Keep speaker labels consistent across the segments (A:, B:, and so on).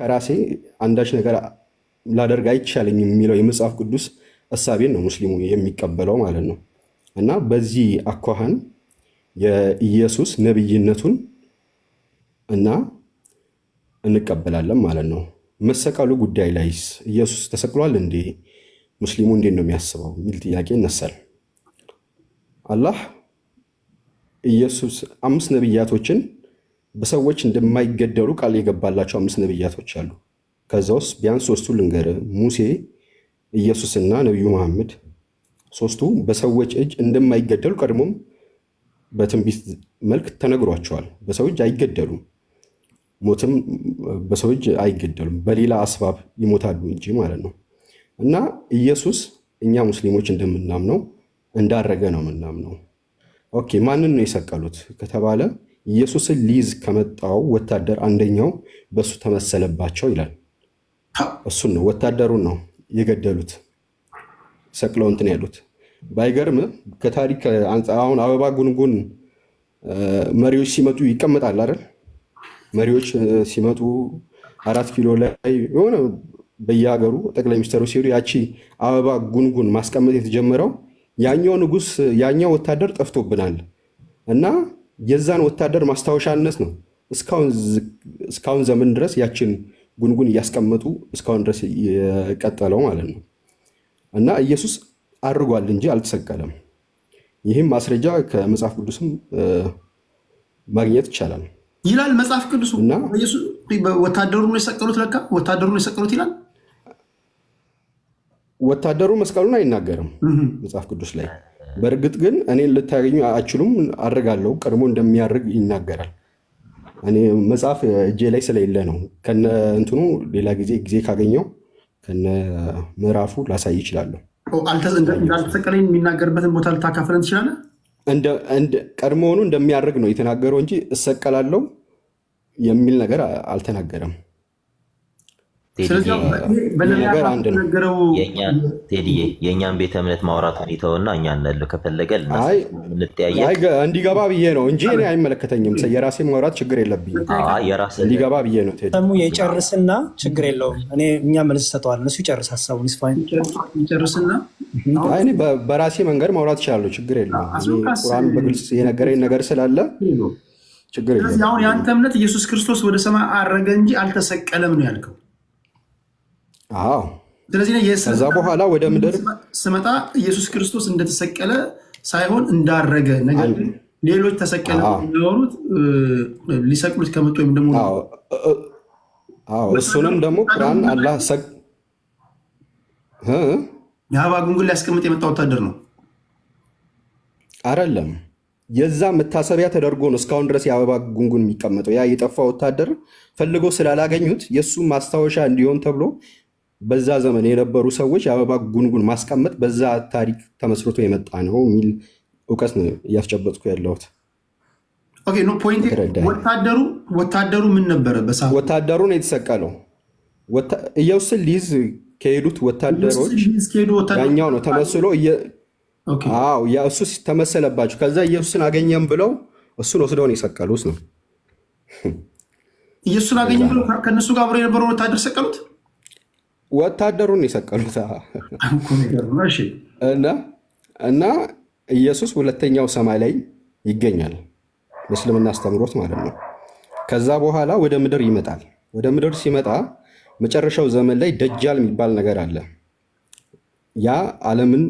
A: ከራሴ አንዳች ነገር ላደርግ አይቻለኝም የሚለው የመጽሐፍ ቅዱስ እሳቤን ነው ሙስሊሙ የሚቀበለው ማለት ነው። እና በዚህ አኳኋን የኢየሱስ ነብይነቱን እና እንቀበላለን ማለት ነው። መሰቀሉ ጉዳይ ላይስ ኢየሱስ ተሰቅሏል እንዴ? ሙስሊሙ እንዴት ነው የሚያስበው የሚል ጥያቄ ይነሳል። አላህ ኢየሱስ 5 ነብያቶችን በሰዎች እንደማይገደሉ ቃል የገባላቸው 5 ነብያቶች አሉ። ከዛ ውስጥ ቢያንስ 3ቱ ልንገር፣ ሙሴ፣ ኢየሱስና ነቢዩ መሐመድ። 3ቱ በሰዎች እጅ እንደማይገደሉ ቀድሞም በትንቢት መልክ ተነግሯቸዋል። በሰው እጅ አይገደሉም፣ ሞትም በሰው እጅ አይገደሉም፣ በሌላ አስባብ ይሞታሉ እንጂ ማለት ነው። እና ኢየሱስ እኛ ሙስሊሞች እንደምናምነው እንዳረገ ነው የምናምነው። ኦኬ፣ ማንን ነው የሰቀሉት ከተባለ ኢየሱስን ሊይዝ ከመጣው ወታደር አንደኛው በሱ ተመሰለባቸው ይላል። እሱን ነው ወታደሩን ነው የገደሉት፣ ሰቅለው እንትን ያሉት። ባይገርም ከታሪክ አንጻር አሁን አበባ ጉንጉን መሪዎች ሲመጡ ይቀመጣል አይደል? መሪዎች ሲመጡ 4 ኪሎ ላይ የሆነ በየሀገሩ ጠቅላይ ሚኒስትሩ ሲሄዱ ያቺ አበባ ጉንጉን ማስቀመጥ የተጀመረው ያኛው ንጉስ ያኛው ወታደር ጠፍቶብናል እና የዛን ወታደር ማስታወሻነት ነው እስካሁን ዘመን ድረስ ያችን ጉንጉን እያስቀመጡ እስካሁን ድረስ የቀጠለው ማለት ነው። እና ኢየሱስ አድርጓል እንጂ አልተሰቀለም። ይህም ማስረጃ ከመጽሐፍ ቅዱስም ማግኘት ይቻላል
B: ይላል መጽሐፍ ቅዱሱ። እና ወታደሩን የሰቀሉት ለካ ወታደሩን የሰቀሉት ይላል።
A: ወታደሩ መስቀሉን አይናገርም መጽሐፍ ቅዱስ ላይ። በእርግጥ ግን እኔን ልታገኙ አችሉም አድርጋለሁ ቀድሞ እንደሚያደርግ ይናገራል። እኔ መጽሐፍ እጄ ላይ ስለሌለ ነው። ከነ እንትኑ ሌላ ጊዜ ካገኘው ከነ ምዕራፉ ላሳይ ይችላለሁ።
B: እንዳልተሰቀለ የሚናገርበትን ቦታ ልታካፍለን ትችላለህ?
A: ቀድሞውኑ እንደሚያደርግ ነው የተናገረው እንጂ እሰቀላለሁ የሚል ነገር አልተናገረም።
C: የእኛን ቤተ እምነት ማውራቱን ይተውና እኛ ከፈለገ
A: እንዲገባ ብዬ ነው እንጂ እኔ አይመለከተኝም። የራሴ ማውራት ችግር የለብኝም። እንዲገባ ብዬ ነው።
D: የጨርስና ችግር የለውም። እኛ መልስ ሰጠዋል። እሱ ይጨርስ ሀሳቡን ይጨርስና
A: እኔ በራሴ መንገድ ማውራት ይችላለሁ። ችግር የለውም። ቁርአን በግልጽ የነገረኝ ነገር ስላለ ችግር የለም።
B: አሁን የአንተ እምነት ኢየሱስ ክርስቶስ ወደ ሰማይ አረገ እንጂ አልተሰቀለም ነው ያልከው?
A: አዎ። ስለዚህ ከዛ በኋላ ወደ ምድር
B: ስመጣ ኢየሱስ ክርስቶስ እንደተሰቀለ ሳይሆን እንዳረገ፣ ነገር ግን ሌሎች ተሰቀለ የሚያወሩት ሊሰቅሉት ከመጡ ወይም ደግሞ
A: እሱንም ደግሞ ቁርአን አላህ
B: የአበባ ጉንጉን ሊያስቀምጥ የመጣ ወታደር ነው
A: አይደለም። የዛ መታሰቢያ ተደርጎ ነው እስካሁን ድረስ የአበባ ጉንጉን የሚቀመጠው። ያ የጠፋ ወታደር ፈልጎ ስላላገኙት የእሱ ማስታወሻ እንዲሆን ተብሎ በዛ ዘመን የነበሩ ሰዎች የአበባ ጉንጉን ማስቀመጥ በዛ ታሪክ ተመስርቶ የመጣ ነው የሚል እውቀት ነው እያስጨበጥኩ ያለሁት።
B: ወታደሩ ምን ነበረ?
A: ወታደሩ ነው የተሰቀለው። ኢየሱስን ሊይዝ ከሄዱት ወታደሮች ያኛው ነው ተመስሎ እሱ ተመሰለባቸው። ከዛ ኢየሱስን አገኘም ብለው እሱን ወስደው ነው የሰቀሉት ነው።
B: ኢየሱስን አገኘም ብለው ከእነሱ ጋር አብረው የነበረው ወታደር ሰቀሉት።
A: ወታደሩን የሰቀሉት እና ኢየሱስ ሁለተኛው ሰማይ ላይ ይገኛል በእስልምና አስተምሮት ማለት ነው። ከዛ በኋላ ወደ ምድር ይመጣል። ወደ ምድር ሲመጣ መጨረሻው ዘመን ላይ ደጃል የሚባል ነገር አለ። ያ ዓለምን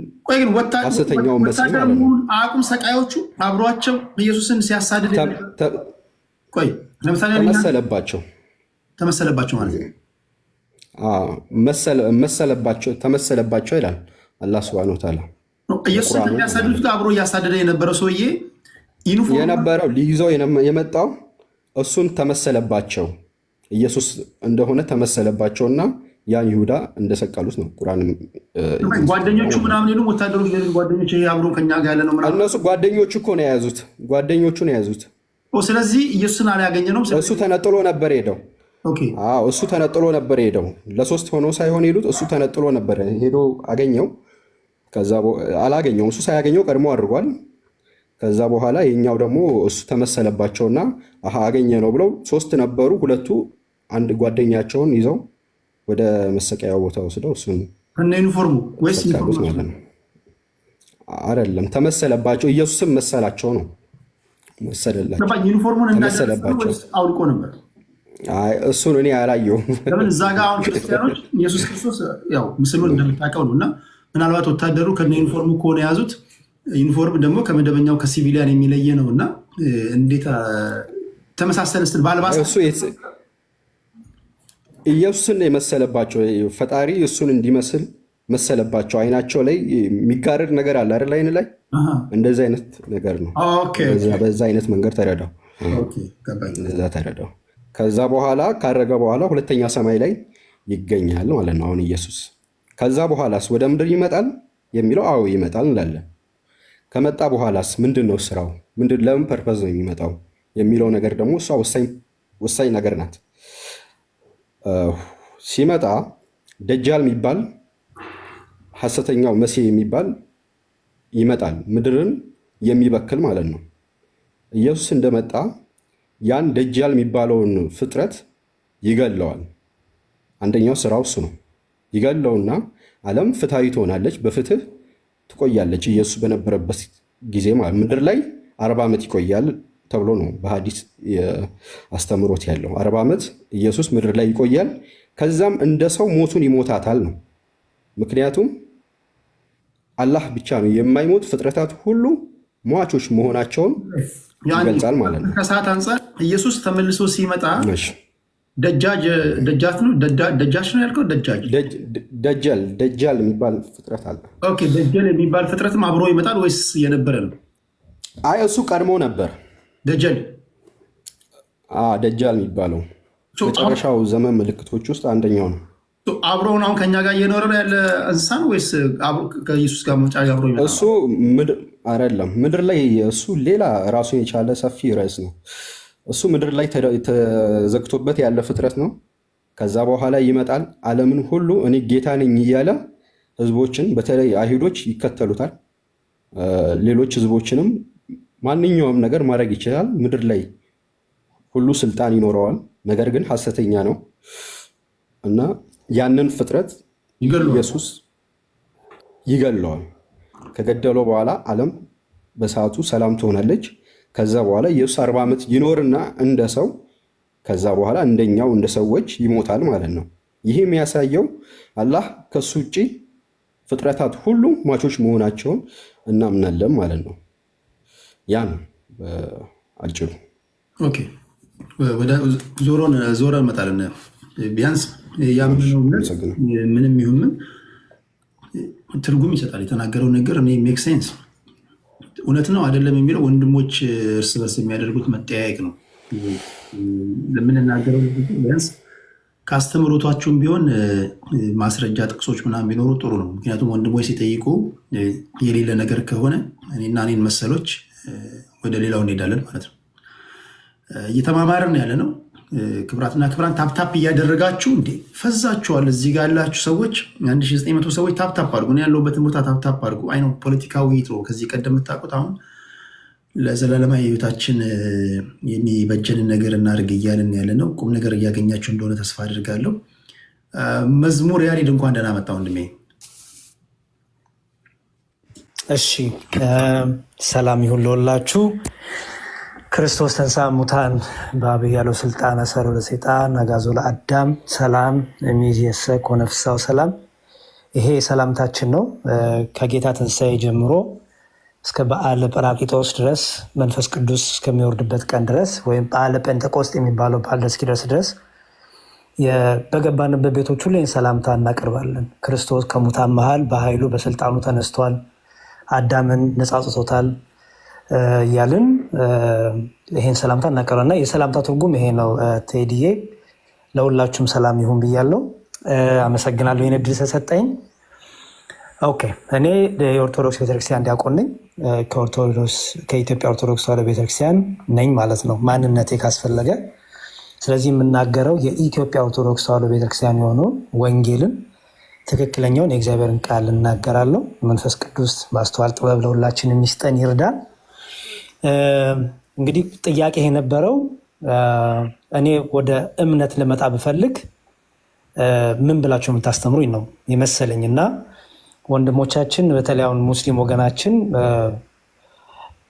A: ሐሰተኛው መሲህ ማለት ነው።
B: አቁም ሰቃዮቹ አብሯቸው ኢየሱስን ሲያሳድድ ተመሰለባቸው ማለት ነው።
A: ተመሰለባቸው ይላል አላህ ሱብሃነሁ ወተዓላ።
B: ኢየሱስን የሚያሳድዱት አብሮ እያሳደደ የነበረው ሰውዬ
A: የነበረው ሊይዘው የመጣው እሱን ተመሰለባቸው። ኢየሱስ እንደሆነ ተመሰለባቸውና ያን ይሁዳ እንደሰቀሉት ነው ቁርአን።
B: ጓደኞቹ ምናምን ሄዱ ወታደሮች ሌሎች ጓደኞች አብሮ ከኛ ጋር ያለ ነው ምናምን
A: እነሱ ጓደኞቹ እኮ ነው የያዙት። ጓደኞቹ ነው የያዙት።
B: ስለዚህ ኢየሱስን አላገኘነውም።
A: እሱ ተነጥሎ ነበር ሄደው። እሱ ተነጥሎ ነበር ሄደው። ለሶስት ሆኖ ሳይሆን ሄዱት። እሱ ተነጥሎ ነበር ሄዶ አገኘው። ከዛ አላገኘውም። እሱ ሳያገኘው ቀድሞ አድርጓል። ከዛ በኋላ የኛው ደግሞ እሱ ተመሰለባቸውና አገኘ ነው ብለው 3 ነበሩ። 2 አንድ ጓደኛቸውን ይዘው ወደ መሰቀያ ቦታ ወስደው እሱን
B: ከነ ዩኒፎርሙ ወይስ
A: ሰቀሉት ማለት ነው። አይደለም ተመሰለባቸው፣ ኢየሱስም መሰላቸው ነው። መሰለላቸው
B: ዩኒፎርሙን እንዳደረሰው አውልቆ ነበር።
A: እሱን እኔ አላየሁም።
B: ለምን እዛ ጋር አሁን ክርስቲያኖች ኢየሱስ ክርስቶስ ያው ምስሉን እንደምታውቀው ነው እና ምናልባት ወታደሩ ከነ ዩኒፎርሙ ከሆነ የያዙት ዩኒፎርም ደግሞ ከመደበኛው ከሲቪሊያን የሚለየ ነው እና እንዴት ተመሳሰለ ስትል ባልባስ
A: ኢየሱስን የመሰለባቸው ፈጣሪ እሱን እንዲመስል መሰለባቸው። አይናቸው ላይ የሚጋረድ ነገር አለ አይደል? አይን ላይ እንደዚህ አይነት ነገር ነው። በዛ አይነት መንገድ ተረዳው። እንደዛ ተረዳው። ከዛ በኋላ ካረገ በኋላ ሁለተኛ ሰማይ ላይ ይገኛል ማለት ነው አሁን ኢየሱስ። ከዛ በኋላስ ወደ ምድር ይመጣል የሚለው አዎ ይመጣል እንላለን። ከመጣ በኋላስ ምንድን ነው ስራው? ለምን ፐርፐዝ ነው የሚመጣው የሚለው ነገር ደግሞ እሷ ወሳኝ ነገር ናት። ሲመጣ ደጃል የሚባል ሐሰተኛው መሲህ የሚባል ይመጣል፣ ምድርን የሚበክል ማለት ነው። ኢየሱስ እንደመጣ ያን ደጃል የሚባለውን ፍጥረት ይገለዋል። አንደኛው ስራው እሱ ነው። ይገለውና ዓለም ፍትሃዊ ትሆናለች፣ በፍትህ ትቆያለች። ኢየሱስ በነበረበት ጊዜ ማለት ምድር ላይ 40 ዓመት ይቆያል ተብሎ ነው በሐዲስ አስተምሮት ያለው። 40 ዓመት ኢየሱስ ምድር ላይ ይቆያል። ከዛም እንደ ሰው ሞቱን ይሞታታል ነው። ምክንያቱም አላህ ብቻ ነው የማይሞት፣ ፍጥረታት ሁሉ ሟቾች መሆናቸውን ይገልጻል ማለት ነው።
B: ከሰዓት አንጻር ኢየሱስ ተመልሶ ሲመጣ ደጃች ነው ያልከው?
A: ደጃል የሚባል ፍጥረት አለ።
B: ደጃል የሚባል ፍጥረትም አብሮ ይመጣል ወይስ የነበረ ነው?
A: አይ እሱ ቀድሞ ነበር።
B: ደጃል
A: የሚባለው መጨረሻው ዘመን ምልክቶች ውስጥ አንደኛው ነው።
B: አብሮውን አሁን ከኛ ጋር እየኖረ ነው ያለ እንስሳ ነው ወይስ ከኢየሱስ ጋር መጫ አብሮ ይመጣል?
A: እሱ አይደለም፣ ምድር ላይ እሱ ሌላ ራሱን የቻለ ሰፊ ርዕስ ነው። እሱ ምድር ላይ ተዘግቶበት ያለ ፍጥረት ነው። ከዛ በኋላ ይመጣል፣ ዓለምን ሁሉ እኔ ጌታ ነኝ እያለ ህዝቦችን በተለይ አይሁዶች ይከተሉታል። ሌሎች ህዝቦችንም ማንኛውም ነገር ማድረግ ይችላል። ምድር ላይ ሁሉ ስልጣን ይኖረዋል። ነገር ግን ሐሰተኛ ነው እና ያንን ፍጥረት ኢየሱስ ይገለዋል። ከገደለው በኋላ ዓለም በሰዓቱ ሰላም ትሆናለች። ከዛ በኋላ ኢየሱስ 40 ዓመት ይኖርና እንደ ሰው ከዛ በኋላ እንደኛው እንደ ሰዎች ይሞታል ማለት ነው። ይህ የሚያሳየው አላህ ከሱ ውጭ ፍጥረታት ሁሉ ሟቾች መሆናቸውን እናምናለን ማለት ነው። ያ ነው አጭሩ።
B: ዞረ እንመጣለን። ቢያንስ ያምነው ምንም ይሁን ምን ትርጉም ይሰጣል። የተናገረው ነገር እኔ ሜክ ሴንስ እውነት ነው አይደለም የሚለው ወንድሞች እርስ በርስ የሚያደርጉት መጠያየቅ ነው። ለምንናገረው ቢያንስ ከአስተምሮታችሁም ቢሆን ማስረጃ ጥቅሶች ምናምን ቢኖሩ ጥሩ ነው። ምክንያቱም ወንድሞች ሲጠይቁ የሌለ ነገር ከሆነ እኔና እኔን መሰሎች ወደ ሌላው እንሄዳለን ማለት ነው። እየተማማርን ያለ ነው። ክብራትና ክብራን ታፕታፕ እያደረጋችሁ እንዴ ፈዛችኋል። እዚህ ጋር ያላችሁ ሰዎች 1900 ሰዎች ታፕታፕ አድርጉ። እኔ ያለሁበትን ቦታ ታፕታፕ አድርጉ። አይ ነው ፖለቲካዊ ውይይት ነው። ከዚህ ቀደም የምታውቁት አሁን ለዘላለማዊ ህይወታችን የሚበጀንን ነገር እናድርግ እያልን ያለ ነው። ቁም ነገር እያገኛችሁ እንደሆነ ተስፋ አድርጋለሁ። መዝሙር ያሬድ እንኳን ደህና መጣ ወንድሜ።
D: እሺ ሰላም ይሁን ለሁላችሁ። ክርስቶስ ተንሥአ እሙታን በአብይ ያለው ስልጣን አሰሮ ለሰይጣን አግዓዞ ለአዳም ሰላም እምይእዜሰ ኮነ ፍስሐ ወሰላም። ይሄ ሰላምታችን ነው። ከጌታ ትንሣኤ ጀምሮ እስከ በዓለ ጰራቅሊጦስ ድረስ መንፈስ ቅዱስ እስከሚወርድበት ቀን ድረስ ወይም በዓለ ጴንጤቆስጥ የሚባለው በዓል እስኪደርስ ድረስ በገባንበት ቤቶች ሁሉ ይህን ሰላምታ እናቀርባለን። ክርስቶስ ከሙታን መሃል በኃይሉ በስልጣኑ ተነስቷል፣ አዳምን ነፃ አውጥቶታል እያልን ይሄን ሰላምታ እናቀርባለን። የሰላምታ ትርጉም ይሄ ነው። ቴዲዬ ለሁላችሁም ሰላም ይሁን ብያለሁ። አመሰግናለሁ ይህን ዕድል ስለሰጠኝ። ኦኬ እኔ የኦርቶዶክስ ቤተክርስቲያን ዲያቆን ነኝ። ከኢትዮጵያ ኦርቶዶክስ ተዋሕዶ ቤተክርስቲያን ነኝ ማለት ነው ማንነቴ ካስፈለገ። ስለዚህ የምናገረው የኢትዮጵያ ኦርቶዶክስ ተዋሕዶ ቤተክርስቲያን የሆነውን ወንጌልን ትክክለኛውን የእግዚአብሔርን ቃል እናገራለሁ። መንፈስ ቅዱስ ማስተዋል ጥበብ ለሁላችን የሚስጠን ይርዳል። እንግዲህ ጥያቄ የነበረው እኔ ወደ እምነት ልመጣ ብፈልግ ምን ብላችሁ የምታስተምሩኝ ነው የመሰለኝ። እና ወንድሞቻችን በተለይ አሁን ሙስሊም ወገናችን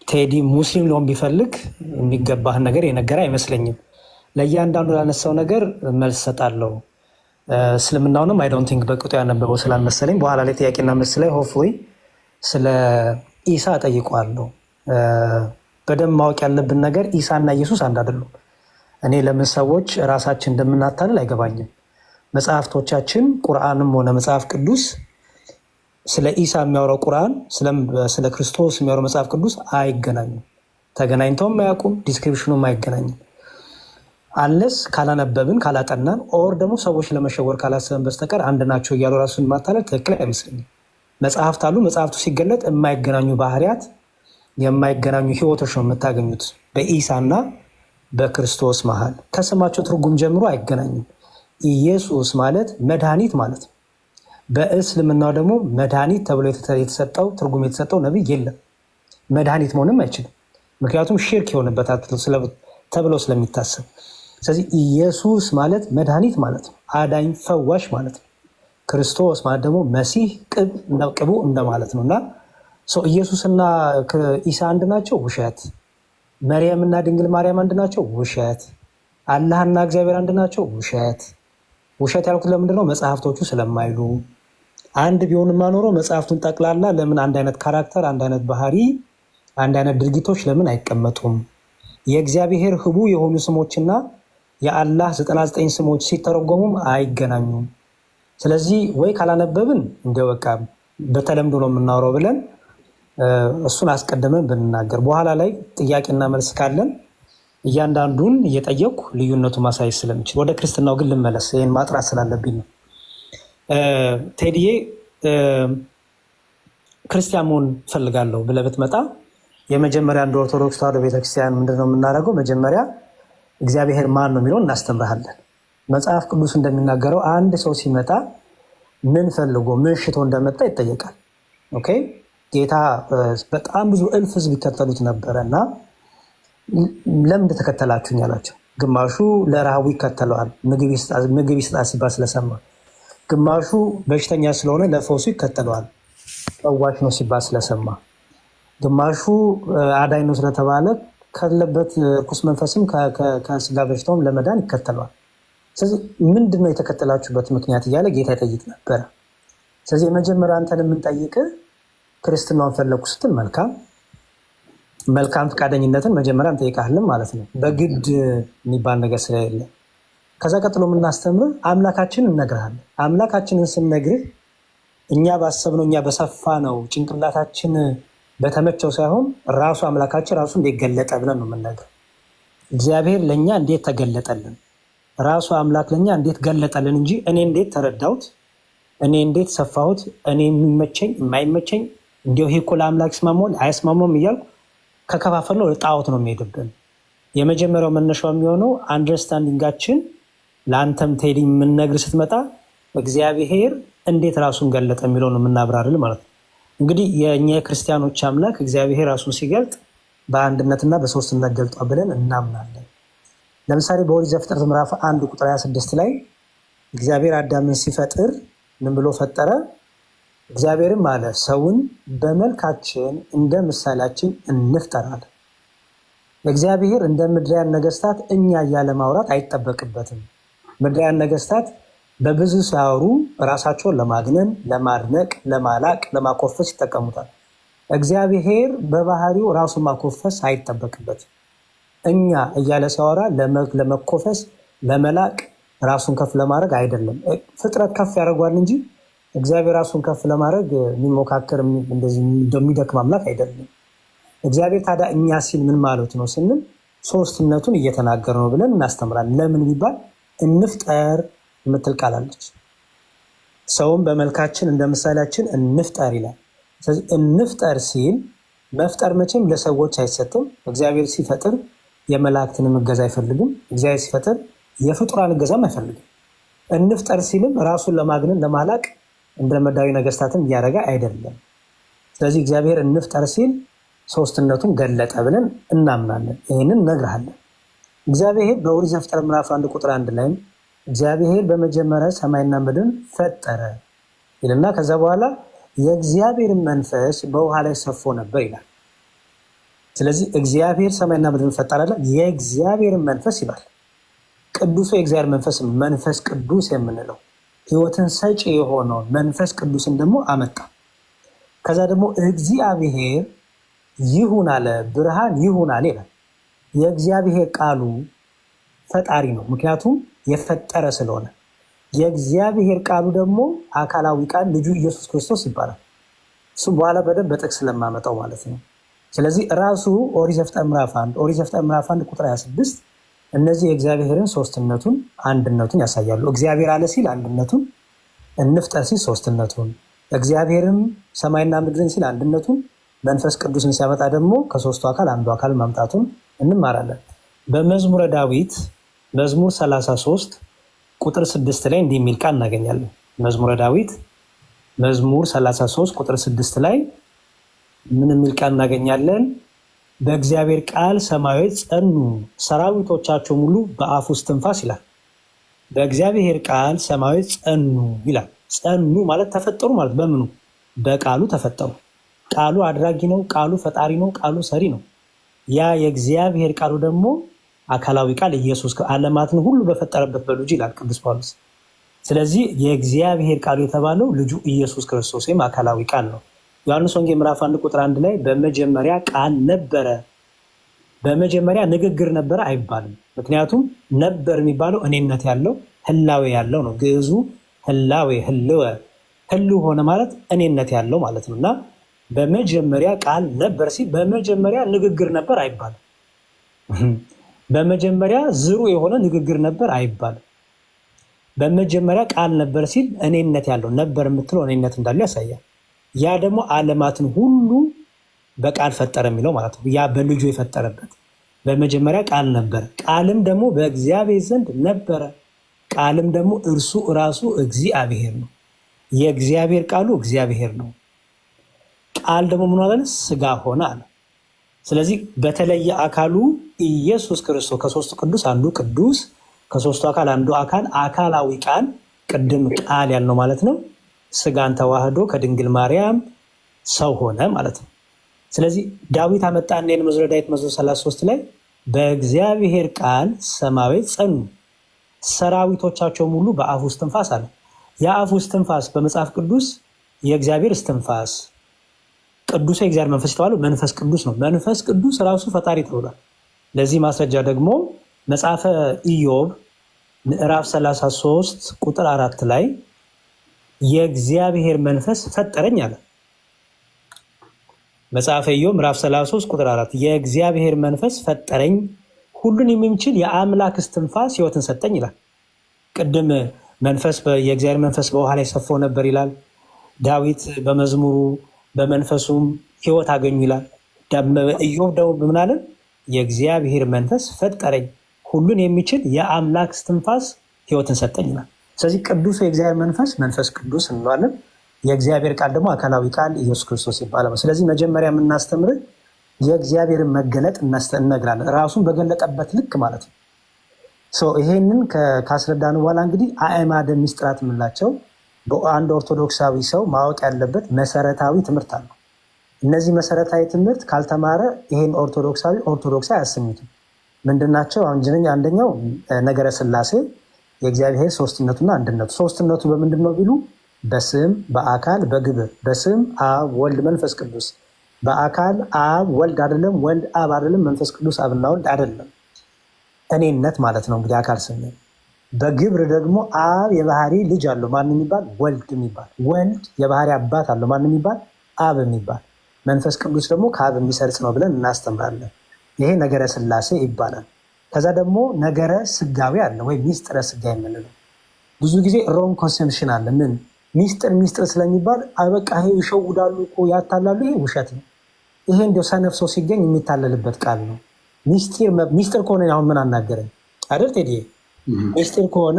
D: ቴዲ ሙስሊም ሊሆን ቢፈልግ የሚገባህን ነገር የነገረ አይመስለኝም። ለእያንዳንዱ ላነሳው ነገር መልስ ሰጣለሁ። እስልምናውንም አይ ዶንት ቲንክ በቅጡ ያነበበው ስላልመሰለኝ በኋላ ላይ ጥያቄና መልስ ላይ ሆፕፉሊ ስለ ኢሳ ጠይቀዋለሁ። በደንብ ማወቅ ያለብን ነገር ኢሳና ኢየሱስ አንድ አይደሉም። እኔ ለምን ሰዎች ራሳችን እንደምናታልል አይገባኝም። መጽሐፍቶቻችን ቁርአንም ሆነ መጽሐፍ ቅዱስ ስለ ኢሳ የሚያወራው ቁርአን፣ ስለ ክርስቶስ የሚያወራው መጽሐፍ ቅዱስ አይገናኙም። ተገናኝተውም አያውቁም። ዲስክሪፕሽኑም አይገናኝም። አለስ ካላነበብን ካላጠናን፣ ኦር ደግሞ ሰዎች ለመሸወር ካላሰብን በስተቀር አንድ ናቸው እያሉ ራሱን ማታለል ትክክል አይመስለኝም። መጽሐፍት አሉ። መጽሐፍቱ ሲገለጥ የማይገናኙ ባህሪያት፣ የማይገናኙ ህይወቶች ነው የምታገኙት በኢሳና በክርስቶስ መሃል። ከስማቸው ትርጉም ጀምሮ አይገናኙም። ኢየሱስ ማለት መድኃኒት ማለት ነው። በእስልምናው ደግሞ መድኃኒት ተብሎ የተሰጠው ትርጉም የተሰጠው ነቢይ የለም። መድኃኒት መሆንም አይችልም። ምክንያቱም ሽርክ የሆነበታል ተብሎ ስለሚታሰብ። ስለዚህ ኢየሱስ ማለት መድኃኒት ማለት ነው። አዳኝ ፈዋሽ ማለት ነው። ክርስቶስ ማለት ደግሞ መሲህ ቅቡ እንደማለት ነው። እና ኢየሱስና ኢሳ አንድ ናቸው? ውሸት። መርየምና ድንግል ማርያም አንድ ናቸው? ውሸት። አላህና እግዚአብሔር አንድ ናቸው? ውሸት። ውሸት ያልኩት ለምንድን ነው? መጽሐፍቶቹ ስለማይሉ። አንድ ቢሆንማ ኖሮ መጽሐፍቱን ጠቅላላ ለምን አንድ አይነት ካራክተር፣ አንድ አይነት ባህሪ፣ አንድ አይነት ድርጊቶች ለምን አይቀመጡም? የእግዚአብሔር ህቡ የሆኑ ስሞችና የአላህ 99 ስሞች ሲተረጎሙም አይገናኙም። ስለዚህ ወይ ካላነበብን እንዲያው በቃ በተለምዶ ነው የምናወራው ብለን እሱን አስቀድመን ብንናገር፣ በኋላ ላይ ጥያቄና መልስ ካለን እያንዳንዱን እየጠየኩ ልዩነቱ ማሳየት ስለምችል፣ ወደ ክርስትናው ግን ልመለስ። ይህን ማጥራት ስላለብኝ ነው። ቴዲዬ ክርስቲያን መሆን ፈልጋለሁ ብለህ ብትመጣ የመጀመሪያ እንደ ኦርቶዶክስ ተዋሕዶ ቤተክርስቲያን ምንድነው የምናደርገው? መጀመሪያ እግዚአብሔር ማን ነው የሚለውን እናስተምርሃለን። መጽሐፍ ቅዱስ እንደሚናገረው አንድ ሰው ሲመጣ ምን ፈልጎ ምን ሽቶ እንደመጣ ይጠየቃል። ኦኬ፣ ጌታ በጣም ብዙ እልፍ ህዝብ ይከተሉት ነበረ እና ለምን እንደተከተላችሁኝ አላቸው። ግማሹ ለረሃቡ ይከተለዋል፣ ምግብ ይስጣ ሲባል ስለሰማ። ግማሹ በሽተኛ ስለሆነ ለፈውሱ ይከተለዋል፣ ፈዋሽ ነው ሲባል ስለሰማ። ግማሹ አዳኝ ነው ስለተባለ ካለበት ርኩስ መንፈስም ከስጋ በሽታውም ለመዳን ይከተለዋል። ስለዚህ ምንድነው የተከተላችሁበት ምክንያት እያለ ጌታ ይጠይቅ ነበረ። ስለዚህ የመጀመሪያ አንተን የምንጠይቅ ክርስትናውን ፈለግኩ ስትል መልካም ፈቃደኝነትን መጀመሪያ እንጠይቃለን ማለት ነው። በግድ የሚባል ነገር ስለሌለ። ከዛ ቀጥሎ የምናስተምር አምላካችን እነግርሃለን። አምላካችንን ስንነግርህ እኛ ባሰብነው እኛ በሰፋ ነው ጭንቅላታችን በተመቸው ሳይሆን ራሱ አምላካችን ራሱ እንዴት ገለጠ ብለን ነው የምንነግርህ። እግዚአብሔር ለእኛ እንዴት ተገለጠልን፣ ራሱ አምላክ ለእኛ እንዴት ገለጠልን እንጂ እኔ እንዴት ተረዳሁት፣ እኔ እንዴት ሰፋሁት፣ እኔ የሚመቸኝ የማይመቸኝ እንዲሁ ይሄ እኮ ለአምላክ ይስማማል አይስማማም እያልኩ ከከፋፈል ነው ጣዖት ነው የሚሄድብን። የመጀመሪያው መነሻው የሚሆነው አንደርስታንዲንጋችን ለአንተም ቴዲ የምንነግር ስትመጣ እግዚአብሔር እንዴት ራሱን ገለጠ የሚለው ነው የምናብራርል ማለት ነው። እንግዲህ የእኛ የክርስቲያኖች አምላክ እግዚአብሔር ራሱን ሲገልጥ በአንድነትና በሶስትነት ገልጧ ብለን እናምናለን። ለምሳሌ በኦሪት ዘፍጥረት ምዕራፍ 1 ቁጥር 26 ላይ እግዚአብሔር አዳምን ሲፈጥር ምን ብሎ ፈጠረ? እግዚአብሔርም አለ ሰውን በመልካችን እንደ ምሳሌያችን እንፍጠር አለ። እግዚአብሔር እንደ ምድራውያን ነገስታት እኛ እያለ ማውራት አይጠበቅበትም። ምድራውያን ነገስታት በብዙ ሲያወሩ ራሳቸውን ለማግነን፣ ለማድነቅ፣ ለማላቅ፣ ለማኮፈስ ይጠቀሙታል። እግዚአብሔር በባህሪው ራሱን ማኮፈስ አይጠበቅበትም። እኛ እያለ ሲያወራ ለመኮፈስ፣ ለመላቅ፣ ራሱን ከፍ ለማድረግ አይደለም። ፍጥረት ከፍ ያደርጓል እንጂ እግዚአብሔር ራሱን ከፍ ለማድረግ የሚሞካከር እንደሚደክም አምላክ አይደለም። እግዚአብሔር ታዲያ እኛ ሲል ምን ማለት ነው ስንል ሶስትነቱን እየተናገር ነው ብለን እናስተምራለን። ለምን ቢባል እንፍጠር የምትል ቃል አለች። ሰውን በመልካችን እንደ ምሳሌያችን እንፍጠር ይላል። ስለዚህ እንፍጠር ሲል መፍጠር መቼም ለሰዎች አይሰጥም። እግዚአብሔር ሲፈጥር የመላእክትንም እገዛ አይፈልግም። እግዚአብሔር ሲፈጥር የፍጡራን እገዛም አይፈልግም። እንፍጠር ሲልም ራሱን ለማግነን ለማላቅ እንደ ምድራዊ ነገስታትን እያደረገ አይደለም። ስለዚህ እግዚአብሔር እንፍጠር ሲል ሶስትነቱን ገለጠ ብለን እናምናለን። ይህንን እነግርሃለን። እግዚአብሔር በኦሪት ዘፍጥረት ምዕራፍ 1 ቁጥር 1 ላይ እግዚአብሔር በመጀመሪያ ሰማይና ምድርን ፈጠረ ይልና ከዛ በኋላ የእግዚአብሔርን መንፈስ በውሃ ላይ ሰፎ ነበር ይላል። ስለዚህ እግዚአብሔር ሰማይና ምድርን ፈጠረ አይደል? የእግዚአብሔርን መንፈስ ይላል። ቅዱሱ የእግዚአብሔር መንፈስ ቅዱስ የምንለው ሕይወትን ሰጪ የሆነውን መንፈስ ቅዱስን ደግሞ አመጣ። ከዛ ደግሞ እግዚአብሔር ይሁን አለ፣ ብርሃን ይሁን አለ ይላል። የእግዚአብሔር ቃሉ ፈጣሪ ነው፣ ምክንያቱም የፈጠረ ስለሆነ። የእግዚአብሔር ቃሉ ደግሞ አካላዊ ቃል ልጁ ኢየሱስ ክርስቶስ ይባላል። እሱም በኋላ በደንብ በጥቅስ ስለማመጣው ማለት ነው። ስለዚህ ራሱ ኦሪት ዘፍጥረት ምዕራፍ 1 ቁጥር 26 እነዚህ የእግዚአብሔርን ሶስትነቱን አንድነቱን ያሳያሉ። እግዚአብሔር አለ ሲል አንድነቱን፣ እንፍጠር ሲል ሶስትነቱን፣ እግዚአብሔርም ሰማይና ምድርን ሲል አንድነቱን፣ መንፈስ ቅዱስን ሲያመጣ ደግሞ ከሶስቱ አካል አንዱ አካል ማምጣቱን እንማራለን። በመዝሙረ ዳዊት መዝሙር 33 ቁጥር 6 ላይ እንዲህ የሚል ቃል እናገኛለን። መዝሙረ ዳዊት መዝሙር 33 ቁጥር 6 ላይ ምን የሚል ቃል እናገኛለን? በእግዚአብሔር ቃል ሰማዮች ጸኑ፣ ሰራዊቶቻቸው ሙሉ በአፉ እስትንፋስ ይላል። በእግዚአብሔር ቃል ሰማዮች ጸኑ ይላል። ጸኑ ማለት ተፈጠሩ ማለት በምኑ? በቃሉ ተፈጠሩ። ቃሉ አድራጊ ነው፣ ቃሉ ፈጣሪ ነው፣ ቃሉ ሰሪ ነው። ያ የእግዚአብሔር ቃሉ ደግሞ አካላዊ ቃል ኢየሱስ ዓለማትን ሁሉ በፈጠረበት በልጁ ይላል ቅዱስ ጳውሎስ። ስለዚህ የእግዚአብሔር ቃሉ የተባለው ልጁ ኢየሱስ ክርስቶስ ወይም አካላዊ ቃል ነው። ዮሐንስ ወንጌል ምዕራፍ 1 ቁጥር 1 ላይ በመጀመሪያ ቃል ነበረ፣ በመጀመሪያ ንግግር ነበረ አይባልም። ምክንያቱም ነበር የሚባለው እኔነት ያለው ህላዌ ያለው ነው። ግዕዙ ህላዌ ህልወ፣ ህልው ሆነ ማለት እኔነት ያለው ማለት ነው። እና በመጀመሪያ ቃል ነበር ሲል በመጀመሪያ ንግግር ነበር አይባልም። በመጀመሪያ ዝሩ የሆነ ንግግር ነበር አይባልም። በመጀመሪያ ቃል ነበር ሲል እኔነት ያለው ነበር የምትለው እኔነት እንዳለው ያሳያል። ያ ደግሞ ዓለማትን ሁሉ በቃል ፈጠረ የሚለው ማለት ነው። ያ በልጁ የፈጠረበት በመጀመሪያ ቃል ነበር፣ ቃልም ደግሞ በእግዚአብሔር ዘንድ ነበረ፣ ቃልም ደግሞ እርሱ ራሱ እግዚአብሔር ነው። የእግዚአብሔር ቃሉ እግዚአብሔር ነው። ቃል ደግሞ ምን አለ? ስጋ ሆነ አለ። ስለዚህ በተለየ አካሉ ኢየሱስ ክርስቶስ ከሶስቱ ቅዱስ አንዱ ቅዱስ፣ ከሶስቱ አካል አንዱ አካል፣ አካላዊ ቃል ቅድም ቃል ያልነው ማለት ነው። ስጋን ተዋህዶ ከድንግል ማርያም ሰው ሆነ ማለት ነው። ስለዚህ ዳዊት አመጣና መዝሙረ ዳዊት መዝሙር 33 ላይ በእግዚአብሔር ቃል ሰማዮች ጸኑ፣ ሰራዊቶቻቸው ሙሉ በአፉ እስትንፋስ አለ። የአፉ እስትንፋስ በመጽሐፍ ቅዱስ የእግዚአብሔር እስትንፋስ፣ ቅዱስ የእግዚአብሔር መንፈስ የተባለው መንፈስ ቅዱስ ነው። መንፈስ ቅዱስ ራሱ ፈጣሪ ተብሏል። ለዚህ ማስረጃ ደግሞ መጽሐፈ ኢዮብ ምዕራፍ 33 ቁጥር 4 ላይ የእግዚአብሔር መንፈስ ፈጠረኝ አለ። መጽሐፈ ኢዮብ ምዕራፍ 33 ቁጥር 4 የእግዚአብሔር መንፈስ ፈጠረኝ፣ ሁሉን የሚችል የአምላክ እስትንፋስ ሕይወትን ሰጠኝ ይላል። ቅድም የእግዚአብሔር መንፈስ በውሃ ላይ ሰፎ ነበር ይላል ዳዊት በመዝሙሩ። በመንፈሱም ሕይወት አገኙ ይላል። ኢዮብ ደግሞ ምን አለ? የእግዚአብሔር መንፈስ ፈጠረኝ፣ ሁሉን የሚችል የአምላክ እስትንፋስ ሕይወትን ሰጠኝ ይላል። ስለዚህ ቅዱሱ የእግዚአብሔር መንፈስ ቅዱስ እንለዋለን። የእግዚአብሔር ቃል ደግሞ አካላዊ ቃል ኢየሱስ ክርስቶስ ይባላል። ስለዚህ መጀመሪያ የምናስተምር የእግዚአብሔርን መገለጥ እነግራለን፣ ራሱን በገለጠበት ልክ ማለት ነው። ይሄንን ካስረዳን በኋላ እንግዲህ አእማደ ሚስጥራት የምንላቸው በአንድ ኦርቶዶክሳዊ ሰው ማወቅ ያለበት መሰረታዊ ትምህርት አለው። እነዚህ መሰረታዊ ትምህርት ካልተማረ ይሄን ኦርቶዶክሳዊ አያሰኙትም። ምንድናቸው? አንደኛው ነገረ ሥላሴ የእግዚአብሔር ሶስትነቱና አንድነቱ። ሶስትነቱ በምንድን ነው ቢሉ በስም በአካል በግብር። በስም አብ ወልድ መንፈስ ቅዱስ፣ በአካል አብ ወልድ አይደለም፣ ወልድ አብ አይደለም፣ መንፈስ ቅዱስ አብና ወልድ አይደለም። እኔነት ማለት ነው እንግዲህ አካል ስንል። በግብር ደግሞ አብ የባህሪ ልጅ አለው ማን የሚባል? ወልድ የሚባል። ወልድ የባህሪ አባት አለው ማን የሚባል? አብ የሚባል። መንፈስ ቅዱስ ደግሞ ከአብ የሚሰርጽ ነው ብለን እናስተምራለን። ይሄ ነገረ ሥላሴ ይባላል። ከዛ ደግሞ ነገረ ስጋዊ አለ ወይ ሚስጥረ ስጋ የምንለው። ብዙ ጊዜ ሮንግ ኮንሰምፕሽን አለ። ምን ሚስጥር ስለሚባል በቃ ይሄ ይሸውዳሉ እኮ ያታላሉ። ይሄ ውሸት ነው። ይሄ እንዲያው ሰነፍ ሰው ሲገኝ የሚታለልበት ቃል ነው። ሚስጥር ከሆነ አሁን ምን አናገረኝ አይደል ቴዲ? ሚስጥር ከሆነ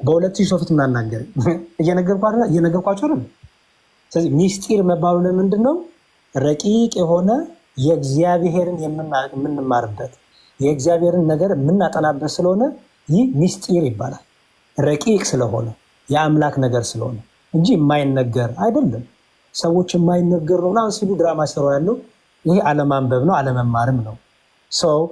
D: በ2000 ሰው ፊት ምን አናገረኝ? እየነገርኳቸው አይደል? ስለዚህ ሚስጢር መባሉ ለምንድን ነው? ረቂቅ የሆነ የእግዚአብሔርን የምንማርበት የእግዚአብሔርን ነገር የምናጠናበት ስለሆነ ይህ ሚስጢር ይባላል። ረቂቅ ስለሆነ የአምላክ ነገር ስለሆነ እንጂ የማይነገር አይደለም። ሰዎች የማይነገር ነው ምናምን ሲሉ ድራማ ስራ ያለው ይሄ አለማንበብ ነው፣ አለመማርም ነው።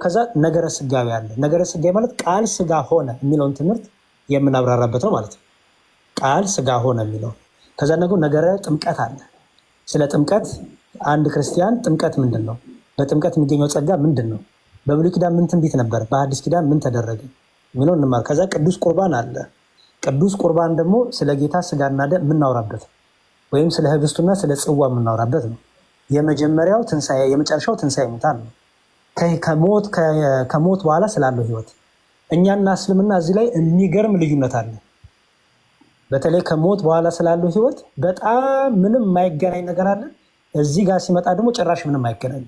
D: ከዛ ነገረ ስጋዊ አለ። ነገረ ስጋዊ ማለት ቃል ስጋ ሆነ የሚለውን ትምህርት የምናብራራበት ነው ማለት ነው። ቃል ስጋ ሆነ የሚለው ከዛ ነገረ ጥምቀት አለ። ስለ ጥምቀት አንድ ክርስቲያን ጥምቀት ምንድን ነው? በጥምቀት የሚገኘው ጸጋ ምንድን ነው? በብሉይ ኪዳን ምን ትንቢት ነበር? በአዲስ ኪዳን ምን ተደረገ የሚለው እንማር። ከዛ ቅዱስ ቁርባን አለ። ቅዱስ ቁርባን ደግሞ ስለ ጌታ ስጋና ደም የምናወራበት ወይም ስለ ህብስቱና ስለ ጽዋ የምናወራበት ነው። የመጀመሪያው ትንሣኤ፣ የመጨረሻው ትንሣኤ ሙታን ነው። ከሞት በኋላ ስላለው ህይወት እኛና እስልምና እዚህ ላይ የሚገርም ልዩነት አለ። በተለይ ከሞት በኋላ ስላለው ህይወት በጣም ምንም የማይገናኝ ነገር አለ። እዚህ ጋር ሲመጣ ደግሞ ጭራሽ ምንም አይገናኝ።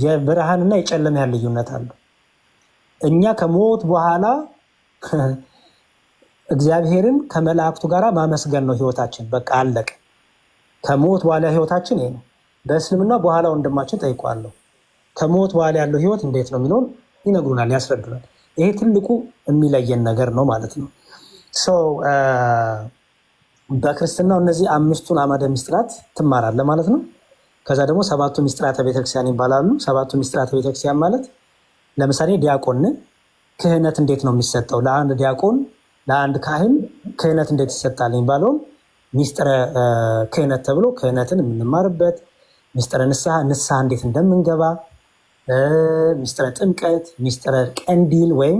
D: የብርሃንና የጨለማ ያለ ልዩነት አለ። እኛ ከሞት በኋላ እግዚአብሔርን ከመላእክቱ ጋር ማመስገን ነው ህይወታችን። በቃ አለቀ። ከሞት በኋላ ህይወታችን ይሄ ነው። በእስልምና በኋላ ወንድማችን ጠይቋለሁ ከሞት በኋላ ያለው ህይወት እንዴት ነው የሚለውን ይነግሩናል፣ ያስረዱናል። ይሄ ትልቁ የሚለየን ነገር ነው ማለት ነው። በክርስትናው እነዚህ 5ቱን አዕማደ ምስጢራት ትማራለህ ማለት ነው። ከዛ ደግሞ 7ቱ ምስጢራተ ቤተክርስቲያን ይባላሉ። 7ቱ ምስጢራተ ቤተክርስቲያን ማለት ለምሳሌ ዲያቆን ክህነት እንዴት ነው የሚሰጠው? ለአንድ ዲያቆን ለአንድ ካህን ክህነት እንዴት ይሰጣል የሚባለውን ሚስጥረ ክህነት ተብሎ ክህነትን የምንማርበት፣ ሚስጥረ ንስሐ እንዴት እንደምንገባ፣ ሚስጥረ ጥምቀት፣ ሚስጥረ ቀንዲል ወይም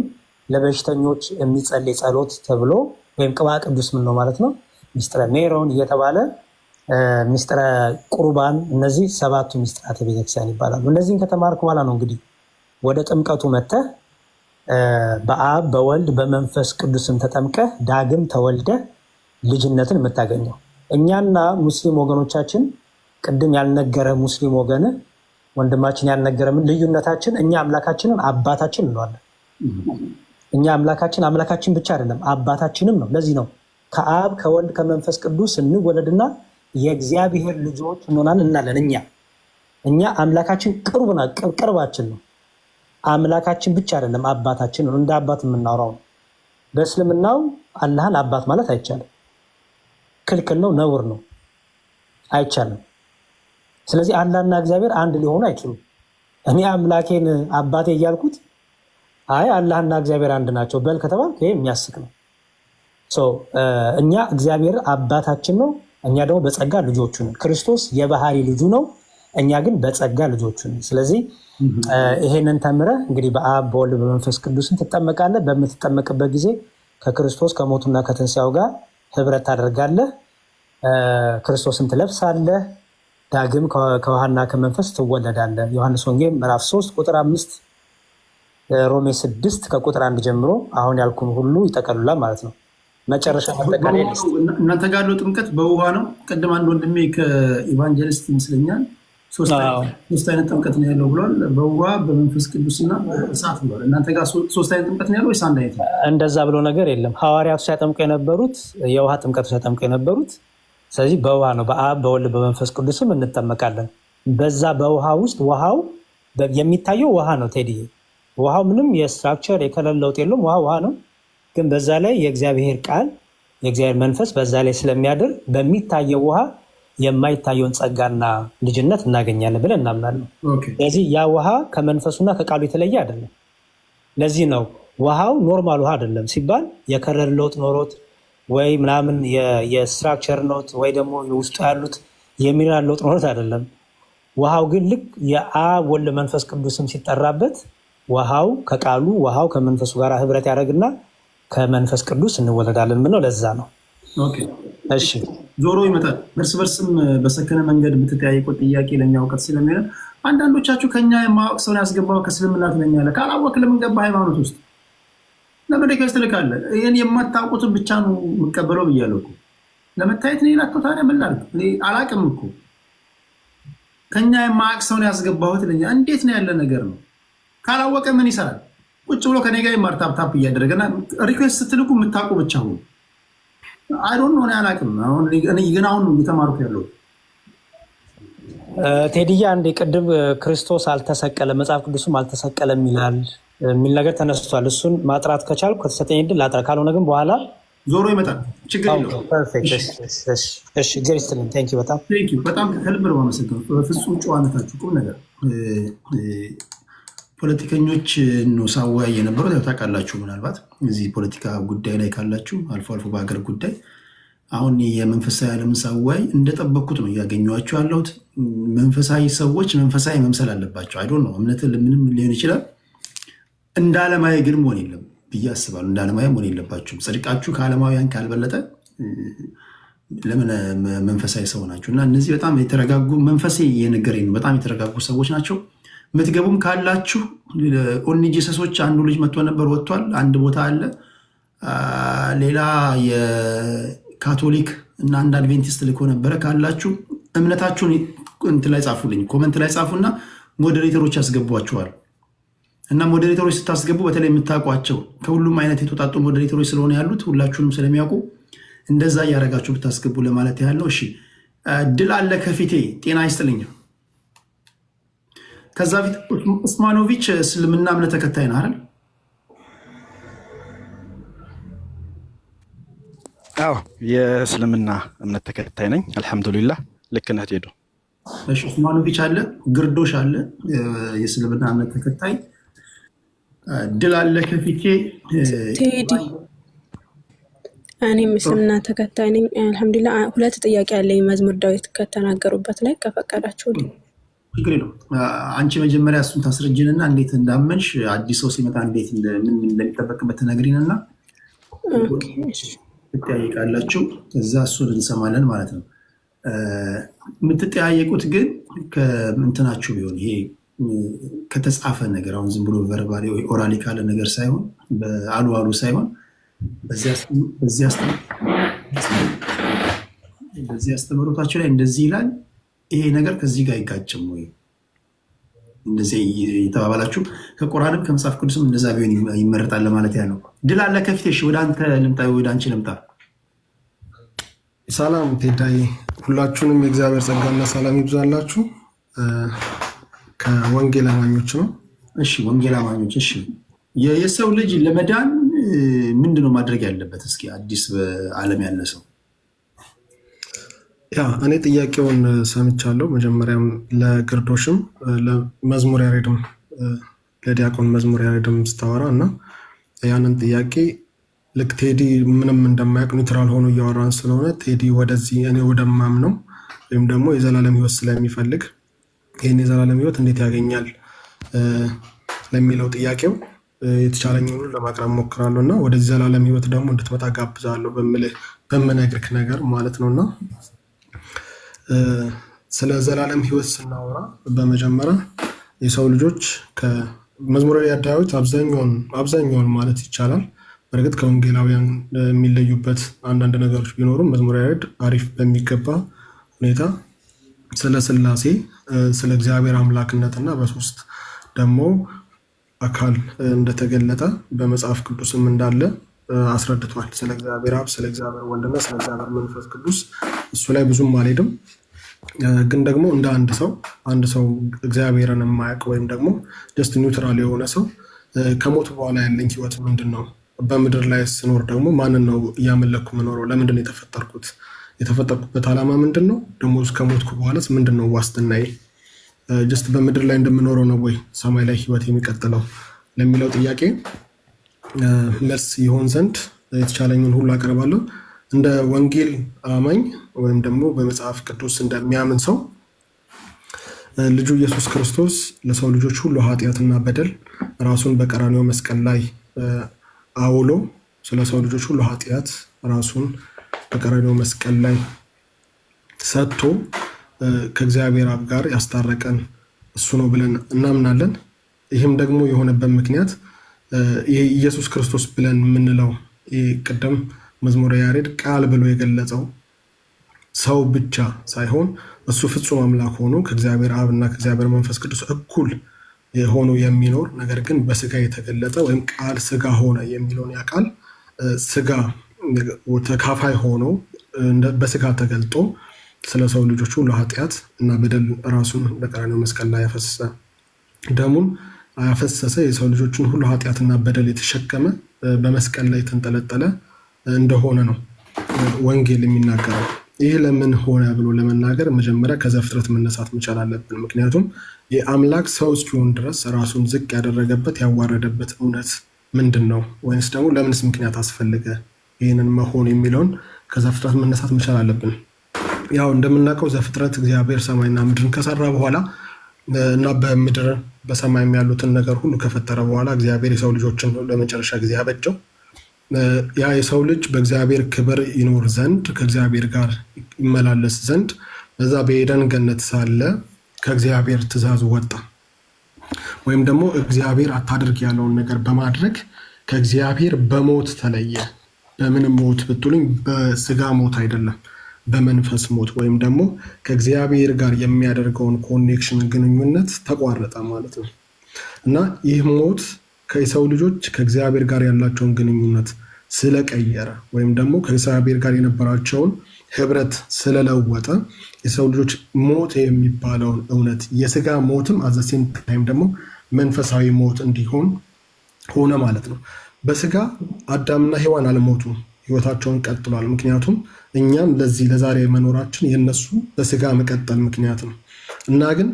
D: ለበሽተኞች የሚጸልይ ጸሎት ተብሎ ወይም ቅባ ቅዱስ ምን ነው ማለት ነው፣ ሚስጥረ ሜሮን እየተባለ ሚስጥረ ቁርባን፣ እነዚህ 7ቱ ሚስጥራተ ቤተክርስቲያን ይባላሉ። እነዚህን ከተማርክ በኋላ ነው እንግዲህ ወደ ጥምቀቱ መጥተህ በአብ በወልድ በመንፈስ ቅዱስም ተጠምቀህ ዳግም ተወልደህ ልጅነትን የምታገኘው። እኛና ሙስሊም ወገኖቻችን ቅድም ያልነገረ ሙስሊም ወገን ወንድማችን ያልነገረ ምን ልዩነታችን? እኛ አምላካችንን አባታችን እንለዋለን። እኛ አምላካችን ብቻ አይደለም አባታችንም ነው። ለዚህ ነው ከአብ ከወልድ ከመንፈስ ቅዱስ እንወለድና የእግዚአብሔር ልጆች እንሆናለን እናለን። እኛ አምላካችን ቅርባችን ነው። አምላካችን ብቻ አይደለም አባታችን ነው። እንደ አባት የምናወራው ነው። በእስልምናው አላህን አባት ማለት አይቻልም፣ ክልክል ነው፣ ነውር ነው፣ አይቻልም። ስለዚህ አላህና እግዚአብሔር አንድ ሊሆኑ አይችሉም። እኔ አምላኬን አባቴ እያልኩት አይ አላህና እግዚአብሔር አንድ ናቸው በል ከተባልክ ይሄ የሚያስቅ ነው። እኛ እግዚአብሔር አባታችን ነው፣ እኛ ደግሞ በጸጋ ልጆቹ ነን። ክርስቶስ የባህሪ ልጁ ነው፣ እኛ ግን በጸጋ ልጆቹ ነን። ስለዚህ ይሄንን ተምረህ እንግዲህ በአብ በወልድ በመንፈስ ቅዱስን ትጠመቃለህ። በምትጠመቅበት ጊዜ ከክርስቶስ ከሞቱና ከትንሣኤው ጋር ህብረት ታደርጋለህ። ክርስቶስን ትለብሳለህ። ዳግም ከውሃና ከመንፈስ ትወለዳለህ። ዮሐንስ ወንጌል ምዕራፍ 3 ቁጥር 5፣ ሮሜ 6 ከቁጥር 1 ጀምሮ አሁን ያልኩን ሁሉ ይጠቀልላል ማለት ነው። መጨረሻ ማጠቃለያ
B: እናንተ ጋር ያለው ጥምቀት በውሃ ነው። ቅድም አንድ ወንድሜ ከኢቫንጀሊስት ይመስለኛል 3 አይነት ጥምቀት ነው ያለው ብሏል። በውሃ በመንፈስ ቅዱስና እሳት ብሏል። እናንተ ጋር 3 አይነት ጥምቀት ነው ያለው ወይስ አንድ አይነት ነው?
D: እንደዛ ብሎ ነገር የለም። ሐዋርያቱ ሲያጠምቁ የነበሩት የውሃ ጥምቀቱ ሲያጠምቁ የነበሩት ስለዚህ በውሃ ነው። በአብ በወልድ በመንፈስ ቅዱስም እንጠመቃለን። በዛ በውሃ ውስጥ ውሃው የሚታየው ውሃ ነው ቴዲዬ። ውሃው ምንም የስትራክቸር የከለር ለውጥ የለውም። ውሃ ነው። ግን በዛ ላይ የእግዚአብሔር ቃል የእግዚአብሔር መንፈስ በዛ ላይ ስለሚያድር በሚታየው ውሃ የማይታየውን ጸጋና ልጅነት እናገኛለን ብለን እናምናለን። ስለዚህ ያ ውሃ ከመንፈሱና ከቃሉ የተለየ አይደለም። ለዚህ ነው ውሃው ኖርማል ውሃ አይደለም ሲባል የከለር ለውጥ ኖሮት ወይ ምናምን የስትራክቸር ኖት ወይ ደግሞ ውስጡ ያሉት የሚነራል ለውጥ ኖሮት አይደለም። ውሃው ግን ልክ የአብ ወልድ መንፈስ ቅዱስም ሲጠራበት ውሃው ከቃሉ ውሃው ከመንፈሱ ጋር ህብረት ያደርግና ከመንፈስ ቅዱስ እንወለዳለን ምነው። ለዛ ነው። እሺ
B: ዞሮ ይመጣል። እርስ በርስም በሰከነ መንገድ የምትጠያየቁት ጥያቄ ለእኛ እውቀት ስለሚሆን አንዳንዶቻችሁ ከኛ የማወቅ ሰውን ያስገባው ከእስልምና ትለኛለህ። ካላወቅ ለምን ገባ ሃይማኖት ውስጥ ለመደከስ ትልካለህ። ይህን የማታውቁትን ብቻ ነው የምቀበለው ብያለሁ እኮ። ለመታየት ነው የላከው። ታዲያ ምን ላድርግ? አላቅም እኮ ከኛ የማወቅ ሰውን ያስገባሁት ለኛ እንዴት ነው ያለ ነገር ነው። ካላወቀ ምን ይሰራል? ቁጭ ብሎ ከኔ ጋር ማርታፕታፕ እያደረገና ሪኩዌስት ስትልኩ የምታውቁ ብቻ ሁኑ። አይዶን ሆነ አላቅም። ግን አሁን እየተማርኩ ያለው
D: ቴዲያ አንዴ ቅድም ክርስቶስ አልተሰቀለም መጽሐፍ ቅዱስም አልተሰቀለም ይላል የሚል ነገር ተነስቷል። እሱን ማጥራት ከቻልኩ ከተሰጠኝ ዕድል ላጥራ፣ ካልሆነ ግን በኋላ
B: ዞሮ ይመጣል። ችግር የለውም።
D: እግዚአብሔር ይስጥልኝ። ቴንኪው
B: በጣም ከልብ ነው የማመሰግነው። በፍጹም ጨዋነታችሁ ቁም ነገር። ፖለቲከኞች ነው ሳወያይ የነበረው። ያው ታውቃላችሁ፣ ምናልባት እዚህ ፖለቲካ ጉዳይ ላይ ካላችሁ አልፎ አልፎ በሀገር ጉዳይ አሁን የመንፈሳዊ ዓለምን ሳወያይ እንደጠበቅኩት ነው እያገኘኋቸው ያለሁት። መንፈሳዊ ሰዎች መንፈሳዊ መምሰል አለባቸው። አይዶ ነው እምነት ምንም ሊሆን ይችላል። እንደ ዓለማዊ ግን መሆን የለም ብዬ አስባለሁ። እንደ ዓለማዊ መሆን የለባችሁም። ጽድቃችሁ ከዓለማውያን ካልበለጠ ለምን መንፈሳዊ ሰው ናቸው። እና እነዚህ በጣም የተረጋጉ መንፈሴ የነገረኝ ነው። በጣም የተረጋጉ ሰዎች ናቸው። የምትገቡም ካላችሁ ኦንሊ ጂሰሶች አንዱ ልጅ መጥቶ ነበር፣ ወጥቷል። አንድ ቦታ አለ። ሌላ የካቶሊክ እና አንድ አድቬንቲስት ልኮ ነበረ። ካላችሁ እምነታችሁን እንትን ላይ ጻፉልኝ፣ ኮመንት ላይ ጻፉና ሞዴሬተሮች ያስገቧቸዋል። እና ሞዴሬተሮች ስታስገቡ በተለይ የምታውቋቸው ከሁሉም አይነት የተውጣጡ ሞዴሬተሮች ስለሆነ ያሉት ሁላችሁንም ስለሚያውቁ እንደዛ እያደረጋችሁ ብታስገቡ ለማለት ያህል ነው። እሺ፣ ድል አለ ከፊቴ። ጤና ይስጥልኝ። ከዛ ፊት ኡስማኖቪች እስልምና እምነት ተከታይ ነው አይደል?
E: አዎ የእስልምና እምነት ተከታይ ነኝ። አልሐምዱሊላህ። ልክ ነህ ቴዶ።
B: እሺ፣ ኡስማኖቪች አለ፣ ግርዶሽ አለ፣ የእስልምና እምነት ተከታይ። ድል አለ ከፊቴ።
F: ቴዲ እኔም እስልምና ተከታይ ነኝ አልሐምዱሊላህ። ሁለት ጥያቄ አለኝ መዝሙር ዳዊት ከተናገሩበት ላይ ከፈቀዳችሁልኝ።
B: ችግር የለውም። አንቺ መጀመሪያ እሱን ታስረጅንና እንዴት እንዳመንሽ አዲስ ሰው ሲመጣ እንዴት ምን እንደሚጠበቅበት ትነግሪንና ትጠያየቃላችሁ። እዛ እሱን እንሰማለን ማለት ነው። የምትጠያየቁት ግን ከእንትናችሁ ቢሆን ይሄ ከተጻፈ ነገር አሁን ዝም ብሎ ቨርባሊ ወይ ኦራሊ ካለ ነገር ሳይሆን በአሉ አሉ ሳይሆን በዚህ አስተምህሮታችሁ ላይ እንደዚህ ይላል፣ ይሄ ነገር ከዚህ ጋር አይጋጭም ወይ እንደዚህ የተባባላችሁ ከቁርአንም ከመጽሐፍ ቅዱስም እንደዛ ቢሆን ይመረጣል ለማለት ያለው። ድል አለ ከፊቴ። እሺ፣ ወደ አንተ ልምጣ፣ ወደ አንቺ ልምጣ።
G: ሰላም ቴዳይ፣ ሁላችሁንም የእግዚአብሔር ጸጋና ሰላም ይብዛላችሁ። ከወንጌል አማኞች ነው።
B: እሺ፣ ወንጌል አማኞች። እሺ፣ የሰው ልጅ ለመዳን ምንድነው ማድረግ ያለበት? እስኪ አዲስ በዓለም ያለ ሰው።
G: ያ እኔ ጥያቄውን ሰምቻለሁ። መጀመሪያም ለግርዶሽም ለመዝሙር ያሬድም ለዲያቆን መዝሙር ያሬድም ስታወራ እና ያንን ጥያቄ ልክ ቴዲ ምንም እንደማያውቅ ኒውትራል ሆኖ እያወራን ስለሆነ ቴዲ ወደዚህ እኔ ወደማም ነው ወይም ደግሞ የዘላለም ሕይወት ስለሚፈልግ ይህን የዘላለም ሕይወት እንዴት ያገኛል ለሚለው ጥያቄው የተቻለኝ ሁሉ ለማቅረብ ሞክራለሁ እና ወደዚህ ዘላለም ሕይወት ደግሞ እንድትመጣ ጋብዛለሁ በምነግርህ ነገር ማለት ነው። እና ስለ ዘላለም ሕይወት ስናወራ በመጀመሪያ የሰው ልጆች ከመዝሙረ ዳዊት አብዛኛውን ማለት ይቻላል በእርግጥ ከወንጌላውያን የሚለዩበት አንዳንድ ነገሮች ቢኖሩም መዝሙረ ዳዊት አሪፍ በሚገባ ሁኔታ ስለ ሥላሴ ስለ እግዚአብሔር አምላክነትና በሶስት ደግሞ አካል እንደተገለጠ በመጽሐፍ ቅዱስም እንዳለ አስረድቷል። ስለ እግዚአብሔር አብ፣ ስለ እግዚአብሔር ወልድና ስለ እግዚአብሔር መንፈስ ቅዱስ እሱ ላይ ብዙም አልሄድም። ግን ደግሞ እንደ አንድ ሰው እግዚአብሔርን የማያውቅ ወይም ደግሞ ጀስት ኒውትራል የሆነ ሰው ከሞት በኋላ ያለኝ ሕይወት ምንድን ነው? በምድር ላይ ስኖር ደግሞ ማንን ነው እያመለኩ የምኖረው? ለምንድን ነው የተፈጠርኩት? የተፈጠርኩበት ዓላማ ምንድን ነው? ደግሞ ከሞትኩ በኋላስ ምንድን ነው ዋስትናዬ? ጀስት በምድር ላይ እንደምኖረው ነው ወይ ሰማይ ላይ ሕይወት የሚቀጥለው ለሚለው ጥያቄ መልስ ይሆን ዘንድ የተቻለኝን ሁሉ አቀርባለሁ። እንደ ወንጌል አማኝ ወይም ደግሞ በመጽሐፍ ቅዱስ እንደሚያምን ሰው ልጁ ኢየሱስ ክርስቶስ ለሰው ልጆች ሁሉ ኃጢአትና በደል ራሱን በቀራንዮ መስቀል ላይ አውሎ ስለ ሰው ልጆች ሁሉ ኃጢአት ራሱን በቀራንዮ መስቀል ላይ ሰጥቶ ከእግዚአብሔር አብ ጋር ያስታረቀን እሱ ነው ብለን እናምናለን። ይህም ደግሞ የሆነበት ምክንያት ይሄ ኢየሱስ ክርስቶስ ብለን የምንለው ቅድም መዝሙረ ያሬድ ቃል ብሎ የገለጸው ሰው ብቻ ሳይሆን እሱ ፍጹም አምላክ ሆኖ ከእግዚአብሔር አብ እና ከእግዚአብሔር መንፈስ ቅዱስ እኩል ሆኖ የሚኖር ነገር ግን በስጋ የተገለጠ ወይም ቃል ስጋ ሆነ የሚለውን ያ ቃል ስጋ ተካፋይ ሆኖ በስጋ ተገልጦ ስለ ሰው ልጆች ሁሉ ኃጢአት እና በደል ራሱን በቀራንዮ መስቀል ላይ ያፈሰሰ ደሙን አፈሰሰ፣ የሰው ልጆችን ሁሉ ኃጢአትና በደል የተሸከመ በመስቀል ላይ የተንጠለጠለ እንደሆነ ነው ወንጌል የሚናገረው። ይህ ለምን ሆነ ብሎ ለመናገር መጀመሪያ ከዘፍጥረት መነሳት መቻል አለብን። ምክንያቱም የአምላክ ሰው እስኪሆን ድረስ ራሱን ዝቅ ያደረገበት ያዋረደበት እውነት ምንድን ነው? ወይንስ ደግሞ ለምንስ ምክንያት አስፈልገ ይህንን መሆን የሚለውን ከዘፍጥረት መነሳት መቻል አለብን። ያው እንደምናውቀው ዘፍጥረት እግዚአብሔር ሰማይና ምድርን ከሰራ በኋላ እና በምድር በሰማይም ያሉትን ነገር ሁሉ ከፈጠረ በኋላ እግዚአብሔር የሰው ልጆችን ለመጨረሻ ጊዜ ያበጀው ያ የሰው ልጅ በእግዚአብሔር ክብር ይኖር ዘንድ ከእግዚአብሔር ጋር ይመላለስ ዘንድ በዛ በኤደን ገነት ሳለ ከእግዚአብሔር ትእዛዝ ወጣ። ወይም ደግሞ እግዚአብሔር አታድርግ ያለውን ነገር በማድረግ ከእግዚአብሔር በሞት ተለየ። በምንም ሞት ብትሉኝ በስጋ ሞት አይደለም፣ በመንፈስ ሞት ወይም ደግሞ ከእግዚአብሔር ጋር የሚያደርገውን ኮኔክሽን ግንኙነት ተቋረጠ ማለት ነው። እና ይህ ሞት ከሰው ልጆች ከእግዚአብሔር ጋር ያላቸውን ግንኙነት ስለቀየረ ወይም ደግሞ ከእግዚአብሔር ጋር የነበራቸውን ህብረት ስለለወጠ የሰው ልጆች ሞት የሚባለውን እውነት የስጋ ሞትም አዘሴም ታይም ደግሞ መንፈሳዊ ሞት እንዲሆን ሆነ ማለት ነው። በስጋ አዳምና ሔዋን አልሞቱም፣ ህይወታቸውን ቀጥሏል። ምክንያቱም እኛም ለዚህ ለዛሬ መኖራችን የነሱ በስጋ መቀጠል ምክንያት ነው እና ግን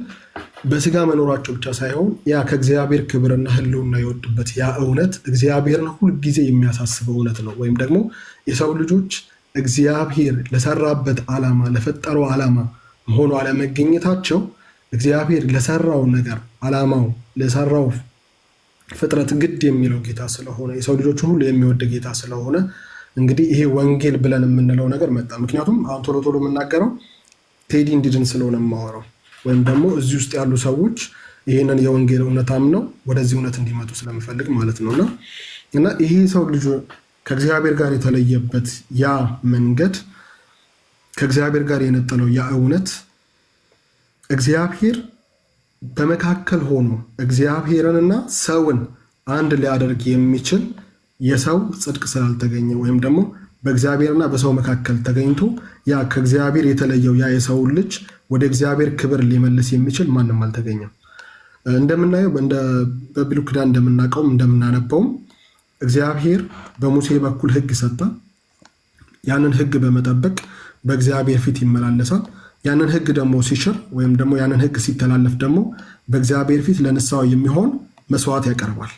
G: በስጋ መኖራቸው ብቻ ሳይሆን ያ ከእግዚአብሔር ክብርና ህልውና የወጡበት ያ እውነት እግዚአብሔርን ሁልጊዜ የሚያሳስበው እውነት ነው። ወይም ደግሞ የሰው ልጆች እግዚአብሔር ለሰራበት ዓላማ ለፈጠረው ዓላማ ሆኖ አለመገኘታቸው እግዚአብሔር ለሰራው ነገር ዓላማው ለሰራው ፍጥረት ግድ የሚለው ጌታ ስለሆነ የሰው ልጆችን ሁሉ የሚወድ ጌታ ስለሆነ እንግዲህ ይሄ ወንጌል ብለን የምንለው ነገር መጣ። ምክንያቱም አሁን ቶሎ ቶሎ የምናገረው ቴዲ እንዲድን ስለሆነ የማወራው ወይም ደግሞ እዚህ ውስጥ ያሉ ሰዎች ይህንን የወንጌል እውነት አምነው ወደዚህ እውነት እንዲመጡ ስለምፈልግ ማለት ነው። እና ይሄ ሰው ልጅ ከእግዚአብሔር ጋር የተለየበት ያ መንገድ ከእግዚአብሔር ጋር የነጠለው ያ እውነት እግዚአብሔር በመካከል ሆኖ እግዚአብሔርንና ሰውን አንድ ሊያደርግ የሚችል የሰው ጽድቅ ስላልተገኘ ወይም ደግሞ በእግዚአብሔርና በሰው መካከል ተገኝቶ ያ ከእግዚአብሔር የተለየው ያ የሰው ልጅ ወደ እግዚአብሔር ክብር ሊመልስ የሚችል ማንም አልተገኘም። እንደምናየው በብሉይ ኪዳን እንደምናውቀውም እንደምናነበውም እግዚአብሔር በሙሴ በኩል ሕግ ሰጠ። ያንን ሕግ በመጠበቅ በእግዚአብሔር ፊት ይመላለሳል። ያንን ሕግ ደግሞ ሲሽር ወይም ደግሞ ያንን ሕግ ሲተላለፍ ደግሞ በእግዚአብሔር ፊት ለንስሐው የሚሆን መስዋዕት ያቀርባል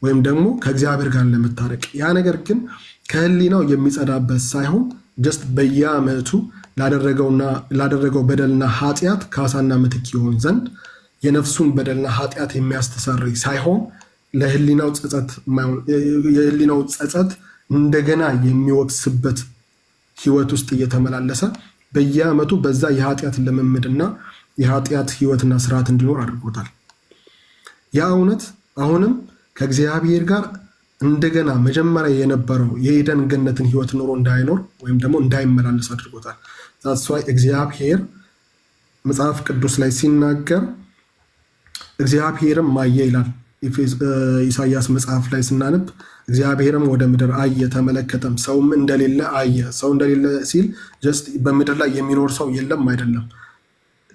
G: ወይም ደግሞ ከእግዚአብሔር ጋር ለመታረቅ። ያ ነገር ግን ከህሊናው የሚጸዳበት ሳይሆን ጀስት በየዓመቱ ላደረገው በደልና ኃጢአት ካሳና ምትክ ይሆን ዘንድ የነፍሱን በደልና ኃጢአት የሚያስተሰርይ ሳይሆን ለህሊናው ጸጸት እንደገና የሚወቅስበት ህይወት ውስጥ እየተመላለሰ በየዓመቱ በዛ የኃጢአት ልምምድና የኃጢአት ህይወትና ስርዓት እንዲኖር አድርጎታል። ያ እውነት አሁንም ከእግዚአብሔር ጋር እንደገና መጀመሪያ የነበረው የኤደን ገነትን ህይወት ኖሮ እንዳይኖር ወይም ደግሞ እንዳይመላለስ አድርጎታል። ዛትስዋይ እግዚአብሔር መጽሐፍ ቅዱስ ላይ ሲናገር እግዚአብሔርም አየ ይላል። ኢሳያስ መጽሐፍ ላይ ስናነብ እግዚአብሔርም ወደ ምድር አየ ተመለከተም፣ ሰውም እንደሌለ አየ። ሰው እንደሌለ ሲል ጀስት በምድር ላይ የሚኖር ሰው የለም አይደለም።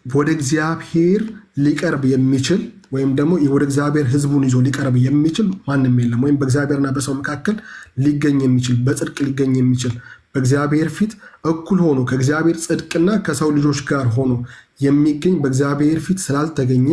G: ወደ እግዚአብሔር ሊቀርብ የሚችል ወይም ደግሞ ወደ እግዚአብሔር ህዝቡን ይዞ ሊቀርብ የሚችል ማንም የለም። ወይም በእግዚአብሔርና በሰው መካከል ሊገኝ የሚችል በጽድቅ ሊገኝ የሚችል በእግዚአብሔር ፊት እኩል ሆኖ ከእግዚአብሔር ጽድቅና ከሰው ልጆች ጋር ሆኖ የሚገኝ በእግዚአብሔር ፊት ስላልተገኘ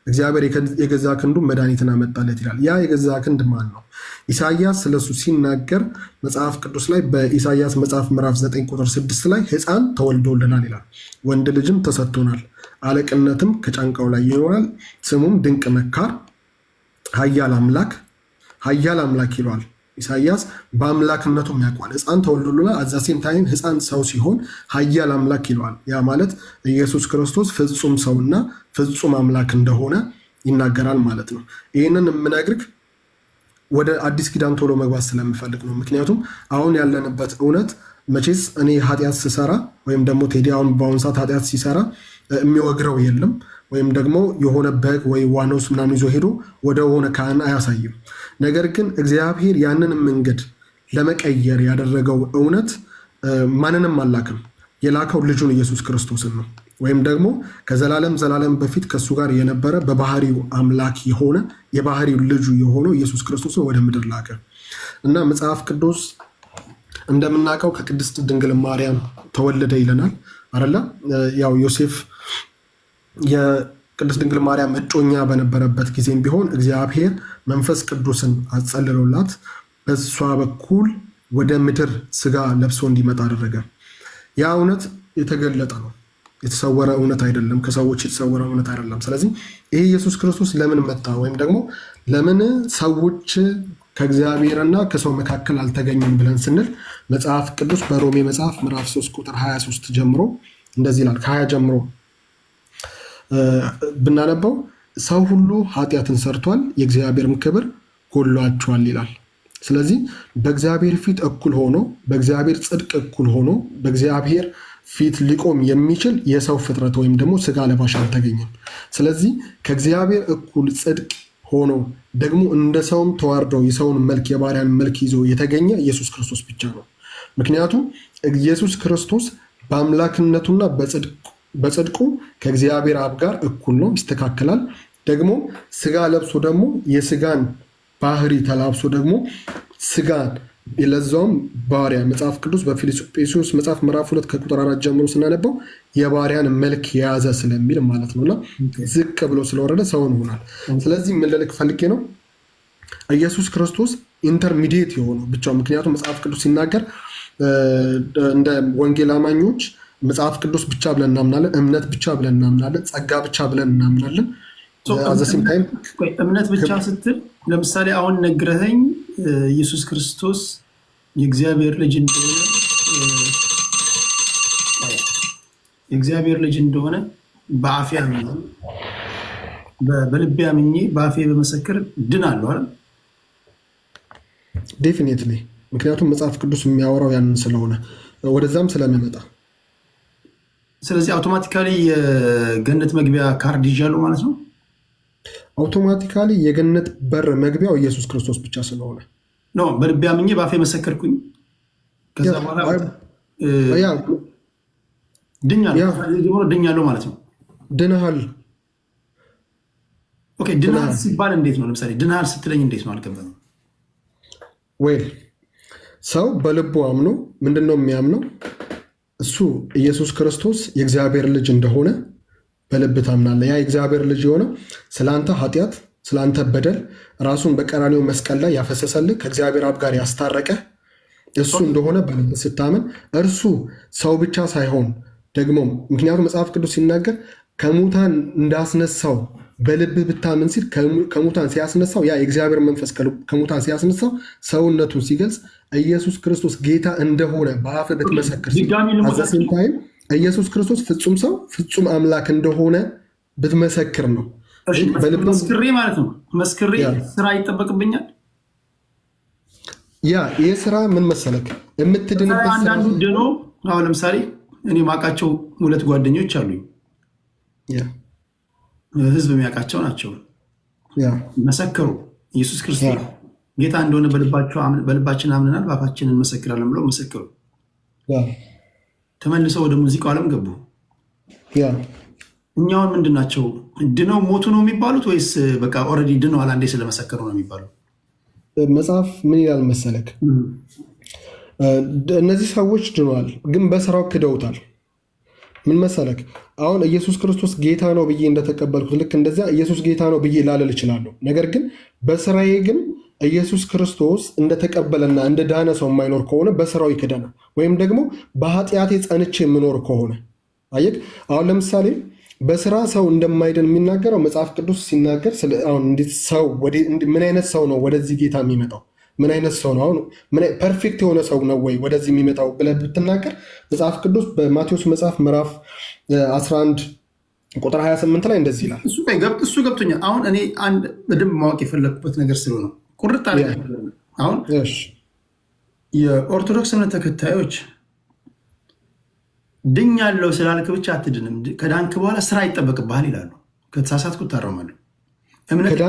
G: እግዚአብሔር የገዛ ክንዱ መድኃኒትን አመጣለት ይላል። ያ የገዛ ክንድ ማን ነው? ኢሳያስ ስለሱ ሲናገር መጽሐፍ ቅዱስ ላይ በኢሳያስ መጽሐፍ ምዕራፍ 9 ቁጥር 6 ላይ ሕፃን ተወልዶልናል ይላል፣ ወንድ ልጅም ተሰጥቶናል፣ አለቅነትም ከጫንቃው ላይ ይኖራል፣ ስሙም ድንቅ መካር፣ ኃያል አምላክ ይለዋል። ኢሳያስ በአምላክነቱም ያውቋል። ሕፃን ተወልዶልናል፣ አዛሴም ታይም ሕፃን ሰው ሲሆን ኃያል አምላክ ይለዋል። ያ ማለት ኢየሱስ ክርስቶስ ፍጹም ሰውና ፍጹም አምላክ እንደሆነ ይናገራል ማለት ነው። ይህንን የምነግርህ ወደ አዲስ ኪዳን ቶሎ መግባት ስለምፈልግ ነው። ምክንያቱም አሁን ያለንበት እውነት መቼስ እኔ ኃጢአት ስሰራ ወይም ደግሞ ቴዲ አሁን በአሁኑ ሰዓት ኃጢአት ሲሰራ የሚወግረው የለም ወይም ደግሞ የሆነ በግ ወይ ዋኖስ ምናምን ይዞ ሄዶ ወደ ሆነ ካህን አያሳይም። ነገር ግን እግዚአብሔር ያንን መንገድ ለመቀየር ያደረገው እውነት ማንንም አላክም፣ የላከው ልጁን ኢየሱስ ክርስቶስን ነው። ወይም ደግሞ ከዘላለም ዘላለም በፊት ከእሱ ጋር የነበረ በባህሪው አምላክ የሆነ የባህሪው ልጁ የሆነው ኢየሱስ ክርስቶስን ወደ ምድር ላከ እና መጽሐፍ ቅዱስ እንደምናውቀው ከቅድስት ድንግል ማርያም ተወለደ ይለናል አይደለ? ያው ዮሴፍ የቅድስት ድንግል ማርያም እጮኛ በነበረበት ጊዜም ቢሆን እግዚአብሔር መንፈስ ቅዱስን አጸልሎላት በሷ በኩል ወደ ምድር ስጋ ለብሶ እንዲመጣ አደረገ። ያ እውነት የተገለጠ ነው፣ የተሰወረ እውነት አይደለም፣ ከሰዎች የተሰወረ እውነት አይደለም። ስለዚህ ይህ ኢየሱስ ክርስቶስ ለምን መጣ ወይም ደግሞ ለምን ሰዎች ከእግዚአብሔርና ከሰው መካከል አልተገኙም ብለን ስንል መጽሐፍ ቅዱስ በሮሜ መጽሐፍ ምዕራፍ 3 ቁጥር 23 ጀምሮ እንደዚህ ይላል። ከ20 ጀምሮ ብናነበው ሰው ሁሉ ኃጢአትን ሰርቷል፣ የእግዚአብሔርም ክብር ጎድሏቸዋል ይላል። ስለዚህ በእግዚአብሔር ፊት እኩል ሆኖ በእግዚአብሔር ጽድቅ እኩል ሆኖ በእግዚአብሔር ፊት ሊቆም የሚችል የሰው ፍጥረት ወይም ደግሞ ስጋ ለባሽ አልተገኘም። ስለዚህ ከእግዚአብሔር እኩል ጽድቅ ሆኖ ደግሞ እንደ ሰውም ተዋርደው የሰውን መልክ የባሪያን መልክ ይዞ የተገኘ ኢየሱስ ክርስቶስ ብቻ ነው። ምክንያቱም ኢየሱስ ክርስቶስ በአምላክነቱና በጽድቁ ከእግዚአብሔር አብ ጋር እኩል ነው፣ ይስተካከላል። ደግሞ ስጋ ለብሶ ደግሞ የስጋን ባህሪ ተላብሶ ደግሞ ስጋን የለዛውም ባሪያ መጽሐፍ ቅዱስ በፊልጵስዩስ መጽሐፍ ምዕራፍ 2 ከቁጥር 4 ጀምሮ ስናነበው የባሪያን መልክ የያዘ ስለሚል ማለት ነውና ዝቅ ብሎ ስለወረደ ሰውን ሆናል። ስለዚህ ምን ልልክ ፈልጌ ነው ኢየሱስ ክርስቶስ ኢንተርሚዲየት የሆነው ብቻው። ምክንያቱም መጽሐፍ ቅዱስ ሲናገር እንደ ወንጌል አማኞች መጽሐፍ ቅዱስ ብቻ ብለን እናምናለን፣ እምነት ብቻ ብለን እናምናለን፣ ጸጋ ብቻ ብለን እናምናለን።
B: እምነት ብቻ ስትል ለምሳሌ አሁን ነግረኸኝ ኢየሱስ ክርስቶስ የእግዚአብሔር ልጅ እንደሆነ በአፌ አምኜ በልቤ አምኜ በአፌ በመሰክር ድናለሁ አይደል?
G: ዴፊኒትሊ። ምክንያቱም መጽሐፍ ቅዱስ የሚያወራው ያንን ስለሆነ ወደዛም ስለሚመጣ፣
B: ስለዚህ አውቶማቲካሊ የገነት መግቢያ ካርድ ይዣለሁ ማለት ነው።
G: አውቶማቲካሊ የገነት በር መግቢያው ኢየሱስ ክርስቶስ ብቻ ስለሆነ
B: ነው። በልቤ አምኜ በአፌ መሰከርኩኝ፣ ከዛ በኋላ ድኛለሁ ማለት ነው።
G: ድነሃል።
B: ኦኬ፣ ድነሃል ሲባል እንዴት ነው? ለምሳሌ ድነሃል ስትለኝ እንዴት ነው? አልገባኝም።
G: ወይል ሰው በልቡ አምኖ ምንድን ነው የሚያምነው? እሱ ኢየሱስ ክርስቶስ የእግዚአብሔር ልጅ እንደሆነ በልብ ታምናለህ። ያ የእግዚአብሔር ልጅ የሆነው ስለአንተ ኃጢአት ስለአንተ በደል ራሱን በቀራንዮ መስቀል ላይ ያፈሰሰልህ ከእግዚአብሔር አብ ጋር ያስታረቀ እሱ እንደሆነ በልብ ስታምን እርሱ ሰው ብቻ ሳይሆን ደግሞ ምክንያቱም መጽሐፍ ቅዱስ ሲናገር ከሙታን እንዳስነሳው በልብህ ብታምን ሲል ከሙታን ሲያስነሳው ያ የእግዚአብሔር መንፈስ ከሙታን ሲያስነሳው ሰውነቱን ሲገልጽ ኢየሱስ ክርስቶስ ጌታ እንደሆነ በአፍህ ብትመሰክር ሲል ኢየሱስ ክርስቶስ ፍጹም ሰው ፍጹም አምላክ እንደሆነ ብትመሰክር ነው።
B: መስክሬ ማለት ነው። መስክሬ ስራ ይጠበቅብኛል።
G: ያ ይህ ስራ ምን መሰለክ የምትድንበት
B: አንዳንዱ ድኖ አሁን ለምሳሌ እኔ ማውቃቸው 2 ጓደኞች አሉኝ፣ ህዝብ የሚያውቃቸው ናቸው። መሰከሩ ኢየሱስ ክርስቶስ ጌታ እንደሆነ በልባችን አምነናል በአፋችን እንመሰክራለን ብለው መሰከሩ። ተመልሰው ወደ ሙዚቃው ዓለም ገቡ። እኛውን ምንድን ናቸው? ድነው ሞቱ ነው የሚባሉት ወይስ በቃ ኦልሬዲ ድነዋል አንዴ ስለመሰከሩ ነው የሚባሉት?
G: መጽሐፍ ምን ይላል መሰለክ? እነዚህ ሰዎች ድነዋል፣ ግን በስራው ክደውታል። ምን መሰለክ? አሁን ኢየሱስ ክርስቶስ ጌታ ነው ብዬ እንደተቀበልኩት ልክ እንደዚያ ኢየሱስ ጌታ ነው ብዬ ላልል እችላለሁ። ነገር ግን በስራዬ ግን ኢየሱስ ክርስቶስ እንደተቀበለና እንደ ዳነ ሰው የማይኖር ከሆነ በስራው ይክደናል። ወይም ደግሞ በኃጢአቴ ጸንቼ የምኖር ከሆነ አየክ። አሁን ለምሳሌ በስራ ሰው እንደማይድን የሚናገረው መጽሐፍ ቅዱስ ሲናገር ምን አይነት ሰው ነው ወደዚህ ጌታ የሚመጣው? ምን አይነት ሰው ነው? አሁን ፐርፌክት የሆነ ሰው ነው ወይ ወደዚህ የሚመጣው ብለህ ብትናገር መጽሐፍ ቅዱስ በማቴዎስ መጽሐፍ ምዕራፍ 11 ቁጥር 28 ላይ እንደዚህ ይላል።
B: እሱ ገብቶኛል። አሁን እኔ አንድ በደንብ ማወቅ የፈለግኩበት ነገር ስለሆነ ቁርጥ አለ። አሁን የኦርቶዶክስ እምነት ተከታዮች ድኛለሁ ስላልክ ብቻ አትድንም፣ ከዳንክ በኋላ ስራ ይጠበቅብሃል ይላሉ። ከተሳሳትኩ እታረማለሁ። እምነት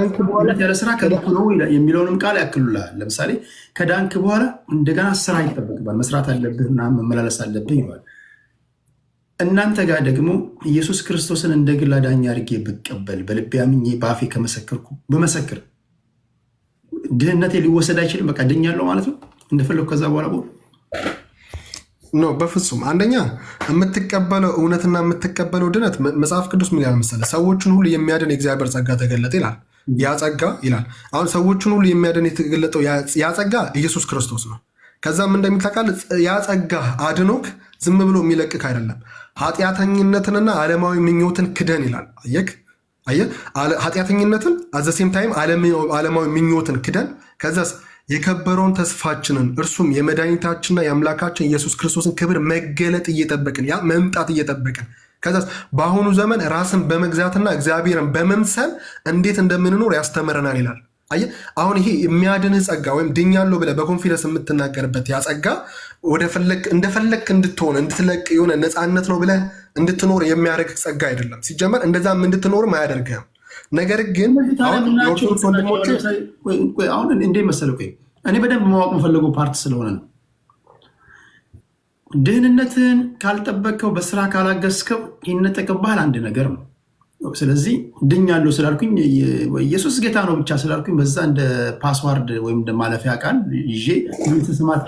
B: ያለ ስራ ከንቱ ነው የሚለውንም ቃል ያክሉልሃል። ለምሳሌ ከዳንክ በኋላ እንደገና ስራ ይጠበቅብሃል፣ መስራት አለብህ፣ መመላለስ አለብህ ይለዋል። እናንተ ጋር ደግሞ ኢየሱስ ክርስቶስን እንደ ግል አዳኝ አድርጌ ብቀበል በልቤ አምኜ በአፌ ከመሰከርኩ በመሰክር ድህነቴ ሊወሰድ አይችልም። በቃ ድኛለሁ ማለት ነው እንደፈለኩ ከዛ በኋላ
G: ኖ በፍጹም። አንደኛ የምትቀበለው እውነትና የምትቀበለው ድነት መጽሐፍ ቅዱስ ምን ያህል መሰለህ? ሰዎችን ሁሉ የሚያድን የእግዚአብሔር ጸጋ ተገለጠ ይላል። ያ ጸጋ ይላል አሁን ሰዎችን ሁሉ የሚያድን የተገለጠው ያ ጸጋ ኢየሱስ ክርስቶስ ነው። ከዛም እንደሚታቃል ያ ጸጋ አድኖክ ዝም ብሎ የሚለቅክ አይደለም። ኃጢአተኝነትንና ዓለማዊ ምኞትን ክደን ይላል። አየህ ኃጢአተኝነትን አዘሴም ታይም ዓለማዊ ምኞትን ክደን ከዛስ የከበረውን ተስፋችንን እርሱም የመድኃኒታችንና የአምላካችን ኢየሱስ ክርስቶስን ክብር መገለጥ እየጠበቅን ያ መምጣት እየጠበቅን ከዛስ በአሁኑ ዘመን ራስን በመግዛትና እግዚአብሔርን በመምሰል እንዴት እንደምንኖር ያስተምረናል ይላል። አየህ አሁን ይሄ የሚያድንህ ጸጋ ወይም ድኛለሁ ብለህ በኮንፊደንስ የምትናገርበት ያ ጸጋ እንደፈለክ እንድትሆን እንድትለቅ የሆነ ነፃነት ነው ብለህ እንድትኖር የሚያደርግ ጸጋ አይደለም። ሲጀመር እንደዛም እንድትኖርም አያደርግህም። ነገር ግን አሁን የኦርቶዶክስ ወንድሞች
B: አሁን እንዴት መሰለህ እኔ በደንብ ማወቅ የምፈልገው ፓርት ስለሆነ ነው። ድህንነትን ካልጠበቅከው በስራ ካላገዝከው ይነጠቅብሃል አንድ ነገር ነው። ስለዚህ ድኛለሁ ስላልኩኝ ኢየሱስ ጌታ ነው ብቻ ስላልኩኝ በዛ እንደ ፓስዋርድ ወይም እንደ ማለፊያ ቃል ይዤ ስማት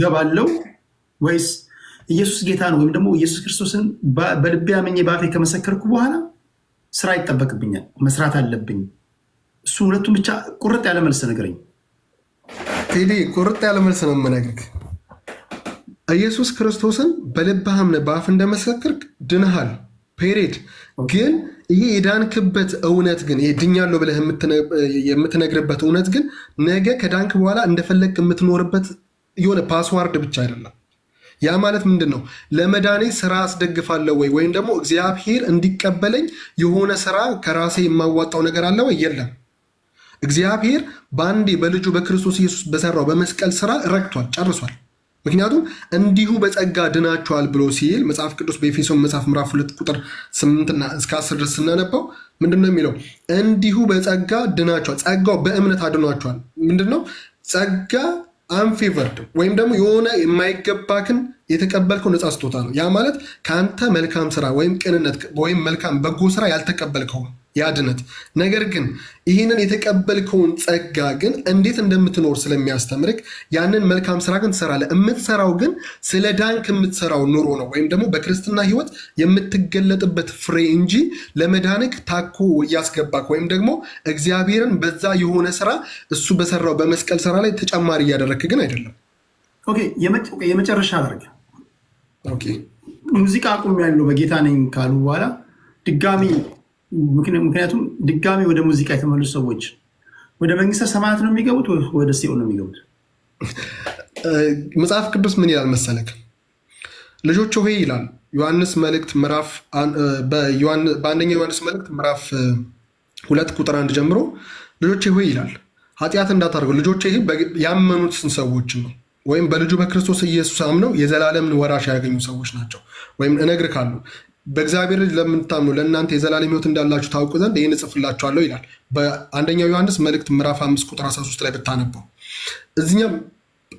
B: ገባለው ወይስ ኢየሱስ ጌታ ነው ወይም ደግሞ ኢየሱስ ክርስቶስን በልቤ አምኜ በአፌ ከመሰከርኩ በኋላ ስራ ይጠበቅብኛል፣ መስራት አለብኝ? እሱ ሁለቱም ብቻ ቁርጥ ያለ መልስ ነገረኝ።
G: ቴዲ ቁርጥ ያለ መልስ ነው የምነግርህ። ኢየሱስ ክርስቶስን በልብህ አምነህ በአፍ እንደመሰከርክ ድነሃል። ፔሬድ። ግን ይሄ የዳንክበት እውነት ግን ይሄ ድኛለሁ ብለህ የምትነግርበት እውነት ግን ነገ ከዳንክ በኋላ እንደፈለግ የምትኖርበት የሆነ ፓስዋርድ ብቻ አይደለም። ያ ማለት ምንድን ነው? ለመዳኔ ስራ አስደግፋለሁ ወይም ደግሞ እግዚአብሔር እንዲቀበለኝ የሆነ ስራ ከራሴ የማዋጣው ነገር አለ ወይ? የለም። እግዚአብሔር በአንዴ በልጁ በክርስቶስ ኢየሱስ በሰራው በመስቀል ስራ ረክቷል፣ ጨርሷል። ምክንያቱም እንዲሁ በጸጋ ድናቸዋል ብሎ ሲል መጽሐፍ ቅዱስ በኤፌሶን መጽሐፍ ምዕራፍ 2 ቁጥር 8 እስከ 10 ድረስ ስናነባው ምንድነው የሚለው? እንዲሁ በጸጋ ድናቸዋል። ጸጋው በእምነት አድኗቸዋል። ምንድነው ጸጋ? አንፌቨርድ ወይም ደግሞ የሆነ የማይገባክን የተቀበልከው ነፃ ስጦታ ነው። ያ ማለት ከአንተ መልካም ስራ ወይም ቅንነት ወይም መልካም በጎ ስራ ያልተቀበልከው ያድነት። ነገር ግን ይህንን የተቀበልከውን ጸጋ ግን እንዴት እንደምትኖር ስለሚያስተምርክ ያንን መልካም ስራ ግን ትሰራለህ። የምትሰራው ግን ስለ ዳንክ የምትሰራው ኑሮ ነው ወይም ደግሞ በክርስትና ህይወት የምትገለጥበት ፍሬ እንጂ ለመዳንክ ታኮ እያስገባክ ወይም ደግሞ እግዚአብሔርን በዛ የሆነ ስራ እሱ በሰራው በመስቀል ስራ ላይ ተጨማሪ እያደረግክ ግን አይደለም።
B: የመጨረሻ አደረገ ሙዚቃ አቁም ያለው በጌታ ነኝ ካሉ በኋላ ድጋሚ ምክንያቱም ድጋሚ ወደ ሙዚቃ የተመለሱ ሰዎች ወደ መንግስተ ሰማያት ነው የሚገቡት ወደ ሲኦል ነው የሚገቡት?
G: መጽሐፍ ቅዱስ ምን ይላል መሰለክ? ልጆች ሆይ ይላል ዮሐንስ መልእክት ምዕራፍ በአንደኛ ዮሐንስ መልእክት ምዕራፍ 2 ቁጥር 1 ጀምሮ ልጆች ሆይ ይላል ኃጢአት እንዳታደርጉ። ልጆች ያመኑትን ሰዎች ነው ወይም በልጁ በክርስቶስ ኢየሱስ አምነው የዘላለምን ወራሽ ያገኙ ሰዎች ናቸው። ወይም እነግርካለሁ በእግዚአብሔር ለምታምኑ ለእናንተ የዘላለም ሕይወት እንዳላችሁ ታውቁ ዘንድ ይህን እጽፍላችኋለሁ ይላል በአንደኛው ዮሐንስ መልእክት ምዕራፍ 5 ቁጥር 13 ላይ ብታነበው። እዚህኛም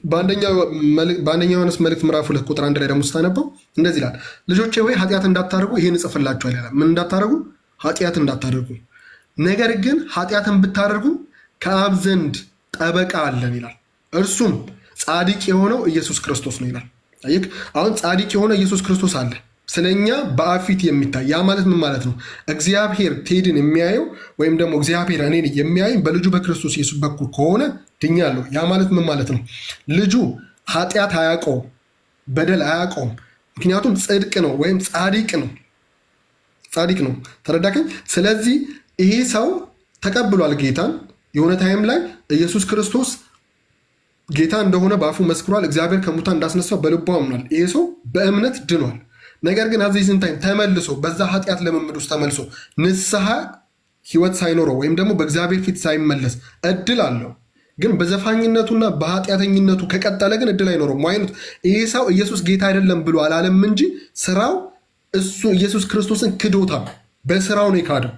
G: በአንደኛው ዮሐንስ መልእክት ምዕራፍ 2 ቁጥር 1 ላይ ደግሞ ስታነበው እንደዚህ ይላል ልጆቼ ወይ ኃጢአት እንዳታደርጉ ይህን እጽፍላችኋለሁ ይላል። ምን እንዳታደርጉ? ኃጢአት እንዳታደርጉ። ነገር ግን ኃጢአትን ብታደርጉ ከአብ ዘንድ ጠበቃ አለን ይላል፣ እርሱም ጻድቅ የሆነው ኢየሱስ ክርስቶስ ነው ይላል። አሁን ጻድቅ የሆነ ኢየሱስ ክርስቶስ አለ ስለኛ በአብ ፊት የሚታይ። ያ ማለት ምን ማለት ነው? እግዚአብሔር ቴድን የሚያየው ወይም ደግሞ እግዚአብሔር እኔን የሚያየኝ በልጁ በክርስቶስ ኢየሱስ በኩል ከሆነ ድኛለሁ። ያ ማለት ምን ማለት ነው? ልጁ ኃጢአት አያውቀውም፣ በደል አያውቀውም። ምክንያቱም ጽድቅ ነው ወይም ጻድቅ ነው። ተረዳከኝ? ስለዚህ ይሄ ሰው ተቀብሏል ጌታን። የሆነ ታይም ላይ ኢየሱስ ክርስቶስ ጌታ እንደሆነ በአፉ መስክሯል። እግዚአብሔር ከሙታን እንዳስነሳው በልቡ አምኗል። ይሄ ሰው በእምነት ድኗል። ነገር ግን አዚ ስንታይም ተመልሶ በዛ ኃጢአት ልምምድ ውስጥ ተመልሶ ንስሐ ህይወት ሳይኖረው ወይም ደግሞ በእግዚአብሔር ፊት ሳይመለስ እድል አለው። ግን በዘፋኝነቱና በኃጢአተኝነቱ ከቀጠለ ግን እድል አይኖረውም። አይነት ይሄ ሰው ኢየሱስ ጌታ አይደለም ብሎ አላለም እንጂ ስራው እሱ ኢየሱስ ክርስቶስን ክዶታል። በስራው ነው የካደው።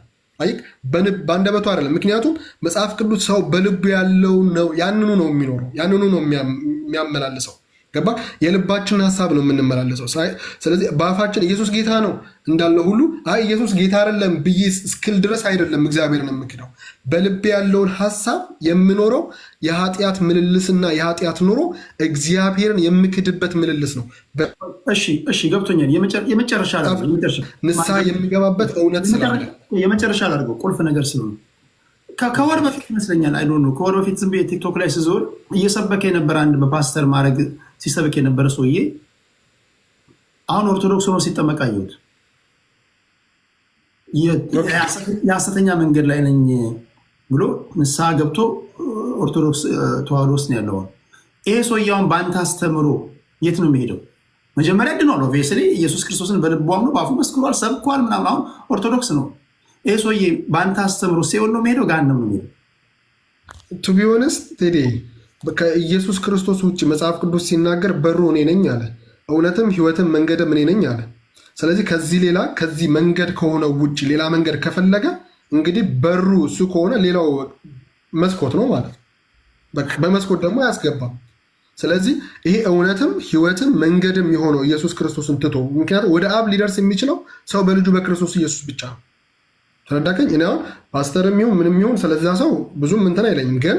G: በአንደበቱ አይደለም። ምክንያቱም መጽሐፍ ቅዱስ ሰው በልቡ ያለው ነው ያንኑ ነው የሚኖረው፣ ያንኑ ነው የሚያመላልሰው። ገባ? የልባችንን ሀሳብ ነው የምንመላለሰው። ስለዚህ በአፋችን ኢየሱስ ጌታ ነው እንዳለ ሁሉ አይ ኢየሱስ ጌታ አይደለም ብዬ እስክል ድረስ አይደለም እግዚአብሔርን የምክደው። በልቤ ያለውን ሀሳብ የምኖረው የኃጢአት ምልልስና የኃጢአት ኑሮ እግዚአብሔርን የምክድበት ምልልስ ነው።
B: እሺ ገብቶኛል። የመጨረሻ
G: ንስሐ የሚገባበት እውነት ስላለ
B: የመጨረሻ ላድርገው ቁልፍ ነገር ስለሆነ ከወር በፊት ይመስለኛል ከወር በፊት ዝም ብዬ ቲክቶክ ላይ ስዞር እየሰበከ የነበረ አንድ በፓስተር ማድረግ ሲሰብክ የነበረ ሰውዬ አሁን ኦርቶዶክስ ሆኖ ሲጠመቅ አየሁት። የሐሰተኛ መንገድ ላይ ነኝ ብሎ ንስሐ ገብቶ ኦርቶዶክስ ተዋህዶ ውስጥ ነው ያለው። ይሄ ሰውዬ አሁን በአንተ አስተምሮ የት ነው የሚሄደው? መጀመሪያ ድኗል። ኦብቪየስሊ ኢየሱስ ክርስቶስን በልቡ አምኖ በአፉ መስክሯል፣ ሰብኳል ምናምን። አሁን ኦርቶዶክስ ነው። ይህ ሰውዬ በአንተ አስተምሮ ሲሆን ነው የሚሄደው? ገሃነም ነው የሚሄደው?
G: ቱ ቢ ኦነስት ቴዲ ከኢየሱስ ክርስቶስ ውጭ መጽሐፍ ቅዱስ ሲናገር በሩ እኔ ነኝ አለ። እውነትም ሕይወትም መንገድም እኔ ነኝ አለ። ስለዚህ ከዚህ መንገድ ከሆነው ውጭ ሌላ መንገድ ከፈለገ እንግዲህ በሩ እሱ ከሆነ ሌላው መስኮት ነው ማለት ነው። በመስኮት ደግሞ አያስገባም። ስለዚህ ይሄ እውነትም ሕይወትም መንገድም የሆነው ኢየሱስ ክርስቶስን ትቶ፣ ምክንያቱም ወደ አብ ሊደርስ የሚችለው ሰው በልጁ በክርስቶስ ኢየሱስ ብቻ ነው። ተረዳከኝ? እኔ አሁን ፓስተርም ይሁን ምንም ይሁን ስለዛ ሰው ብዙም እንትን አይለኝም። ግን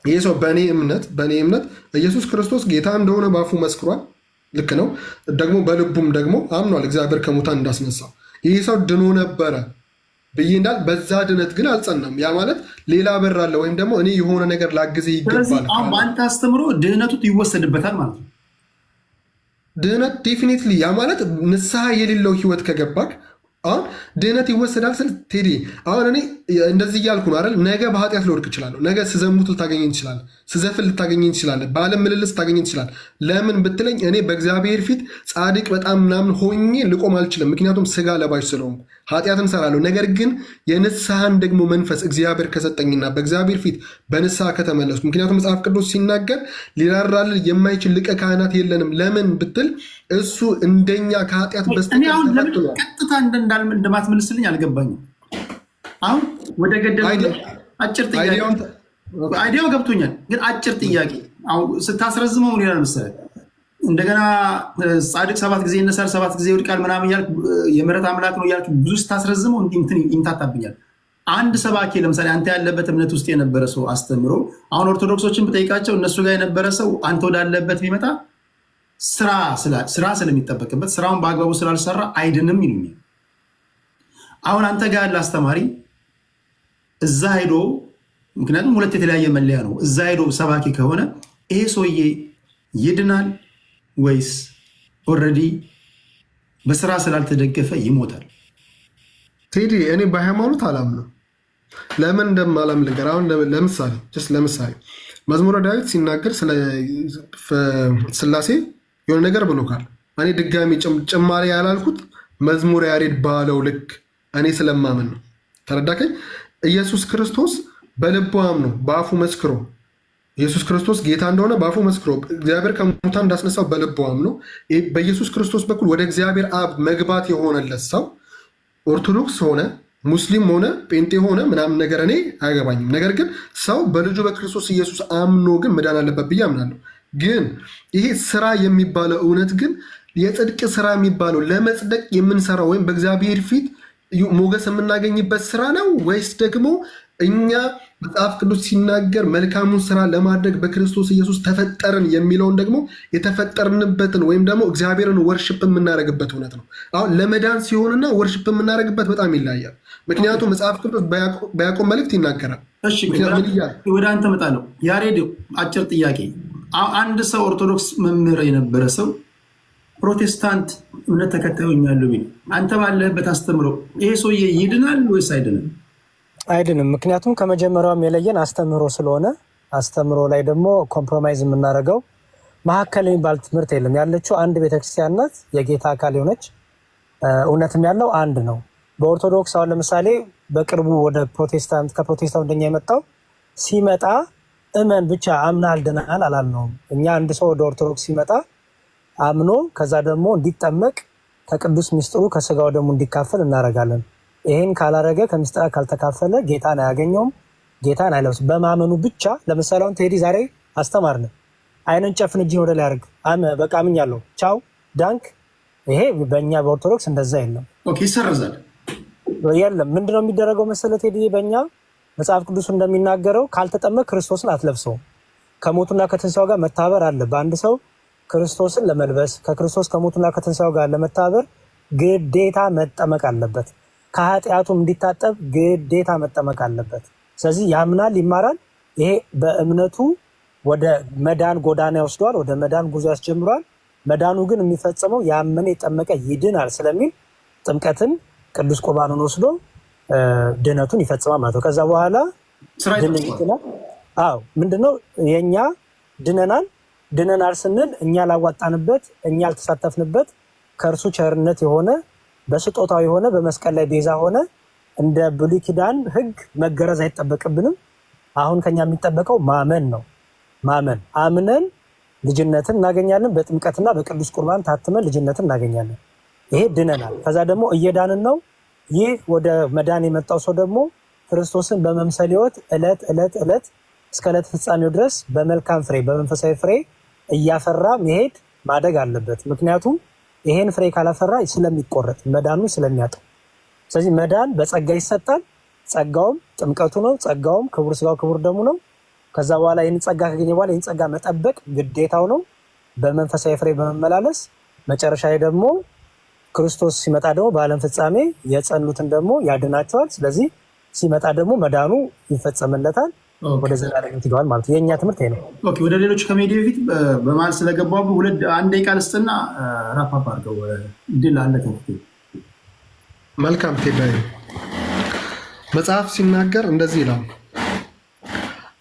G: ይህ ሰው በእኔ እምነት ኢየሱስ ክርስቶስ ጌታ እንደሆነ በአፉ መስክሯል። ልክ ነው። ደግሞ በልቡም ደግሞ አምኗል እግዚአብሔር ከሙታን እንዳስነሳው። ይህ ሰው ድኖ ነበረ ብዬ እንዳል በዛ ድነት ግን አልጸናም። ያ ማለት ሌላ በር አለ ወይም ደግሞ እኔ የሆነ ነገር ላግዜ ይገባል።
B: አሁን በአንተ አስተምሮ ድህነቱ ይወሰድበታል ማለት ነው።
G: ድህነት ዴፊኒትሊ ያ ማለት ንስሐ የሌለው ህይወት ከገባክ አሁን ድህነት ይወሰዳል ስል ቴዲ አሁን እኔ እንደዚህ እያልኩ ነው አይደል? ነገ በኃጢአት ልወድቅ እችላለሁ። ነገ ስዘሙት ልታገኘኝ ትችላለህ። ስዘፍን ልታገኘኝ ትችላለህ። በዓለም ምልልስ ልታገኘኝ ትችላለህ። ለምን ብትለኝ እኔ በእግዚአብሔር ፊት ጻድቅ በጣም ምናምን ሆኜ ልቆም አልችልም። ምክንያቱም ስጋ ለባሽ ስለሆንኩ ኃጢአትን እሰራለሁ። ነገር ግን የንስሐን ደግሞ መንፈስ እግዚአብሔር ከሰጠኝና በእግዚአብሔር ፊት በንስሐ ከተመለስኩ፣ ምክንያቱም መጽሐፍ ቅዱስ ሲናገር ሊራራልን የማይችል ሊቀ ካህናት የለንም። ለምን ብትል እሱ እንደኛ ከኃጢአት በስተቀር
B: ቀጥታ እንደማትመልስልኝ አልገባኝም። አሁን ወደ ገደል አጭር ጥያቄ አይዲያው ገብቶኛል፣ ግን አጭር ጥያቄ ስታስረዝመው ሌላ መሰለህ። እንደገና ጻድቅ 7 ጊዜ ይነሳል 7 ጊዜ ይወድቃል ምናምን እያልክ የምህረት አምላክ ነው እያልክ ብዙ ስታስረዝመው እንትን ይምታታብኛል። አንድ ሰባኪ ለምሳሌ አንተ ያለበት እምነት ውስጥ የነበረ ሰው አስተምሮ አሁን ኦርቶዶክሶችን ብጠይቃቸው እነሱ ጋር የነበረ ሰው አንተ ወዳለበት ቢመጣ ስራ ስለሚጠበቅበት ስራውን በአግባቡ ስላልሰራ አይድንም ይሉኛል። አሁን አንተ ጋር ያለ አስተማሪ እዛ ሄዶ ምክንያቱም ሁለት የተለያየ መለያ ነው። እዛ ሄዶ ሰባኪ ከሆነ ይሄ ሰውዬ ይድናል ወይስ ኦልሬዲ በስራ ስላልተደገፈ ይሞታል?
G: ቴዲ እኔ በሃይማኖት አላምነው። ለምን እንደማላምን ልንገር። አሁን ለምሳሌ መዝሙረ ዳዊት ሲናገር ስለ ስላሴ የሆነ ነገር ብሎካል። እኔ ድጋሚ ጭማሪ ያላልኩት መዝሙረ ያሬድ ባለው ልክ እኔ ስለማምን ነው። ተረዳከኝ? ኢየሱስ ክርስቶስ በልቡ አምኖ በአፉ መስክሮ ኢየሱስ ክርስቶስ ጌታ እንደሆነ በአፉ መስክሮ እግዚአብሔር ከሙታን እንዳስነሳው በልቡ አምኖ በኢየሱስ ክርስቶስ በኩል ወደ እግዚአብሔር አብ መግባት የሆነለት ሰው ኦርቶዶክስ ሆነ ሙስሊም ሆነ ጴንጤ ሆነ ምናምን ነገር እኔ አያገባኝም። ነገር ግን ሰው በልጁ በክርስቶስ ኢየሱስ አምኖ ግን መዳን አለበት ብዬ አምናለሁ። ግን ይሄ ስራ የሚባለው እውነት ግን የጽድቅ ስራ የሚባለው ለመጽደቅ የምንሰራው ወይም በእግዚአብሔር ፊት ሞገስ የምናገኝበት ስራ ነው ወይስ ደግሞ እኛ መጽሐፍ ቅዱስ ሲናገር መልካሙን ስራ ለማድረግ በክርስቶስ ኢየሱስ ተፈጠርን የሚለውን ደግሞ የተፈጠርንበትን ወይም ደግሞ እግዚአብሔርን ወርሽፕ የምናደርግበት እውነት ነው። አሁን ለመዳን ሲሆንና ወርሽፕ የምናደርግበት በጣም ይለያል። ምክንያቱም መጽሐፍ ቅዱስ በያዕቆብ መልእክት ይናገራል።
B: ወደ አንተ እመጣለሁ። ያሬድ አጭር ጥያቄ። አንድ ሰው ኦርቶዶክስ መምህር የነበረ ሰው ፕሮቴስታንት እምነት ተከታዮኛሉ ቢል አንተ ባለህበት አስተምሮ ይሄ ሰውዬ ይድናል ወይስ አይድንም?
D: አይድንም። ምክንያቱም ከመጀመሪያውም የለየን አስተምሮ ስለሆነ አስተምሮ ላይ ደግሞ ኮምፕሮማይዝ የምናደርገው መካከል የሚባል ትምህርት የለም። ያለችው አንድ ቤተክርስቲያን ናት፣ የጌታ አካል የሆነች እውነትም ያለው አንድ ነው። በኦርቶዶክስ አሁን ለምሳሌ በቅርቡ ወደ ፕሮቴስታንት ከፕሮቴስታንት ወደኛ የመጣው ሲመጣ እመን ብቻ አምናል ድናል አላልነውም። እኛ አንድ ሰው ወደ ኦርቶዶክስ ሲመጣ አምኖ ከዛ ደግሞ እንዲጠመቅ ከቅዱስ ሚስጥሩ ከስጋው ደግሞ እንዲካፈል እናደርጋለን። ይሄን ካላረገ ከምስጢር ካልተካፈለ ጌታን አያገኘውም፣ ጌታን አይለብስም። በማመኑ ብቻ ለምሳሌ አሁን ቴዲ ዛሬ አስተማርን አይንን ጨፍን እጅን ወደ ላይ አድርግ በቃ አምኛለሁ ቻው ዳንክ። ይሄ በእኛ በኦርቶዶክስ እንደዛ የለም።
B: ኦኬ ይሰረዛል
D: የለም። ምንድነው የሚደረገው መሰለት? ሄድ በእኛ መጽሐፍ ቅዱስ እንደሚናገረው ካልተጠመቅ ክርስቶስን አትለብሰውም። ከሞቱና ከትንሣኤው ጋር መታበር አለ። በአንድ ሰው ክርስቶስን ለመልበስ ከክርስቶስ ከሞቱና ከትንሣኤው ጋር ለመታበር ግዴታ መጠመቅ አለበት። ከኃጢአቱም እንዲታጠብ ግዴታ መጠመቅ አለበት። ስለዚህ ያምናል፣ ይማራል። ይሄ በእምነቱ ወደ መዳን ጎዳና ይወስዷል፣ ወደ መዳን ጉዞ ያስጀምሯል። መዳኑ ግን የሚፈጸመው ያመነ የጠመቀ ይድናል ስለሚል ጥምቀትን ቅዱስ ቁርባኑን ወስዶ ድነቱን ይፈጽማል ማለት ነው። ከዛ በኋላ ምንድነው የኛ ድነናል ስንል እኛ ላዋጣንበት እኛ ያልተሳተፍንበት ከእርሱ ቸርነት የሆነ በስጦታው የሆነ በመስቀል ላይ ቤዛ ሆነ እንደ ብሉይ ኪዳን ሕግ መገረዝ አይጠበቅብንም። አሁን ከኛ የሚጠበቀው ማመን ነው። ማመን አምነን ልጅነትን እናገኛለን። በጥምቀትና በቅዱስ ቁርባን ታትመን ልጅነትን እናገኛለን። ይሄ ድነናል። ከዛ ደግሞ እየዳንን ነው። ይህ ወደ መዳን የመጣው ሰው ደግሞ ክርስቶስን በመምሰል ሕይወት ዕለት እስከ ዕለት ፍጻሜው ድረስ በመልካም ፍሬ በመንፈሳዊ ፍሬ እያፈራ መሄድ ማደግ አለበት። ምክንያቱም ይሄን ፍሬ ካላፈራ ስለሚቆረጥ መዳኑ ስለሚያጠው። ስለዚህ መዳን በጸጋ ይሰጣል። ጸጋውም ጥምቀቱ ነው። ጸጋውም ክቡር ስጋው ክቡር ደሙ ነው። ከዛ በኋላ ይህን ጸጋ ካገኘ በኋላ ይህን ጸጋ መጠበቅ ግዴታው ነው በመንፈሳዊ ፍሬ በመመላለስ። መጨረሻ ላይ ደግሞ ክርስቶስ ሲመጣ ደግሞ በዓለም ፍጻሜ የጸኑትን ደግሞ ያድናቸዋል። ስለዚህ ሲመጣ ደግሞ መዳኑ ይፈጸምለታል፣ ወደ ዘላለም ይገባል ማለት ነው። የእኛ ትምህርት ይሄ ነው።
B: ኦኬ ወደ ሌሎች ከመሄድ በፊት በመሀል ስለገባሁ አንድ ደቂቃ ልስጥና ራፓፕ አድርገው ድል አለ።
G: መልካም ቴዳይ መጽሐፍ ሲናገር እንደዚህ ይላል፣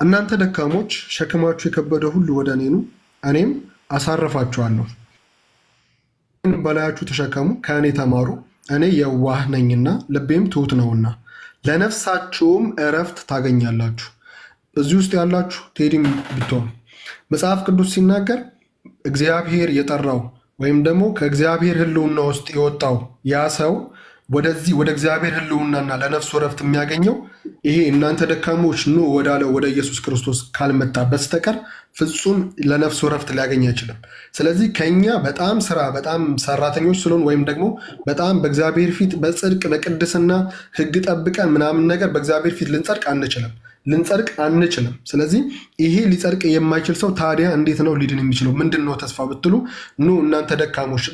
G: እናንተ ደካሞች ሸክማችሁ የከበደ ሁሉ ወደ እኔ ኑ፣ እኔም አሳርፋችኋለሁ። በላያችሁ ተሸከሙ፣ ከእኔ ተማሩ፣ እኔ የዋህ ነኝና ልቤም ትሁት ነውና ለነፍሳችሁም እረፍት ታገኛላችሁ። እዚህ ውስጥ ያላችሁ ቴዲም ብትሆን መጽሐፍ ቅዱስ ሲናገር እግዚአብሔር የጠራው ወይም ደግሞ ከእግዚአብሔር ሕልውና ውስጥ የወጣው ያ ሰው ወደዚህ ወደ እግዚአብሔር ሕልውናና ለነፍሱ እረፍት የሚያገኘው ይሄ እናንተ ደካሞች ኑ ወዳለው ወደ ኢየሱስ ክርስቶስ ካልመጣ በስተቀር ፍጹም ለነፍሱ እረፍት ሊያገኝ አይችልም። ስለዚህ ከኛ በጣም ሰራተኞች ስለሆን ወይም ደግሞ በጣም በእግዚአብሔር ፊት በጽድቅ በቅድስና ሕግ ጠብቀን ምናምን ነገር በእግዚአብሔር ፊት ልንጸድቅ አንችልም። ስለዚህ ይሄ ሊጸድቅ የማይችል ሰው ታዲያ እንዴት ነው ሊድን የሚችለው? ምንድን ነው ተስፋ ብትሉ ኑ እናንተ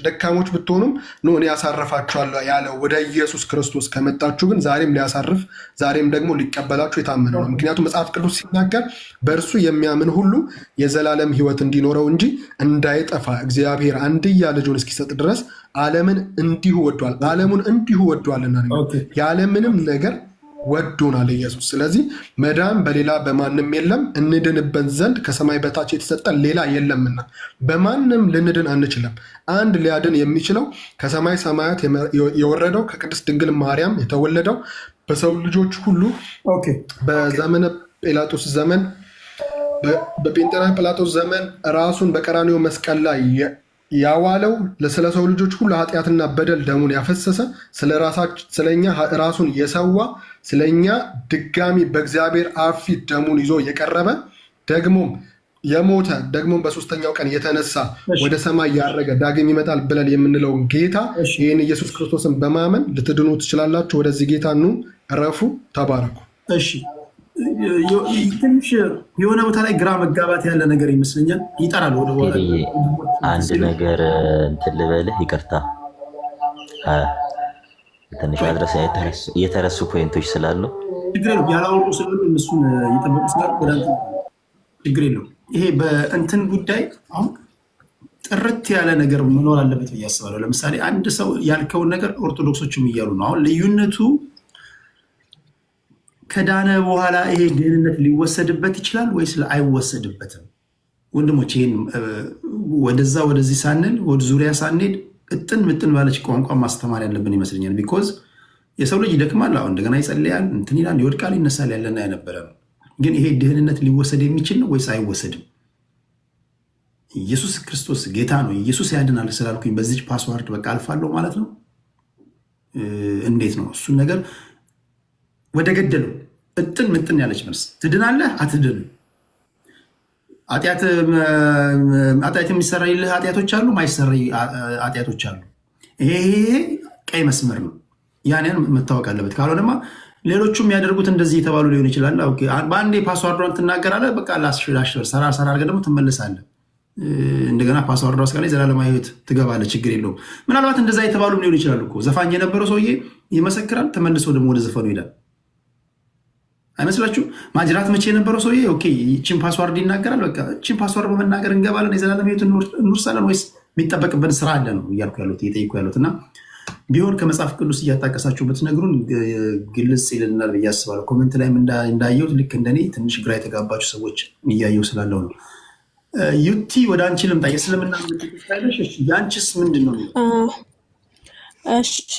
G: ደካሞች ብትሆኑም ኑ እኔ ያሳርፋችኋለሁ ያለው ወደ ኢየሱስ ክርስቶስ ከመጣችሁ ግን ዛሬም ሊያሳርፍ ዛሬም ደግሞ ሊቀበላችሁ የታመነ ነው። ምክንያቱም መጽሐፍ ቅዱስ ሲናገር በእርሱ የሚያምን ሁሉ የዘላለም ሕይወት እንዲኖረው እንጂ እንዳይጠፋ እግዚአብሔር አንድያ ልጁን እስኪሰጥ ድረስ ዓለሙን እንዲሁ ወዷልና ያለምንም ነገር ወዶናል ኢየሱስ። ስለዚህ መዳን በሌላ በማንም የለም፣ እንድንበት ዘንድ ከሰማይ በታች የተሰጠን ሌላ የለምና በማንም ልንድን አንችልም። አንድ ሊያድን የሚችለው ከሰማይ ሰማያት የወረደው ከቅድስት ድንግል ማርያም የተወለደው በሰው ልጆች ሁሉ በዘመነ ጲላጦስ ዘመን በጴንጤና ጲላጦስ ዘመን ራሱን በቀራንዮ መስቀል ላይ ያዋለው ስለ ሰው ልጆች ሁሉ ኃጢአትና በደል ደሙን ያፈሰሰ ስለኛ ራሱን የሰዋ ስለኛ ድጋሚ በእግዚአብሔር አብ ፊት ደሙን ይዞ የቀረበ ደግሞም የሞተ ደግሞም በሶስተኛው ቀን የተነሳ ወደ ሰማይ ያረገ ዳግም ይመጣል ብለን የምንለውን ጌታ ይህን ኢየሱስ ክርስቶስን በማመን ልትድኑ ትችላላችሁ። ወደዚህ ጌታ ኑ፣ እረፉ፣ ተባረኩ።
B: እሺ ትንሽ የሆነ ቦታ ላይ ግራ መጋባት ያለ ነገር ይመስለኛል። ይጠራል ወደ
C: አንድ ነገር እንትን ልበልህ፣ ይቅርታ ትንሽ አድረስ የተረሱ ፖይንቶች ስላሉ
B: ችግር የለውም። ያላወሩ ስላሉ እነሱን እየጠበቁ ስላሉ ችግር የለውም። ይሄ በእንትን ጉዳይ አሁን ጥርት ያለ ነገር መኖር አለበት ብዬ አስባለሁ። ለምሳሌ አንድ ሰው ያልከውን ነገር ኦርቶዶክሶችም እያሉ ነው። አሁን ልዩነቱ ከዳነ በኋላ ይሄ ደህንነት ሊወሰድበት ይችላል ወይስ አይወሰድበትም? ወንድሞች ይህን ወደዛ ወደዚህ ሳንል ወደ ዙሪያ ሳንሄድ እጥን ምጥን ባለች ቋንቋ ማስተማር ያለብን ይመስለኛል። ቢኮዝ የሰው ልጅ ይደክማል፣ አሁን እንደገና ይጸልያል፣ እንትን ይላል፣ ይወድቃል፣ ይነሳል፣ ያለና የነበረ ነው። ግን ይሄ ድህንነት ሊወሰድ የሚችል ነው ወይስ አይወሰድም? ኢየሱስ ክርስቶስ ጌታ ነው፣ ኢየሱስ ያድናል ስላልኩኝ በዚች ፓስዋርድ በቃ አልፋለሁ ማለት ነው? እንዴት ነው እሱን ነገር ወደ ገደለው እጥን ምጥን ያለች መልስ ትድናለህ አትድንም? ኃጢአት የሚሰረይልህ ኃጢአቶች አሉ፣ ማይሰረይ ኃጢአቶች አሉ። ይሄ ቀይ መስመር ነው። ያንን መታወቅ አለበት። ካልሆነማ ሌሎቹም ያደርጉት እንደዚህ የተባሉ ሊሆን ይችላል። በአንዴ ፓስዋርዷን ትናገራለህ፣ በቃ ላሽር ሰራ አድርገህ ደግሞ ትመልሳለህ። እንደገና ፓስዋርዷ እስካለ ዘላለማዊ ሕይወት ትገባለህ። ችግር የለውም። ምናልባት እንደዛ የተባሉም ሊሆን ይችላል እኮ። ዘፋኝ የነበረው ሰውዬ ይመሰክራል፣ ተመልሶ ደግሞ ወደ ዘፈኑ ይሄዳል። አይመስላችሁ? ማጅራት መቼ የነበረው ሰውዬ ይችን ፓስዋርድ ይናገራል። በቃ ይችን ፓስዋርድ በመናገር እንገባለን፣ የዘላለም ሕይወት እንውርሳለን ወይስ የሚጠበቅብን ስራ አለ ነው እያልኩ ያሉት እየጠየቁ ያሉት። እና ቢሆን ከመጽሐፍ ቅዱስ እያጣቀሳችሁ ብትነግሩን ግልጽ ይልናል ብዬ አስባለሁ። ኮሜንት ላይም እንዳየሁት ልክ እንደኔ ትንሽ ግራ የተጋባችሁ ሰዎች እያየው ስላለው ነው። ዩቲ ወደ አንቺ ልምጣ። የእስልምና የአንቺስ ምንድን ነው?
F: እሺ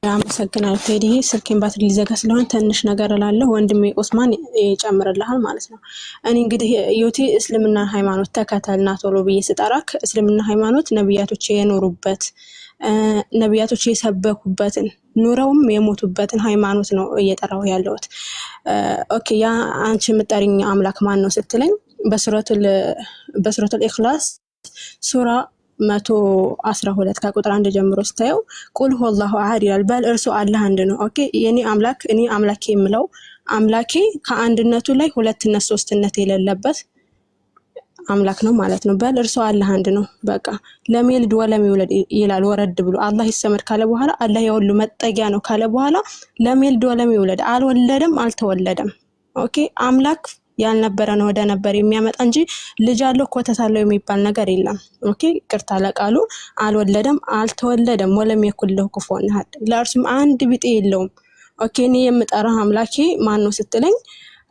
F: አመሰግናለሁ ቴዲ። ስልኬን ባትሪ ሊዘጋ ስለሆነ ትንሽ ነገር እላለሁ። ወንድሜ ኦስማን ይጨምርልሃል ማለት ነው። እኔ እንግዲህ ዩቲ እስልምና ሃይማኖት ተከተልና ቶሎ ብዬ ስጠራክ እስልምና ሃይማኖት ነቢያቶች የኖሩበት ነቢያቶች የሰበኩበትን ኑረውም የሞቱበትን ሃይማኖት ነው እየጠራው ያለሁት። ኦኬ ያ አንቺ የምጠሪኝ አምላክ ማን ነው ስትለኝ በሱረቱል ኢኽላስ ሱራ 112 ከቁጥር 1 ጀምሮ ስታየው ቁል ሁወላሁ አሐድ ይላል። በል እርሱ አላህ አንድ ነው። ኦኬ የኔ አምላክ እኔ አምላኬ የምለው አምላኬ ከአንድነቱ ላይ ሁለትነት ሶስትነት የሌለበት አምላክ ነው ማለት ነው። በል እርሱ አላህ አንድ ነው። በቃ ለሚወልድ ወለሚወለድ ይላል። ወረድ ብሎ አላህ ይሰመድ ካለ በኋላ አላህ የሁሉ መጠጊያ ነው ካለ በኋላ ለሚወልድ ወለሚወለድ አልወለደም አልተወለደም። ኦኬ አምላክ ያልነበረ ነው ወደ ነበር የሚያመጣ እንጂ ልጅ አለው ኮተት አለው የሚባል ነገር የለም። ኦኬ ቅርታ ለቃሉ አልወለደም አልተወለደም። ወለም የኩልሁ ኩፉወን አሐድ ለእርሱም አንድ ቢጤ የለውም። ኦኬ እኔ የምጠራህ አምላኬ ማን ነው ስትለኝ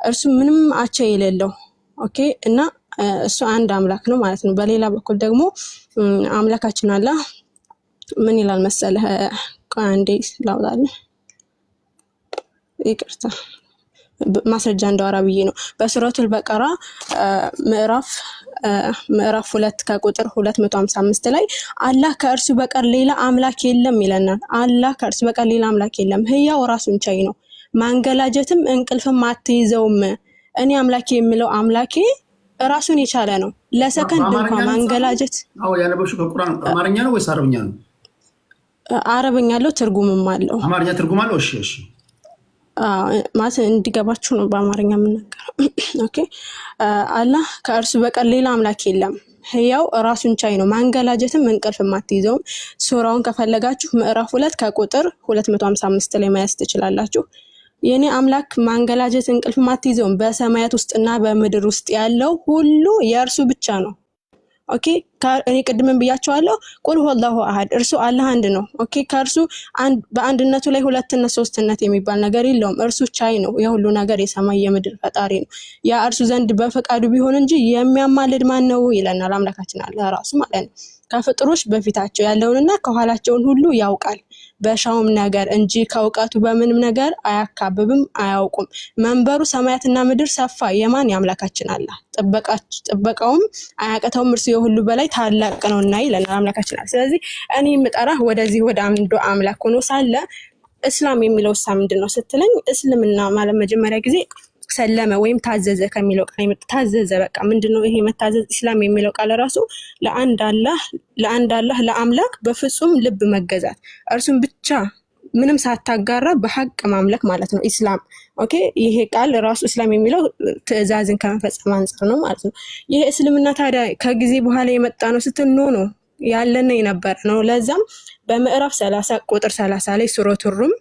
F: እርሱ ምንም አቻ የሌለው ኦኬ እና እሱ አንድ አምላክ ነው ማለት ነው። በሌላ በኩል ደግሞ አምላካችን አላህ ምን ይላል መሰለህ? አንዴ ላውጣልህ፣ ይቅርታ ማስረጃ እንዳወራ ብዬ ነው። በሱረቱል በቀራ ምዕራፍ 2 ከቁጥር 255 ላይ አላህ ከእርሱ በቀር ሌላ አምላክ የለም ይለናል። አላህ ከእርሱ በቀር ሌላ አምላክ የለም፣ ህያው ራሱን ቻይ ነው፣ ማንገላጀትም እንቅልፍም አትይዘውም። እኔ አምላኬ የሚለው አምላኬ ራሱን የቻለ ነው። ለሰከንድ እንኳን ማንገላጀት
B: ያነበብሽ ከቁርአን አማርኛ ነው ወይስ አረብኛ ነው?
F: አረብኛ አለው ትርጉምም አለው።
B: አማርኛ ትርጉም አለው? እሺ
F: ማለት እንዲገባችሁ ነው በአማርኛ የምናገረው። ኦኬ አላህ ከእርሱ በቀር ሌላ አምላክ የለም፣ ህያው ራሱን ቻይ ነው፣ ማንገላጀትም እንቅልፍም አትይዘውም። ሱራውን ከፈለጋችሁ ምዕራፍ 2 ከቁጥር 255 ላይ ማየት ትችላላችሁ። የኔ አምላክ ማንገላጀት እንቅልፍ ማትይዘውም፣ በሰማያት ውስጥና በምድር ውስጥ ያለው ሁሉ የእርሱ ብቻ ነው። ኦኬ እኔ ቅድምን ብያቸዋለሁ። ቁል ሁወላሁ አሐድ እርሱ አላህ አንድ ነው። ኦኬ ከእርሱ በአንድነቱ ላይ ሁለትነት ሶስትነት የሚባል ነገር የለውም። እርሱ ቻይ ነው፣ የሁሉ ነገር የሰማይ የምድር ፈጣሪ ነው። ያ እርሱ ዘንድ በፈቃዱ ቢሆን እንጂ የሚያማልድ ማን ነው ይለናል አምላካችን አላህ ራሱ ማለት ነው። ከፍጥሮች በፊታቸው ያለውንና ከኋላቸውን ሁሉ ያውቃል በሻውም ነገር እንጂ ከእውቀቱ በምንም ነገር አያካብብም አያውቁም። መንበሩ ሰማያትና ምድር ሰፋ የማን ያምላካችን አላህ ጥበቃውም አያቀተውም እርሱ የሁሉ በላይ ታላቅ ነውና ይለናል አምላካችን አላህ። ስለዚህ እኔ የምጠራህ ወደዚህ ወደ አንዱ አምላክ ሆኖ ሳለ እስላም የሚለው ምንድን ነው ስትለኝ እስልምና ማለት መጀመሪያ ጊዜ ሰለመ ወይም ታዘዘ ከሚለው ቃል የመጣ ታዘዘ። በቃ ምንድነው ይሄ መታዘዝ? እስላም የሚለው ቃል ራሱ ለአንድ አላህ ለአምላክ በፍጹም ልብ መገዛት፣ እርሱም ብቻ ምንም ሳታጋራ በሐቅ ማምለክ ማለት ነው ኢስላም። ኦኬ ይሄ ቃል ራሱ እስላም የሚለው ትዕዛዝን ከመፈጸም አንፃር ነው ማለት ነው። ይሄ እስልምና ታዲያ ከጊዜ በኋላ የመጣ ነው ስትል ነው ያለና የነበረ ነው። ለዛም በምዕራፍ 30 ቁጥር 30 ላይ ሱረቱር ሩም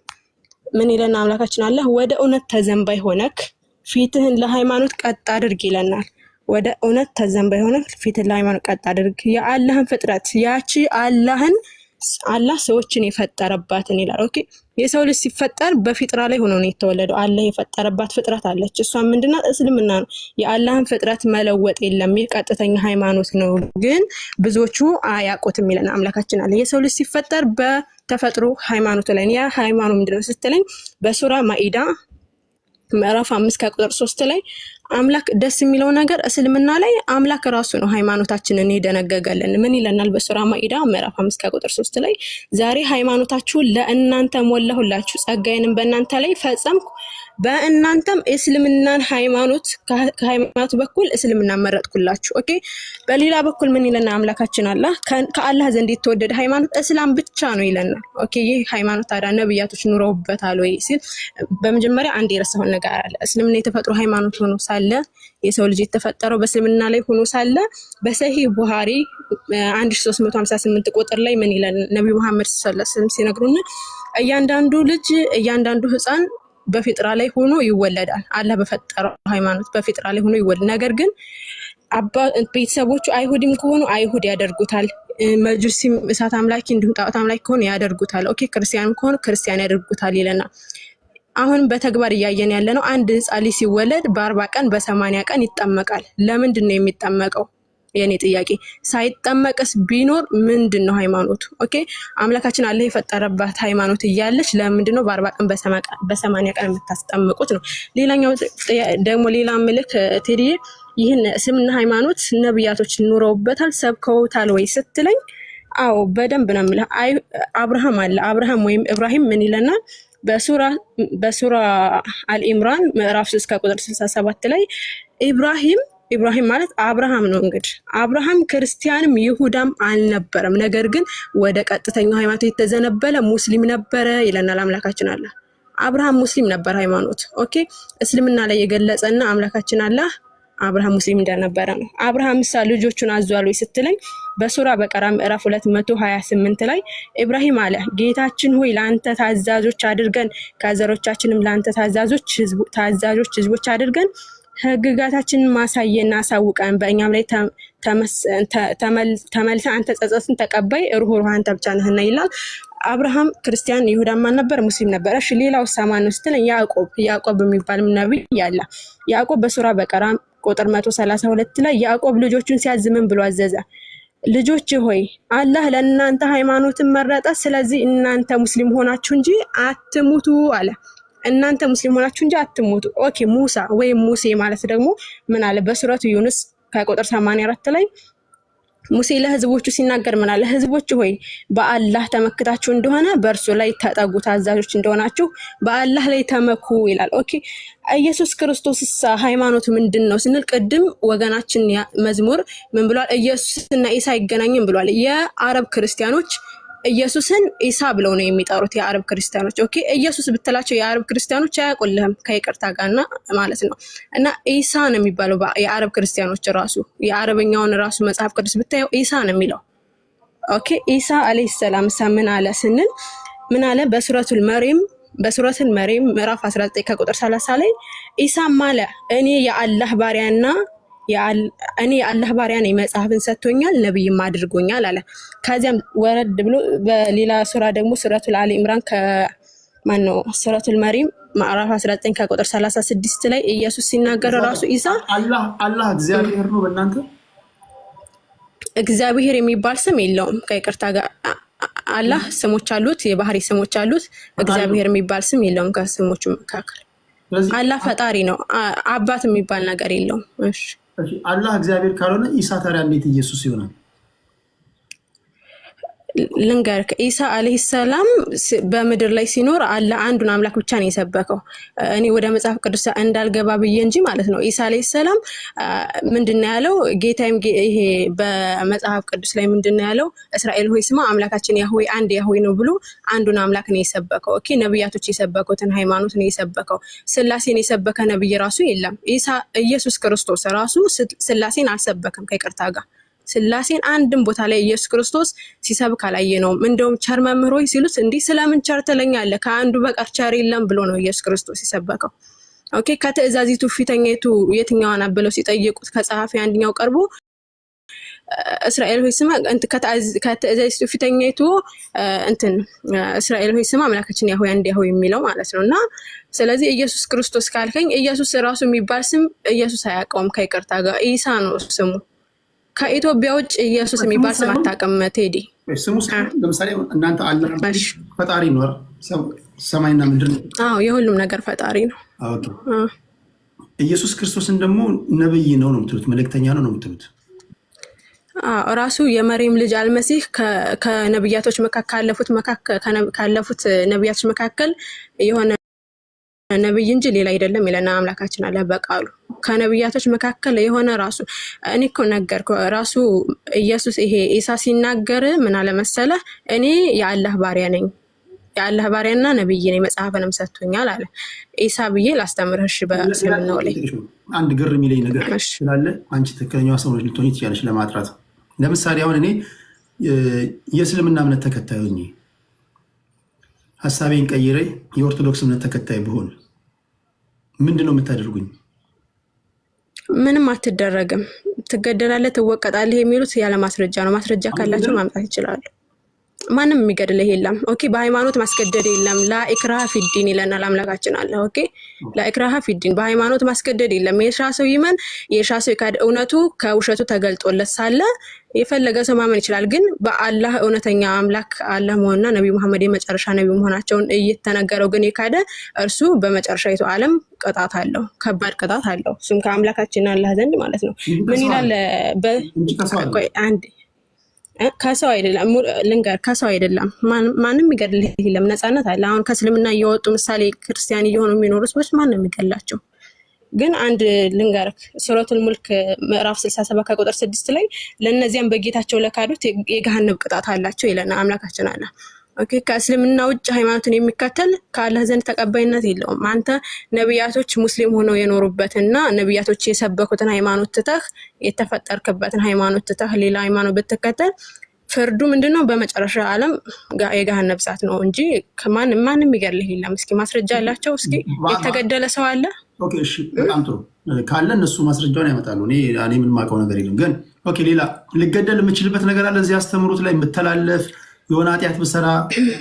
F: ምን ይለና አምላካችን አላህ ወደ እውነት ተዘንባይ ሆነክ ፊትህን ለሃይማኖት ቀጥ አድርግ ይለናል። ወደ እውነት ተዘንባይ ሆነክ ፊትህን ለሃይማኖት ቀጥ አድርግ፣ የአላህን ፍጥረት ያቺ አላህ ሰዎችን የፈጠረባትን ይላል። ኦኬ የሰው ልጅ ሲፈጠር በፊጥራ ላይ ሆኖ ነው የተወለደው። አላህ የፈጠረባት ፍጥረት አለች። እሷ ምንድነው? እስልምና ነው። የአላህን ፍጥረት መለወጥ የለም። ቀጥተኛ ሃይማኖት ነው፣ ግን ብዙዎቹ አያውቁትም ይለና አምላካችን አለ። የሰው ልጅ ሲፈጠር በተፈጥሮ ሃይማኖት ላይ ያ ሃይማኖት ምንድነው ስትለኝ በሱራ ማኢዳ ምዕራፍ 5 ከቁጥር 3 ላይ አምላክ ደስ የሚለው ነገር እስልምና ላይ አምላክ ራሱ ነው ሃይማኖታችንን የደነገገልን። ምን ይለናል? በሱራ ማኢዳ ምዕራፍ 5 ከቁጥር 3 ላይ ዛሬ ሃይማኖታችሁን ለእናንተ ሞላሁላችሁ፣ ጸጋዬንም በእናንተ ላይ ፈጸምኩ፣ በእናንተም እስልምናን ሃይማኖት ከሃይማኖት በኩል እስልምና መረጥኩላችሁ። ኦኬ በሌላ በኩል ምን ይለና አምላካችን አላህ ከአላህ ዘንድ የተወደደ ሃይማኖት እስላም ብቻ ነው ይለናል። ኦኬ ይህ ሃይማኖት ታዲያ ነብያቶች ኑረውበታል ወይ ሲል በመጀመሪያ አንድ የረሳሁት ነገር አለ። እስልምና የተፈጥሮ ሃይማኖት ሆኖ ሳለ የሰው ልጅ የተፈጠረው በእስልምና ላይ ሆኖ ሳለ በሰሂህ ቡሃሪ 1358 ቁጥር ላይ ምን ይላል ነብዩ መሐመድ ሰለላሁ ዐለይሂ ወሰለም ሲነግሩን እያንዳንዱ ልጅ እያንዳንዱ ህፃን በፊጥራ ላይ ሆኖ ይወለዳል። አላህ በፈጠረው ሃይማኖት በፊጥራ ላይ ሆኖ ይወለድ። ነገር ግን ቤተሰቦቹ አይሁድም ከሆኑ አይሁድ ያደርጉታል፣ መጁሲም እሳት አምላኪ እንዲሁም ጣዖት አምላኪ ከሆኑ ያደርጉታል። ኦኬ ክርስቲያንም ከሆኑ ክርስቲያን ያደርጉታል ይለና አሁን በተግባር እያየን ያለነው አንድ ህፃን ልጅ ሲወለድ በ40 ቀን በ80 ቀን ይጠመቃል። ለምንድን ነው የሚጠመቀው? የኔ ጥያቄ ሳይጠመቅስ ቢኖር ምንድነው ሃይማኖቱ? ኦኬ አምላካችን አላህ የፈጠረባት ሃይማኖት እያለች ለምንድን ነው በ40 ቀን በ80 ቀን የምታስጠምቁት ነው? ሌላኛው ደግሞ ሌላ ምልክ ቴዲ ይህን እስልምና ሃይማኖት ነብያቶች ኑረውበታል ሰብከውታል ወይ ስትለኝ አዎ በደንብ ነው የምልህ። አብርሃም አለ አብርሃም ወይም ኢብራሂም ምን ይለናል በሱራ አልኢምራን ምዕራፍ 3 ቁጥር 67 ላይ ኢብራሂም ማለት አብርሃም ነው። እንግዲህ አብርሃም ክርስቲያንም ይሁዳም አልነበረም፣ ነገር ግን ወደ ቀጥተኛው ሃይማኖት የተዘነበለ ሙስሊም ነበረ ይለናል አምላካችን አላህ። አብርሃም ሙስሊም ነበር ሃይማኖት። ኦኬ እስልምና ላይ የገለጸና አምላካችን አላህ አብርሃም ሙስሊም እንደነበረ ነው። አብርሃም ልጆቹን አዟል ወይ ስትለኝ በሱራ በቀራ ምዕራፍ 228 ላይ ኢብራሂም አለ ጌታችን ሆይ ለአንተ ታዛዦች አድርገን ከዘሮቻችንም ለአንተ ታዛዦች ህዝቦች አድርገን ህግጋታችንን ማሳየና አሳውቀን በእኛም ላይ ተመልሰ አንተ ጸጸትን ተቀባይ ሩህሩህ አንተ ብቻ ነህና ይላል። አብርሃም ክርስቲያን ይሁዳም ነበር ሙስሊም ነበር። እሺ ሌላው ሳማን ነው ስትለኝ ያዕቆብ የሚባል ነብይ ያለ ያዕቆብ በሱራ በቀራ ቁጥር 132 ላይ ያዕቆብ ልጆቹን ሲያዝ ምን ብሎ አዘዘ? ልጆች ሆይ አላህ ለእናንተ ሃይማኖትን መረጠ፣ ስለዚህ እናንተ ሙስሊም ሆናችሁ እንጂ አትሙቱ አለ። እናንተ ሙስሊም ሆናችሁ እንጂ አትሙቱ። ኦኬ ሙሳ ወይም ሙሴ ማለት ደግሞ ምን አለ በሱረቱ ዩኑስ ከቁጥር 84 ላይ ሙሴ ለህዝቦቹ ሲናገር ምን አለ? ህዝቦች ሆይ በአላህ ተመክታችሁ እንደሆነ በእርሱ ላይ ተጠጉ፣ ታዛዦች እንደሆናችሁ በአላህ ላይ ተመኩ ይላል። ኦኬ ኢየሱስ ክርስቶስስ ሃይማኖቱ ምንድነው ስንል ቅድም ወገናችን መዝሙር ምን ብሏል? ኢየሱስና ኢሳ አይገናኝም ብሏል። የአረብ ክርስቲያኖች ኢየሱስን ኢሳ ብለው ነው የሚጠሩት የአረብ ክርስቲያኖች። ኦኬ ኢየሱስ ብትላቸው የአረብ ክርስቲያኖች አያውቁልህም ከይቅርታ ጋርና ማለት ነው። እና ኢሳ ነው የሚባለው የአረብ ክርስቲያኖች ራሱ የአረበኛውን ራሱ መጽሐፍ ቅዱስ ብታየው ኢሳ ነው የሚለው። ኦኬ ኢሳ አለይሂ ሰላም ምን አለ ስንል ምን አለ በሱረቱል መርየም ምዕራፍ 19 ከቁጥር 30 ላይ ኢሳ ማለ እኔ የአላህ ባሪያና እኔ የአላህ ባሪያ ነኝ፣ መጽሐፍን ሰጥቶኛል፣ ነብይም አድርጎኛል አለ። ከዚያም ወረድ ብሎ በሌላ ሱራ ደግሞ ሱረቱል አሊ ኢምራን ሱረቱል መርየም ምዕራፍ 19 ከቁጥር 36 ላይ ኢየሱስ ሲናገር ራሱ ኢሳ
B: አላህ እግዚአብሔር ነው። በእናንተ
F: እግዚአብሔር የሚባል ስም የለውም ከይቅርታ ጋር። አላህ ስሞች አሉት፣ የባህሪ ስሞች አሉት። እግዚአብሔር የሚባል ስም የለውም ከስሞቹ መካከል። አላህ ፈጣሪ ነው፣ አባት የሚባል ነገር የለውም። እሺ
B: አላህ እግዚአብሔር ካልሆነ ኢሳ ታዲያ እንዴት ኢየሱስ ይሆናል?
F: ልንገርክ ኢሳ አለይሂ ሰላም በምድር ላይ ሲኖር አላህ አንዱን አምላክ ብቻ ነው የሰበከው። እኔ ወደ መጽሐፍ ቅዱስ እንዳልገባ ብዬ እንጂ ማለት ነው። ኢሳ አለይሂ ሰላም ምንድነው ያለው? ጌታዬም ይሄ በመጽሐፍ ቅዱስ ላይ ምንድነው ያለው? እስራኤል ሆይ ስማ አምላካችን ያህዌ አንድ ያህዌ ነው ብሎ አንዱን አምላክ ነው የሰበከው። ኦኬ ነብያቶች የሰበኩትን ሃይማኖት ነው የሰበከው። ስላሴን የሰበከ ነብይ ራሱ የለም። ኢየሱስ ክርስቶስ ራሱ ስላሴን አልሰበከም ከይቅርታ ጋር። ስላሴን አንድም ቦታ ላይ ኢየሱስ ክርስቶስ ሲሰብክ አላየነውም። እንደውም ቸር መምህር ሆይ ሲሉት እንዲህ ስለምን ቸር ትለኛለህ? ከአንዱ በቀር ቸር የለም ብሎ ነው ኢየሱስ ክርስቶስ የሰበከው። ኦኬ ከትእዛዚቱ ፊተኛይቱ የትኛዋ ናት ብለው ሲጠይቁት ከጸሐፊ አንደኛው ቀርቦ እስራኤል ሆይ ስማ ከትእዛዚቱ ፊተኛይቱ እስራኤል ሆይ ስማ አምላካችን ያህዌ አንድ ያህዌ የሚለው ማለት ነውና ስለዚህ ኢየሱስ ክርስቶስ ካልከኝ ኢየሱስ ራሱ የሚባል ስም ኢየሱስ አያውቀውም ከይቅርታ ጋር። ኢሳ ነው ስሙ። ከኢትዮጵያ ውጭ ኢየሱስ የሚባል ስም አታውቅም ቴዲ።
B: ስሙ ለምሳሌ እናንተ አላህ ፈጣሪ ነው፣ ሰማይና ምድር ነው።
F: አዎ የሁሉም ነገር ፈጣሪ ነው።
B: ኦኬ ኢየሱስ ክርስቶስን ደግሞ ነብይ ነው የምትሉት፣ መልእክተኛ ነው የምትሉት።
F: ራሱ የመርየም ልጅ አልመሲህ ከነብያቶች መካከል ካለፉት ነብያቶች መካከል የሆነ ነብይ እንጂ ሌላ አይደለም ይለና አምላካችን አለ በቃሉ። ከነብያቶች መካከል የሆነ ራሱ እኔ እኮ ነገርኩ ራሱ ኢየሱስ ይሄ ኢሳ ሲናገር ምን አለ መሰለ እኔ የአላህ ባሪያ ነኝ የአላህ ባሪያና ነብይ ነኝ መጽሐፍንም ሰጥቶኛል አለ ኢሳ ብዬ ላስተምርሽ በእስልምናው ላይ
B: አንድ ግር የሚለኝ ነገር ስላለ አንቺ ትክክለኛዋ ሰው ልትሆኚ ትችያለሽ ለማጥራት። ለምሳሌ አሁን እኔ የእስልምና እምነት ተከታይ ሆኜ ሐሳቤን ቀይሬ የኦርቶዶክስ እምነት ተከታይ ብሆን ምንድነው የምታደርጉኝ?
F: ምንም አትደረግም። ትገደላለህ፣ ትወቀጣለህ የሚሉት ያለ ማስረጃ ነው። ማስረጃ ካላቸው ማምጣት ይችላሉ። ማንም የሚገድልህ የለም። ኦኬ በሃይማኖት ማስገደድ የለም። ላኢክራሃ ፊዲን ይለናል አምላካችን አለ። ኦኬ ላኢክራሃ ፊዲን በሃይማኖት ማስገደድ የለም። የሻ ሰው ይመን የሻ ሰው ካደ እውነቱ ከውሸቱ ተገልጦለት ሳለ የፈለገ ሰው ማመን ይችላል። ግን በአላህ እውነተኛ አምላክ አላህ መሆንና ነብዩ መሐመድ የመጨረሻ ነብዩ መሆናቸውን እየተነገረው ግን የካደ እርሱ በመጨረሻይቱ ዓለም ቅጣት አለው፣ ከባድ ቅጣት አለው። እሱም ከአምላካችን አላህ ዘንድ ማለት ነው። ምን ይላል አንድ ከሰው አይደለም ልንገር፣ ከሰው አይደለም ማንም ይገድልህ የለም። ነፃነት አለ። አሁን ከእስልምና እየወጡ ምሳሌ ክርስቲያን እየሆኑ የሚኖሩ ሰዎች ማንም የሚገድላቸው ግን አንድ ልንገር ሱረቱል ሙልክ ምዕራፍ 67 ከቁጥር 6 ላይ ለነዚያም በጌታቸው ለካዱት የገሃነም ቅጣት አላቸው ይለና አምላካችን አለ። ኦኬ ከእስልምና ውጭ ሃይማኖትን የሚከተል ከአላህ ዘንድ ተቀባይነት የለውም። አንተ ነብያቶች ሙስሊም ሆነው የኖሩበትና ነብያቶች የሰበኩትን ሃይማኖት ትተህ የተፈጠርክበትን ሃይማኖት ትተህ ሌላ ሃይማኖት ብትከተል ፍርዱ ምንድነው? በመጨረሻ ዓለም የገሃነም እሳት ነው እንጂ ማንም ይገድልህ የለም። እስኪ ማስረጃ አላቸው። እስኪ የተገደለ ሰው አለ?
B: ኦኬ እሺ በጣም ጥሩ ካለ እነሱ ማስረጃውን ያመጣሉ። እኔ ምን ማውቀው ነገር የለም። ግን ኦኬ ሌላ ልገደል የምችልበት ነገር አለ እዚህ አስተምሩት ላይ የምተላለፍ የሆነ ኃጢአት ብሰራ